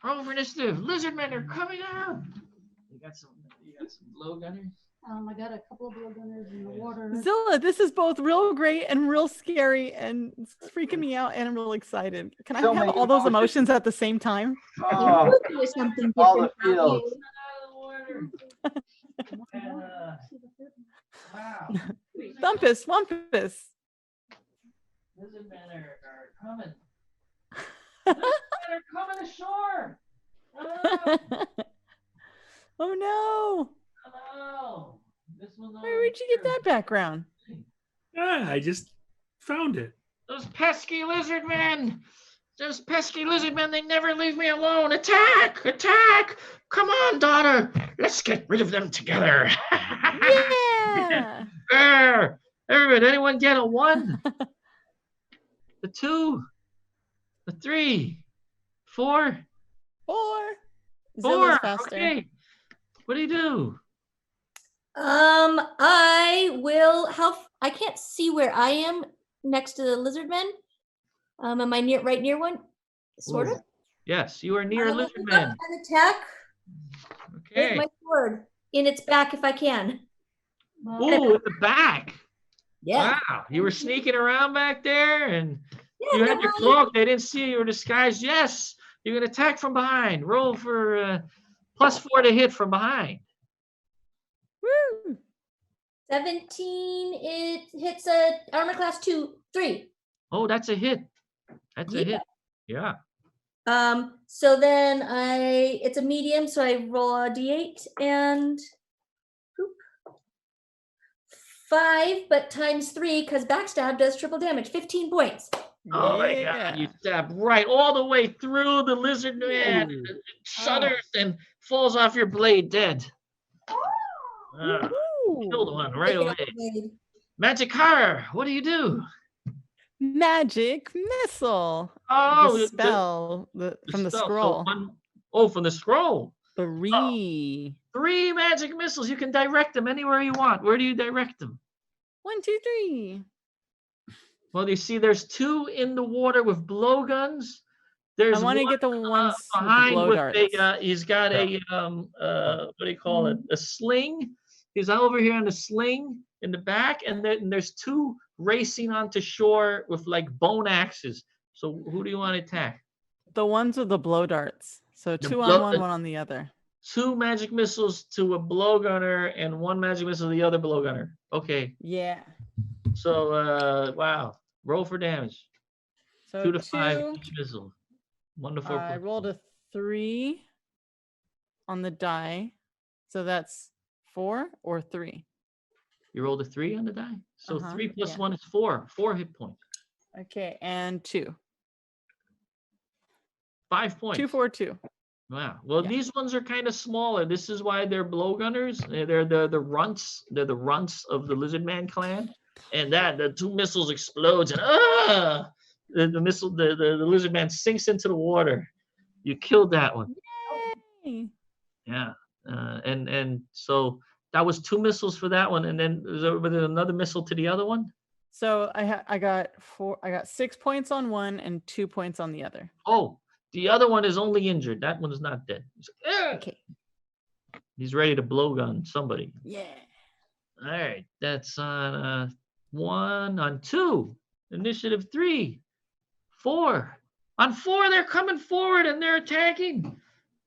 Roll for initiative. Lizardmen are coming out. You got some blow gunners? I got a couple of blowgunners in the water. Zilla, this is both real great and real scary, and it's freaking me out, and I'm real excited. Can I So have many all those emotions at the same time? Oh, Something all the different from feels. you. Wow. Thumpus, Wumpus. Lizardmen are coming. Lizardmen are coming ashore. Oh no! Hello. This one. Where'd you get that background? Yeah, I just found it. Those pesky lizardmen. Those pesky lizardmen, they never leave me alone. Attack! Attack! Come on, daughter. Let's get rid of them together. Yeah! Everybody, anyone get a 1? The 2? The 3? 4? 4. 4. Zilla's faster. Okay. What do you do? I will. I can't see where I am next to the lizardmen. Am I right near one? Sort of. Yes, you are near a I'll lizard move man. up and attack with Okay. my sword in its back if I can. Ooh, in the back. Yeah. Wow. You were sneaking around back there, and Yeah, you had your come on. cloak. They didn't see you were disguised. Yes, you can attack from behind. Roll for +4 to hit from behind. Woo! 17. It hits a armor class 3. Oh, that's a hit. That's a Yeah. hit. Yeah. So then it's a medium, so I roll a d8 and 5, but times 3 because backstab does triple damage. 15 points. Oh my God! You stab right all the way through the lizard man. It shudders and falls off your blade dead. Killed one right away. Magic Horror, what do you do? Magic missile. Oh, The spell from the spell. scroll. So from the scroll. 3. 3 magic missiles. You can direct them anywhere you want. Where do you direct them? 1, 2, 3. Well, you see, there's 2 in the water with blowguns. There's I want to one, get the ones with the behind blow with darts. he's got a what do you call it? A sling. He's over here on the sling in the back, and then there's 2 racing onto shore with like bone axes. So who do you want to attack? The ones with the blow darts. So The 2 blow- on one, 1 on the other. 2 magic missiles to a blowgunner and 1 magic missile to the other blowgunner. Okay. Yeah. So wow. Roll for damage. So 2 to 5 2. each missile. 1 to 4. I rolled a 3 on the die. So that's 4 or 3. You rolled a 3 on the die. So Uh-huh, 3 plus yeah. 1 is 4. 4 hit points. Okay, and 2. 5 points. 2, 4, 2. Wow. Well, Yeah. these ones are kind of smaller. This is why they're blowgunners. They're the runts. They're the runts of the Lizardman clan. And the 2 missiles explodes and the missile, the Lizardman sinks into the water. You killed that one. Yay! Yeah. And so that was 2 missiles for that one. And then was there another missile to the other one? So I got 6 points on one and 2 points on the other. Oh, the other one is only injured. That one is not dead. He's like, "Ugh." Okay. He's ready to blowgun somebody. Yeah. All right, that's on 1, on 2, initiative 3, 4. On 4, they're coming forward and they're attacking.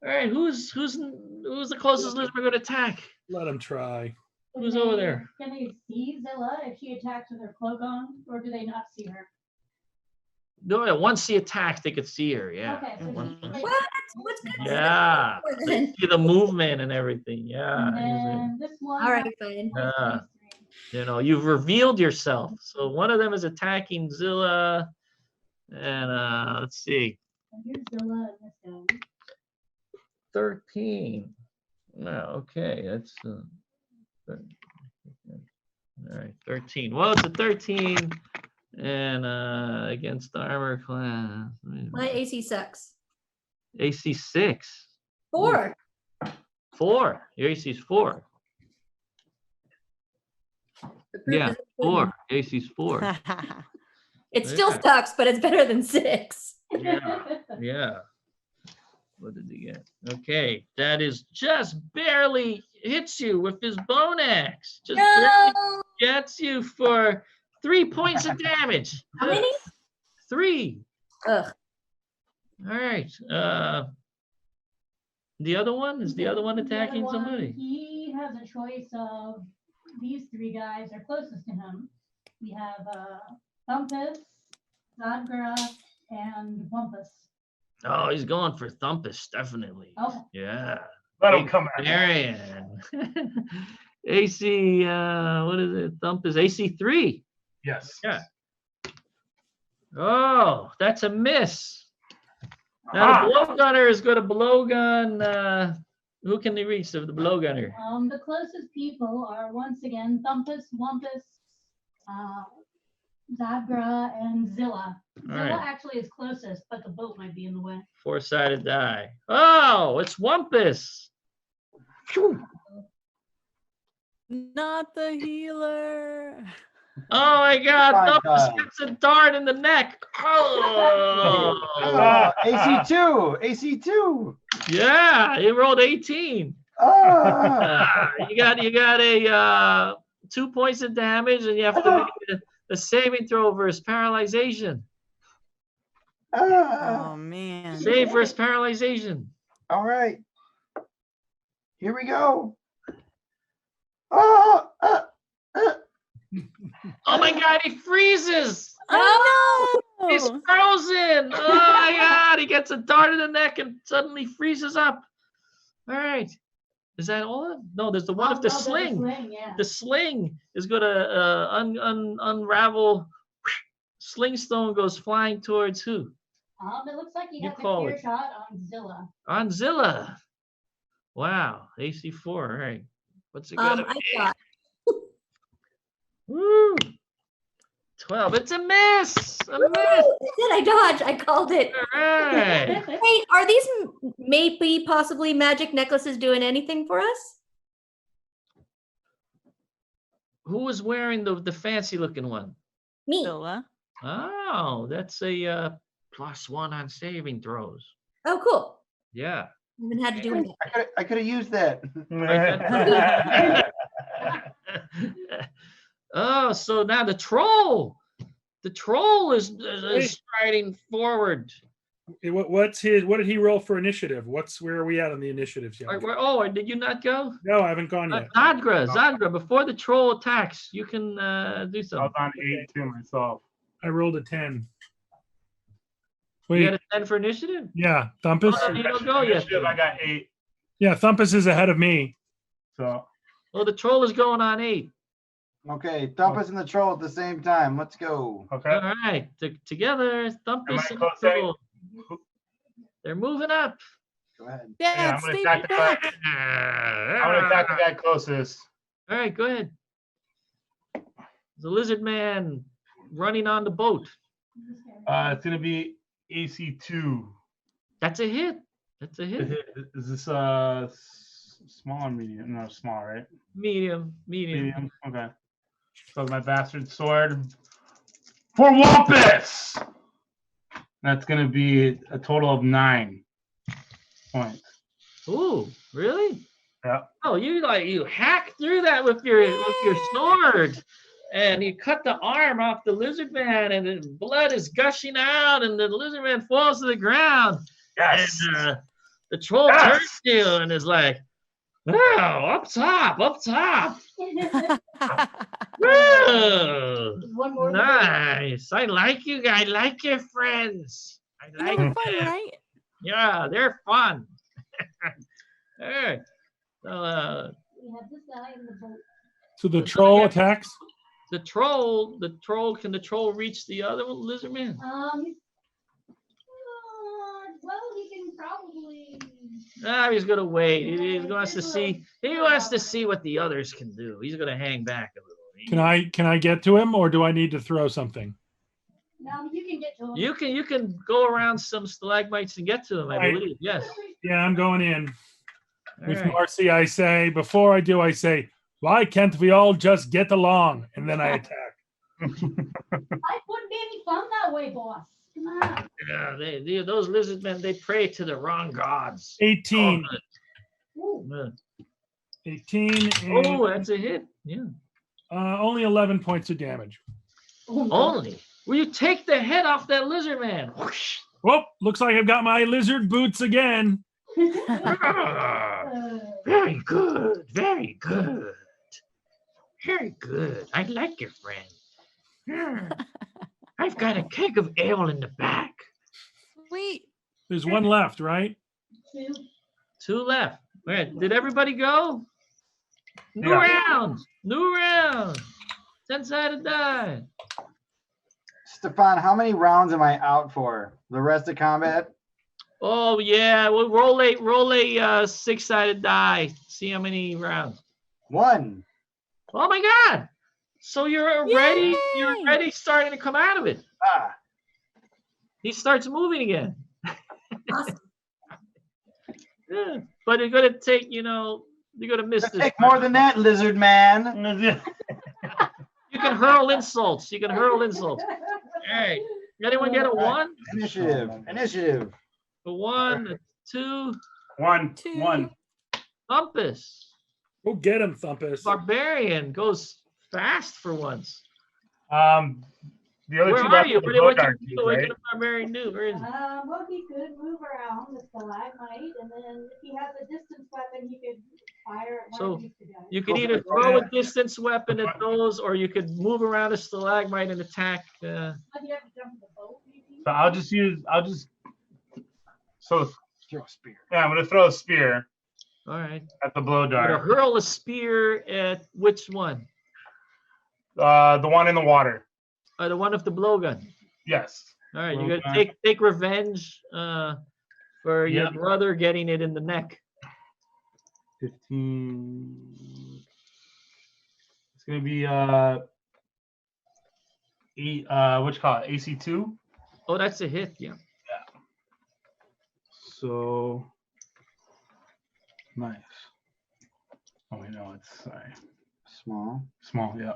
All right, who's the closest lizard we're going to attack? Let him try. Who's over there? Can they see Zilla if she attacks with her cloak on, or do they not see her? No, once she attacked, they could see her. Yeah. Okay, so Once- she's What? What's good? yeah. They see the movement and everything. Yeah. And then this one. All right, fine. Yeah. You know, you've revealed yourself. So one of them is attacking Zilla, and let's see, And here's Zilla and this guy. 13. No, okay, that's all right, 13. Well, it's a 13, and against the armor class. My AC sucks. AC 6. 4. 4. Your AC is 4. The proof Yeah, is in the pudding. 4. AC's 4. It still Yeah. sucks, but it's better than 6. Yeah. Yeah. What did he get? Okay, that is just barely hits you with his bone axe. Just barely No! gets you for 3 points of damage. How many? 3. Ugh. All right. The other one is the other one The other attacking one, somebody. He has a choice of these 3 guys are closest to him. We have Thumpus, Zadgra, and Wumpus. Oh, he's going for Thumpus, definitely. Okay. Yeah. Let him come at me. Marion. AC, what is it? Thumpus, AC 3. Yes. Yeah. Oh, that's a miss. Now the blowgunner is going to blowgun. Who can they reach of the blowgunner? The closest people are once again Thumpus, Wumpus, Zadgra, and Zilla. Zilla right. actually is closest, but the boat might be in the way. 4-sided die. Oh, it's Wumpus. Phew. Not the healer. Oh my God! My Thumpus God. gets a dart in the neck. Oh, AC2. AC2. yeah, he rolled 18. Ah. You got a 2 points of damage, and you have to make a saving throw versus paralyzation. Ah. Oh man. Save versus paralyzation. All right. Here we go. Oh, Oh my God, he freezes. Oh He's no! frozen. Oh my God, he gets a dart in the neck and suddenly freezes up. All right. Is that all of them? No, there's the one with the there's a sling. yeah. The sling is going to unravel. Sling stone goes flying towards who? It looks like he You has a call clear it. shot on Zilla. On Zilla. Wow. AC 4. All right. What's it got? I got Woo. 12. It's a miss. A Woo! miss. I dodged. I called it. All right. Hey, are these maybe possibly magic necklaces doing anything for us? Who was wearing the fancy looking one? Me. Villa. Oh, that's a +1 on saving throws. Oh, cool. Yeah. Haven't had to do it. I could have used that. Oh, so now the troll. The troll is striding forward. What did he roll for initiative? Where are we at on the initiatives? Yet? Oh, did you not go? No, I haven't gone yet. Zadra, before the troll attacks, you can do I was something. on 8 too myself. I rolled a 10. You Wait, got a 10 for initiative? yeah, Thumpus. Oh, you don't go yet. Initiative, I got 8. Yeah, Thumpus is ahead of me. So Well, the troll is going on 8. Okay, Thumpus and the troll at the same time. Let's go. okay. All right, together, Am Thumpus I and the close, troll. They're moving up. Go ahead. Dad, I'm gonna stay attack the guy. back. I'm gonna attack the guy closest. All right, go ahead. The lizard man running on the boat. It's gonna be AC 2. That's a hit. That's a hit. Is this small or medium? No, small, right? Medium. Medium. Okay. So my bastard sword for Wampus. That's gonna be a total of 9 points. Ooh, really? Yeah. Oh, you hack through that with your sword, and you cut the arm off the lizard man, and the blood is gushing out, and the lizard man falls to the ground. Yes. And the troll Yes! turns to you and is like, "Oh, up top." Whoa, One more. nice. I like you. I like your friends. I You know, like they're fun, them. right? Yeah, they're fun. All right. So We have this guy in the boat. So the troll attacks. the troll, can the troll reach the other one, lizard man? Well, he can probably. He's gonna wait. He wants to see. He wants to see what the others can do. He's gonna hang back a little. Can I get to him, or do I need to throw something? No, you can get to him. You can go around some stalagmites and get to him. I Right. believe. Yes. Yeah, I'm going in. All With right. Marcy, I say, before I do, I say, why can't we all just get along? And then I attack. Life wouldn't be any fun that way, boss. Come on. Yeah, those lizard men, they pray to the wrong gods. 18. Ooh. 18. Oh, And, that's a hit. Yeah. only 11 points of damage. Only. Will you take the head off that lizard man? Whoosh. Well, looks like I've got my lizard boots again. Very good. Very good. Very good. I like your friend. I've got a keg of ale in the back. Sweet. There's one left, right? 2. 2 left. Wait, did everybody go? New Yeah. round. New round. 10-sided die. Stefan, how many rounds am I out for? The rest of combat? Oh yeah. Well, roll a 6-sided die. See how many rounds. 1. Oh my God. So you're already starting to come out of it. Ah, He starts moving again. Awesome. Yeah. But you're gonna take, you're gonna miss this. take more than that, lizard man. You can hurl insults. All right. Anyone get a 1? Initiative. A 1, a 2. 1. Two. 1. Thumpus. Go get him, Thumpus. Barbarian goes fast for once. The other Where two are left you? are the What Bogart can dudes, what right? can a barbarian do? Where is he? Well, he could move around the stalagmite, and then if he has a distance weapon, he could fire at So, one of these two guys. You could either throw a distance weapon at those, or you could move around a stalagmite and attack. But you have to jump in the boat, maybe? So Throw a spear. yeah, I'm gonna throw a spear All right. at the blow You're gonna dart. hurl a spear at which one? The one in the water. The one with the blowgun. Yes. All right. You Blowgun. gotta take revenge for your Yep. brother getting it in the neck. 15. It's gonna be what you call it? AC2. Oh, that's a hit. Yeah. So nice. Oh wait, no, it's sorry. Small, yeah.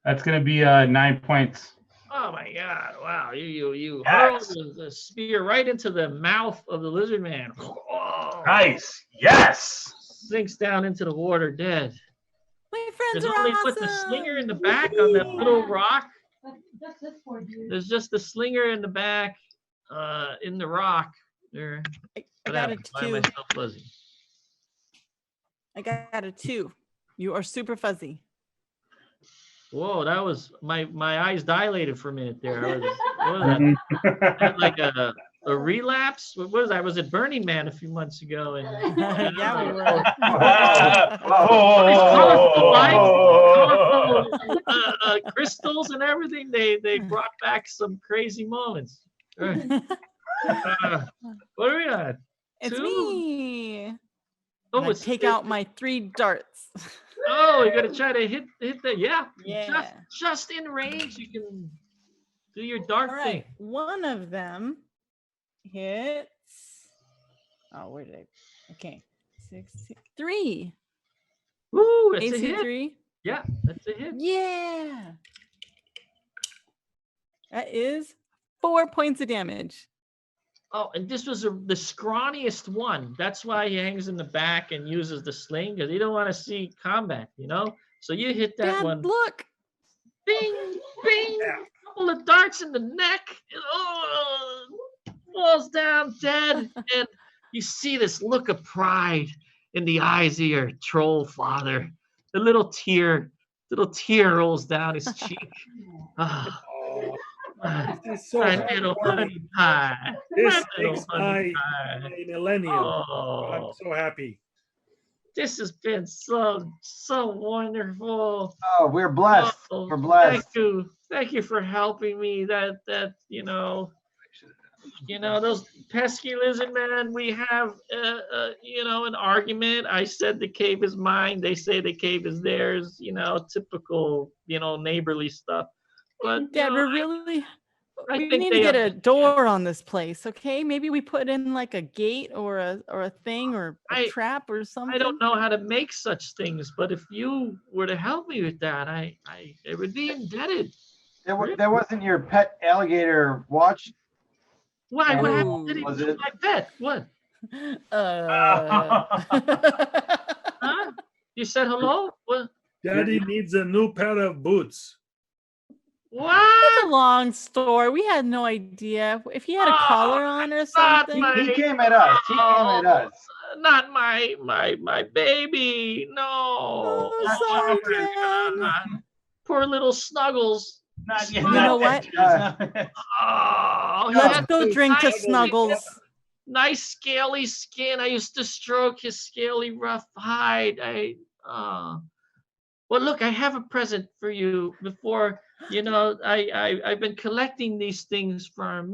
That's gonna be 9 points. Oh my God! Wow, you Yes. hurled the spear right into the mouth of the lizard man. Oh, Nice. Yes. sinks down into the water, dead. My friends There's are only awesome. put the slinger in the back on that little rock. But just this poor dude. There's just the slinger in the back, in the rock. There. I What got a happened? Why am 2. I so fuzzy? I got a 2. You are super fuzzy. Whoa, that was my eyes dilated for a minute there. What was that? Had like a relapse. What was that? Was it Burning Man a few months ago? And Yeah, we were. colorful crystals and everything. They brought back some crazy moments. What are we on? It's 2? me. Oh, And I take out my 3 darts. Oh, you gotta try to hit that. Yeah. Yeah. Just in range, you can do your dart All thing. right. One of them hits. Oh, where did I? Okay. 3. Woo, that's a AC hit. 3. Yeah, that's a hit. Yeah. That is 4 points of damage. Oh, and this was the scrawniest one. That's why he hangs in the back and uses the sling, because he don't want to see combat, you know? So you hit that Dad, one. look. Bing, bing. Couple of darts in the neck. And, oh, falls down dead. And you see this look of pride in the eyes of your troll father. The little tear rolls down his cheek. Ah. This is so My little heartwarming. honey pie. This My little makes honey my pie. millennium. I'm Oh, so happy. this has been so wonderful. Oh, we're blessed. Oh, We're blessed. Thank you for helping me. That those pesky lizard men. We have an argument. I said the cave is mine. They say the cave is theirs. Typical neighborly stuff. But Dad, we're really. I We think need to get a door on this place, okay? Maybe we put in like a gate or a thing or a trap or something. I don't know how to make such things, but if you were to help me with that, I would be indebted. That wasn't your pet alligator watch? Why? What happened to Was it? my pet? What? Huh? You said hello? What? Daddy needs a new pair of boots. What? That's a long story. We had no idea if he had a collar on or something. He came at us. He came at us. Not my baby. No. Oh, sorry, Dad. Poor little Snuggles. Not yet. You know what? Oh, Let's go drink to Snuggles. Nice scaly skin. I used to stroke his scaly rough hide. Well, look, I have a present for you. Before, I've been collecting these things from,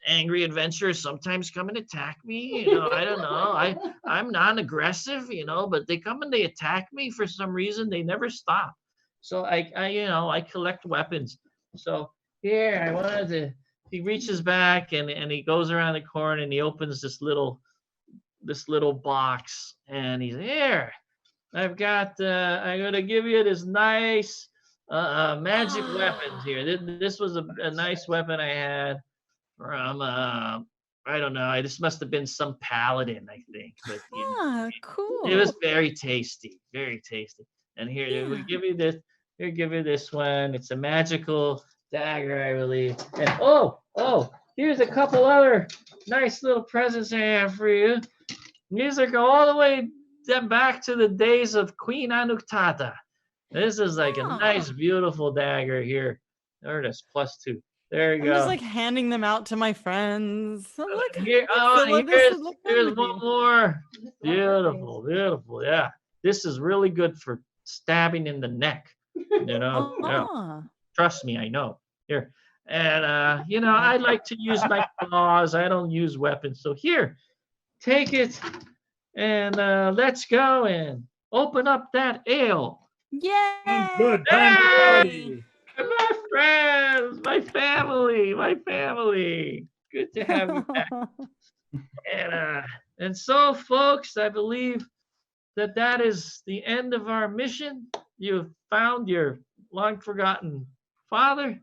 angry adventurers sometimes come and attack me. I don't know. I'm non-aggressive, but they come and they attack me for some reason. They never stop. So I collect weapons. So here, I wanted to. He reaches back and he goes around the corner and he opens this little box and he's here. I'm gonna give you this nice magic weapons here. This was a nice weapon I had from I don't know. This must have been some paladin, I think. But Cool. it was very tasty, very tasty. And here we give you this. Here, give you this one. It's a magical dagger, I believe. And here's a couple other nice little presents I have for you. These are go all the way back to the days of Queen Anuktata. This is like a nice, beautiful dagger here. There it is, +2. There you go. I'm just like handing them out to my friends. Look, Here, here's one more. Beautiful, beautiful. Yeah, this is really good for stabbing in the neck. Yeah. Trust me, I know. Here, and I like to use my claws. I don't use weapons. So here, take it, and let's go and open up that ale. Yay! Good. Hey! My friends, my family. Good to have you back. And so, folks, I believe that is the end of our mission. You've found your long forgotten father.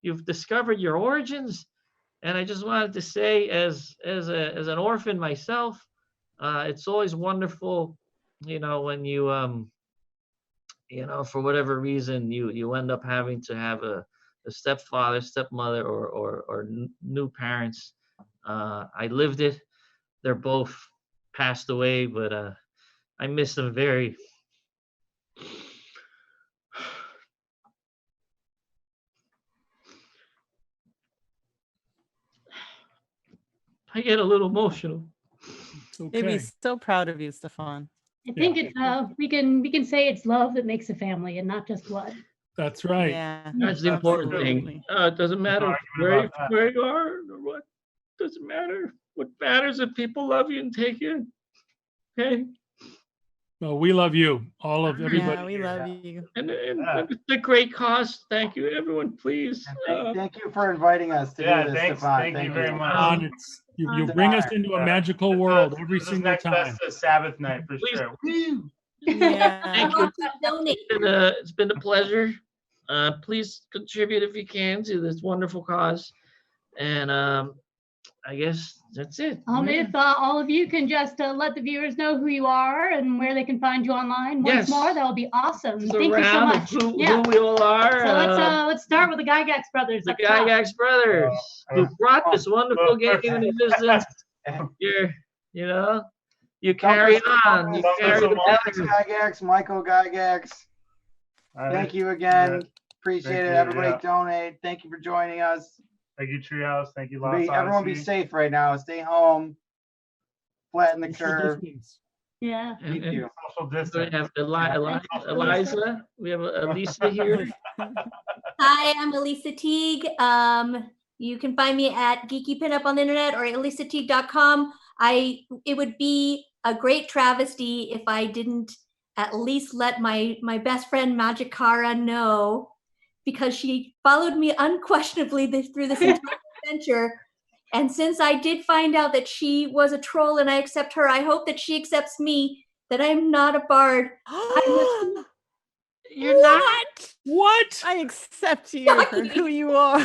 You've discovered your origins. And I just wanted to say, as an orphan myself, it's always wonderful, when for whatever reason you end up having to have a stepfather, stepmother, or new parents. I lived it. They're both passed away, but I miss them very. I get a little emotional. They'd be so proud of you, Stefan. I think it's we can say it's love that makes a family and not just blood. That's right. Yeah, That's the important absolutely. thing. It doesn't matter argument where about you are or what. Doesn't matter. What matters is people love you and take you. Okay. Well, we love you, all of everybody. Yeah, we love you. And it's a great cause. Thank you, everyone. Please. Thank you for inviting us to do this, thanks. Stefan. Thank you very much. Ron, you bring us into a magical world every single time. That's a Sabbath night for Please. sure. Yeah. Thank you. Donate. It's been a pleasure. Please contribute if you can to this wonderful cause. And I guess that's it. If all of you can just let the viewers know who you are and where they can find you online once Yes. more, that would be awesome. Just Thank you so around much. Who Yeah. we all are. So let's start with the Gygax brothers. The up top. Gygax brothers who brought this wonderful game into existence. You carry on. You carry the Alex banner. Gygax, Michael Gygax. Thank you again. Appreciate Thank it. you, Everybody yeah. donate. Thank you for joining us. Thank you, Treehouse. Thank you, Lost Everyone be Odyssey. safe right now. Stay home. Flatten the Social curve. distance. Yeah. Thank you. Social We distance. have Eliza. We have Elisa here. Hi, I'm Elisa Teague. You can find me at Geeky Pinup on the internet or elisateague.com. It would be a great travesty if I didn't at least let my best friend Magikara know, because she followed me unquestionably through this entire adventure. And since I did find out that she was a troll and I accept her, I hope that she accepts me, that I'm not a bard. You're not. What? I accept you for who you are.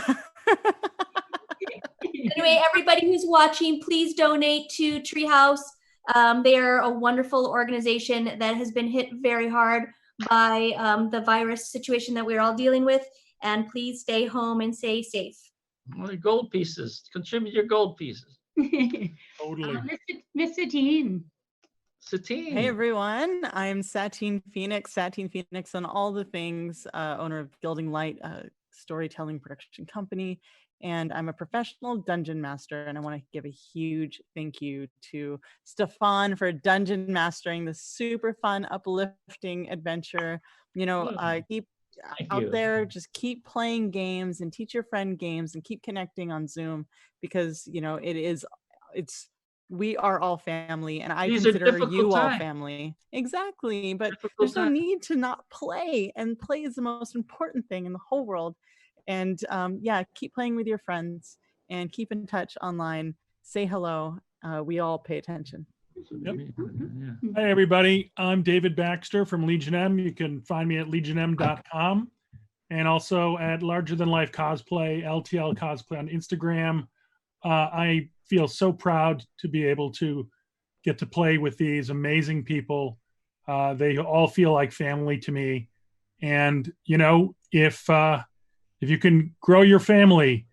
Anyway, everybody who's watching, please donate to Treehouse. They are a wonderful organization that has been hit very hard by the virus situation that we're all dealing with. And please stay home and stay safe. Well, your gold pieces. Contribute your gold pieces. Totally. Miss Satine. Satine. Hey everyone, I'm Satine Phoenix on all the things, owner of Gilding Light, storytelling production company, and I'm a professional dungeon master, and I want to give a huge thank you to Stefan for dungeon mastering this super fun, uplifting adventure. Keep Thank out you. there, just keep playing games and teach your friend games and keep connecting on Zoom, because we are all family, and I These are consider difficult you all times. family. Exactly, but Difficult there's no times. need to not play, and play is the most important thing in the whole world. And keep playing with your friends and keep in touch online. Say hello. We all pay attention. Yeah. Hi, everybody. I'm David Baxter from Legion M. You can find me at legionm.com and also at Larger Than Life Cosplay, LTL Cosplay on Instagram. I feel so proud to be able to get to play with these amazing people. They all feel like family to me. And, if you can grow your family,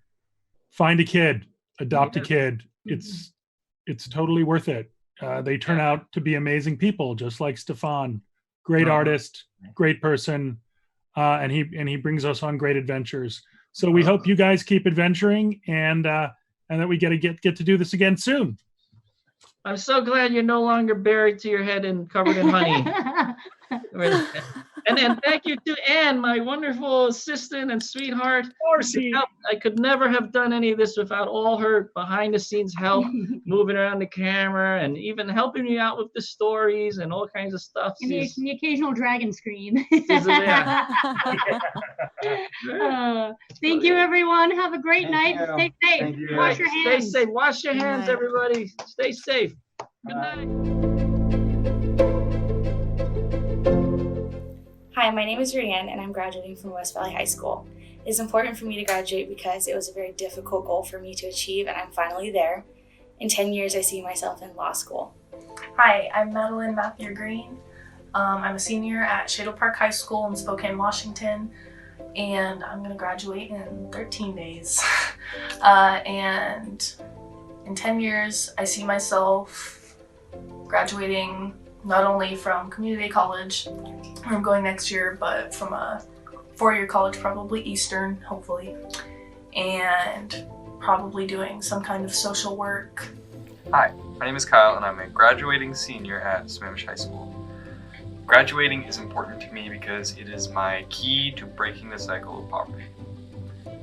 find a kid, adopt a kid. It's totally worth it. They turn out to be amazing people, just like Stefan. Great artist, great person, and he brings us on great adventures. So we hope you guys keep adventuring, and that we get to do this again soon. I'm so glad you're no longer buried to your head and covered in honey. And then thank you to Anne, my wonderful assistant and sweetheart. I could never have done any of this without all her behind the scenes help, moving around the camera and even helping me out with the stories and all kinds of stuff. And the occasional dragon scream. Yeah. Thank you, everyone. Have a great night. you. Stay safe. Thank you. Wash your Stay hands. safe. Wash your hands, night. everybody. Stay safe. Good night. Hi, my name is Rianne and I'm graduating from West Valley High School. It is important for me to graduate because it was a very difficult goal for me to achieve and I'm finally there. In 10 years, I see myself in law school. Hi, I'm Madeline Matthew Green. I'm a senior at Shadle Park High School in Spokane, Washington, and I'm going to graduate in 13 days. And in 10 years, I see myself graduating not only from community college, where I'm going next year, but from a four-year college, probably Eastern, hopefully, and probably doing some kind of social work. Hi, my name is Kyle and I'm a graduating senior at Sammamish High School. Graduating is important to me because it is my key to breaking the cycle of poverty.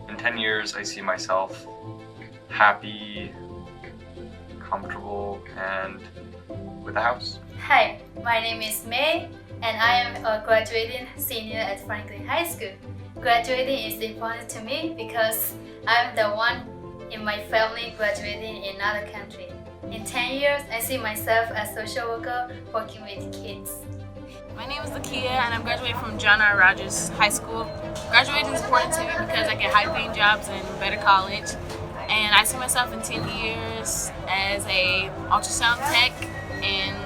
In 10 years, I see myself happy, comfortable, and with a house. Hi, my name is May and I am a graduating senior at Franklin High School. Graduating is important to me because I'm the one in my family graduating in another country. In 10 years, I see myself as a social worker working with kids. My name is Lakia and I'm graduating from John R. Rogers High School. Graduating is important to me because I get high-paying jobs and better college. And I see myself in 10 years as a ultrasound tech and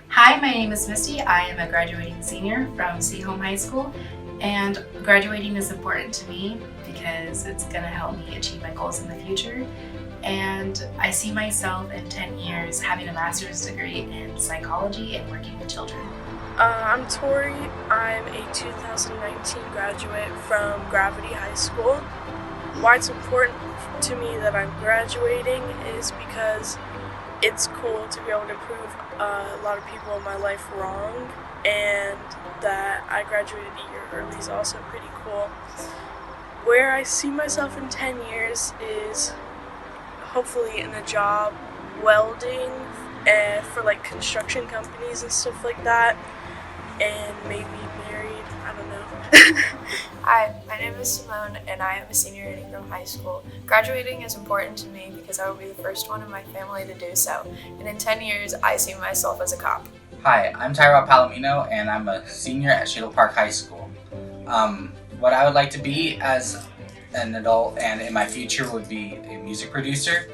Hi, my name is Misty. I am a graduating senior from Seaholm High School, and graduating is important to me because it's going to help me achieve my goals in the future. And I see myself in 10 years having a master's degree in psychology and working with children. I'm Tori. I'm a 2019 graduate from Gravity High School. Why it's important to me that I'm graduating is because it's cool to be able to prove a lot of people in my life wrong, and that I graduated a year early is also pretty cool. Where I see myself in 10 years is hopefully in a job welding for like construction companies and stuff like that, and maybe married, I don't know. Hi, my name is Simone and I am a senior at Ingram High School. Graduating is important to me because I will be the first one in my family to do so, and in 10 years I see myself as a cop. Hi, I'm Tyrell Palomino and I'm a senior at Shadle Park High School. What I would like to be as an adult and in my future would be a music producer,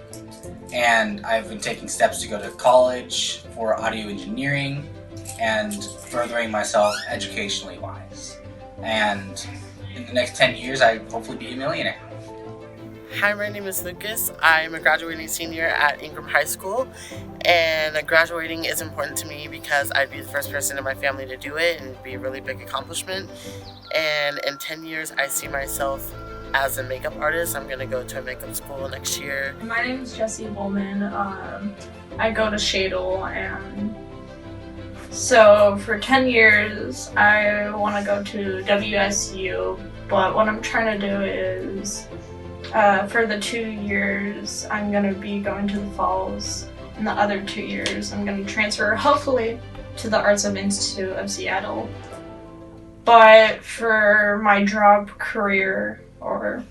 and I've been taking steps to go to college for audio engineering and furthering myself educationally wise. And in the next 10 years, I hopefully be a millionaire. Hi, my name is Lucas. I'm a graduating senior at Ingram High School, and graduating is important to me because I'd be the first person in my family to do it and it'd be a really big accomplishment. And in 10 years, I see myself as a makeup artist. I'm going to go to a makeup school next year. My name is Jessie Woolman. I go to Shadle, and so for 10 years I want to go to WSU, but what I'm trying to do is for the 2 years I'm going to be going to the Falls, and the other 2 years I'm going to transfer hopefully to the Arts of Institute of Seattle. But for my job career, or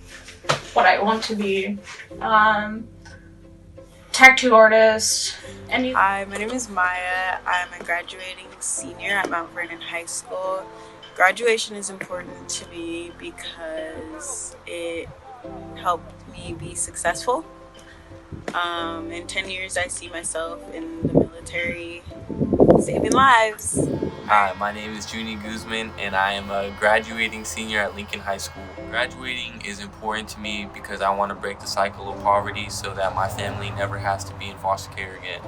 what I want to be, tattoo artist. Hi, my name is Maya. I'm a graduating senior at Mount Vernon High School. Graduation is important to me because it helped me be successful. In 10 years, I see myself in the military saving lives. Hi, my name is Junie Guzman and I am a graduating senior at Lincoln High School. Graduating is important to me because I want to break the cycle of poverty so that my family never has to be in foster care again.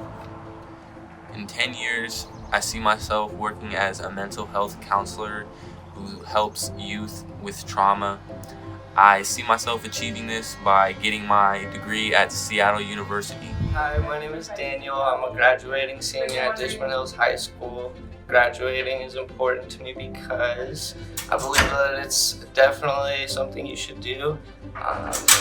In 10 years, I see myself working as a mental health counselor who helps youth with trauma. I see myself achieving this by getting my degree at Seattle University. Hi, my name is Daniel. I'm a graduating senior at Richmond Hills High School. Graduating is important to me because I believe that it's definitely something you should do,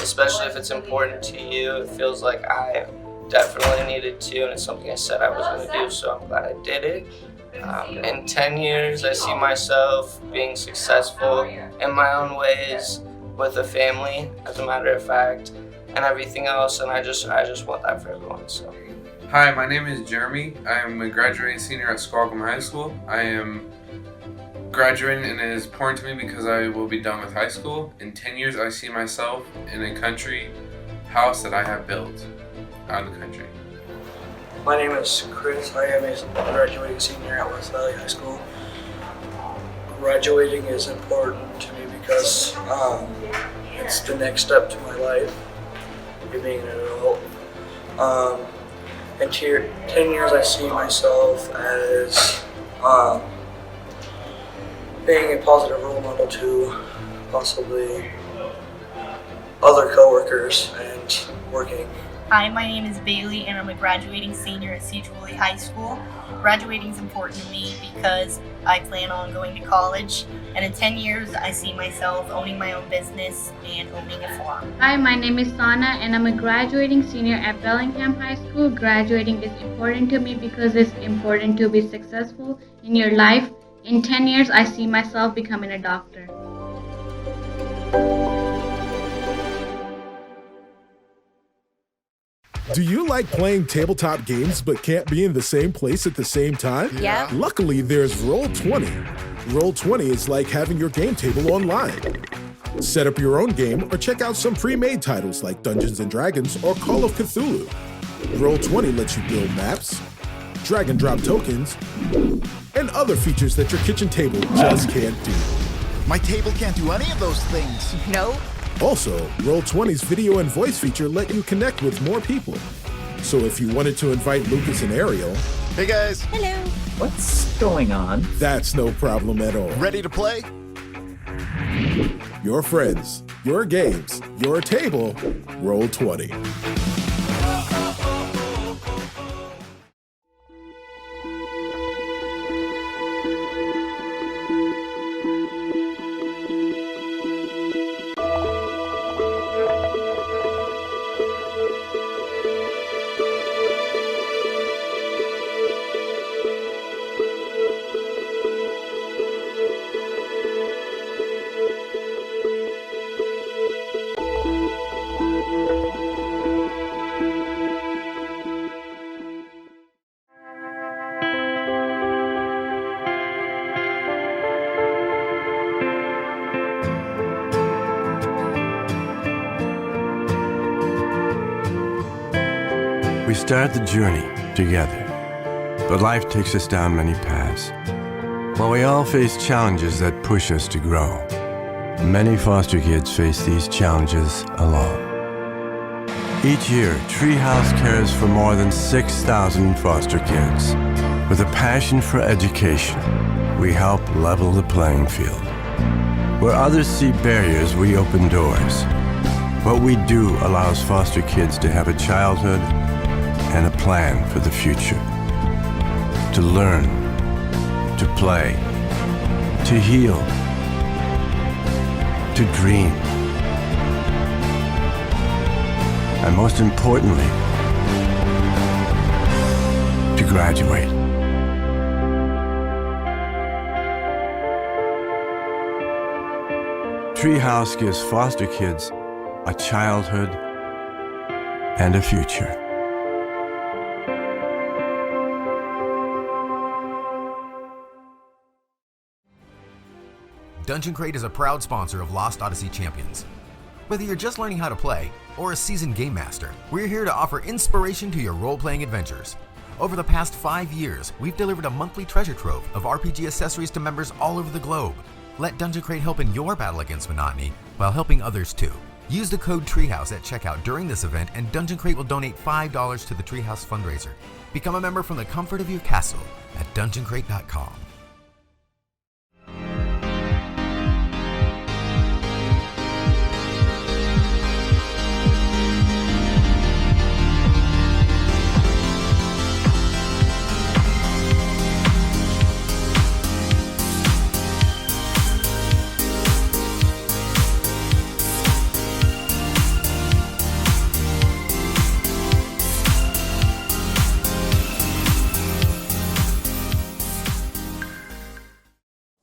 especially if it's important to you. It feels like I definitely needed to, and it's something I said I was going to do, so I'm glad I did it. In 10 years, I see myself being successful in my own ways with a family, as a matter of fact, and everything else, and I just want that for everyone. So. Hi, my name is Jeremy. I am a graduating senior at Squawcom High School. I am graduating, and it is important to me because I will be done with high school. In 10 years, I see myself in a country house that I have built out of the country. My name is Chris. I am a graduating senior at West Valley High School. Graduating is important to me because it's the next step to my life, being an adult. In 10 years, I see myself as being a positive role model to possibly other coworkers and working. Hi, my name is Bailey and I'm a graduating senior at Siege Woolley High School. Graduating is important to me because I plan on going to college, and in 10 years I see myself owning my own business and owning a farm. Hi, my name is Sana and I'm a graduating senior at Bellingham High School. Graduating is important to me because it's important to be successful in your life. In 10 years I see myself becoming a doctor. Do you like playing tabletop games but can't be in the same place at the same time? Yeah. Luckily, there's Roll20. Roll20 is like having your game table online. Set up your own game or check out some pre-made titles like Dungeons & Dragons or Call of Cthulhu. Roll20 lets you build maps, drag and drop tokens, and other features that your kitchen table just can't do. My table can't do any of those things. No. Also, Roll20's video and voice feature let you connect with more people. So if you wanted to invite Lucas and Ariel... Hey guys. Hello. What's going on? That's no problem at all. Ready to play? Your friends, your games, your table, Roll20. We start the journey together, but life takes us down many paths. While we all face challenges that push us to grow, many foster kids face these challenges alone. Each year, Treehouse cares for more than 6,000 foster kids. With a passion for education, we help level the playing field. Where others see barriers, we open doors. What we do allows foster kids to have a childhood and a plan for the future. To learn, to play, to heal, to dream, and most importantly, to graduate. Treehouse gives foster kids a childhood and a future. Dungeon Crate is a proud sponsor of Lost Odyssey Champions. Whether you're just learning how to play or a seasoned game master, we're here to offer inspiration to your role-playing adventures. Over the past 5 years, we've delivered a monthly treasure trove of RPG accessories to members all over the globe. Let Dungeon Crate help in your battle against monotony while helping others too. Use the code TREEHOUSE at checkout during this event and Dungeon Crate will donate $5 to the Treehouse fundraiser. Become a member from the comfort of your castle at dungeoncrate.com.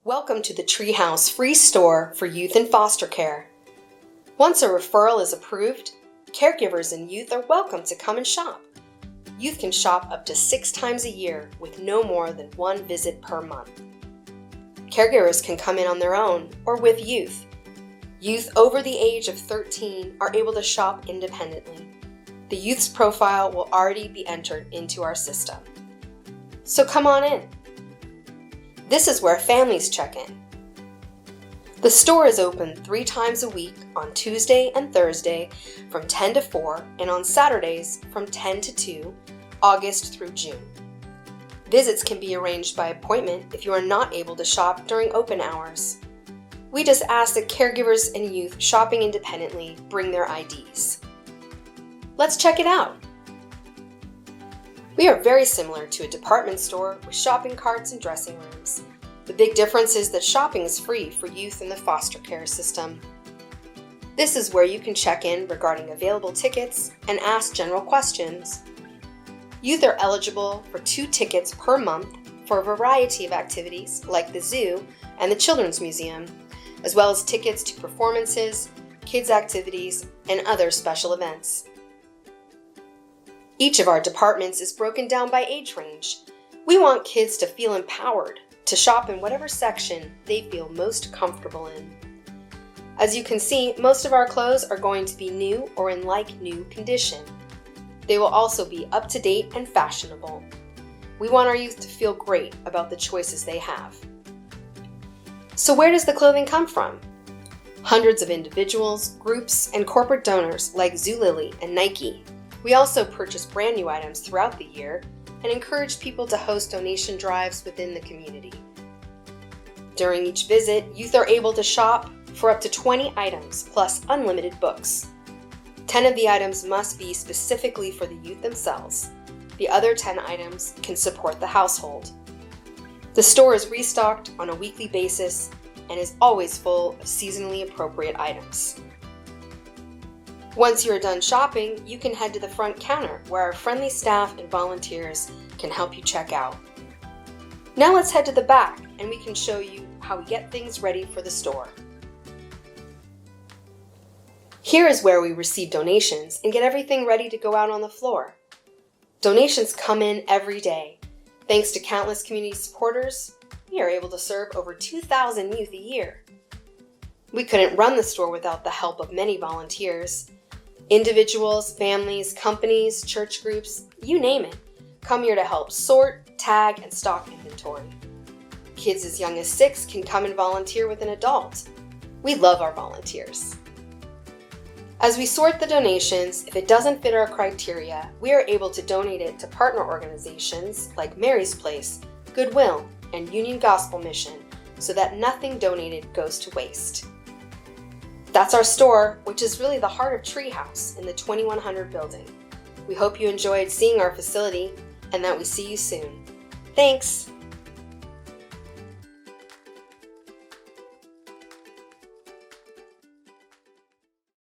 Welcome to the Treehouse free store for youth in foster care. Once a referral is approved, caregivers and youth are welcome to come and shop. Youth can shop up to 6 times a year with no more than 1 visit per month. Caregivers can come in on their own or with youth. Youth over the age of 13 are able to shop independently. The youth's profile will already be entered into our system. So come on in. This is where families check in. The store is open 3 times a week on Tuesday and Thursday from 10 to 4 and on Saturdays from 10 to 2, August through June. Visits can be arranged by appointment if you are not able to shop during open hours. We just ask that caregivers and youth shopping independently bring their IDs. Let's check it out. We are very similar to a department store with shopping carts and dressing rooms. The big difference is that shopping is free for youth in the foster care system. This is where you can check in regarding available tickets and ask general questions. Youth are eligible for 2 tickets per month for a variety of activities like the zoo and the Children's Museum, as well as tickets to performances, kids' activities, and other special events. Each of our departments is broken down by age range. We want kids to feel empowered to shop in whatever section they feel most comfortable in. As you can see, most of our clothes are going to be new or in like-new condition. They will also be up-to-date and fashionable. We want our youth to feel great about the choices they have. So where does the clothing come from? Hundreds of individuals, groups, and corporate donors like Zulily and Nike. We also purchase brand new items throughout the year and encourage people to host donation drives within the community. During each visit, youth are able to shop for up to 20 items plus unlimited books. 10 of the items must be specifically for the youth themselves. The other 10 items can support the household. The store is restocked on a weekly basis and is always full of seasonally appropriate items. Once you are done shopping, you can head to the front counter where our friendly staff and volunteers can help you check out. Now let's head to the back and we can show you how we get things ready for the store. Here is where we receive donations and get everything ready to go out on the floor. Donations come in every day. Thanks to countless community supporters, we are able to serve over 2,000 youth a year. We couldn't run the store without the help of many volunteers. Individuals, families, companies, church groups, you name it, come here to help sort, tag, and stock inventory. Kids as young as 6 can come and volunteer with an adult. We love our volunteers. As we sort the donations, if it doesn't fit our criteria, we are able to donate it to partner organizations like Mary's Place, Goodwill, and Union Gospel Mission so that nothing donated goes to waste. That's our store, which is really the heart of Treehouse in the 2100 building. We hope you enjoyed seeing our facility and that we see you soon. Thanks!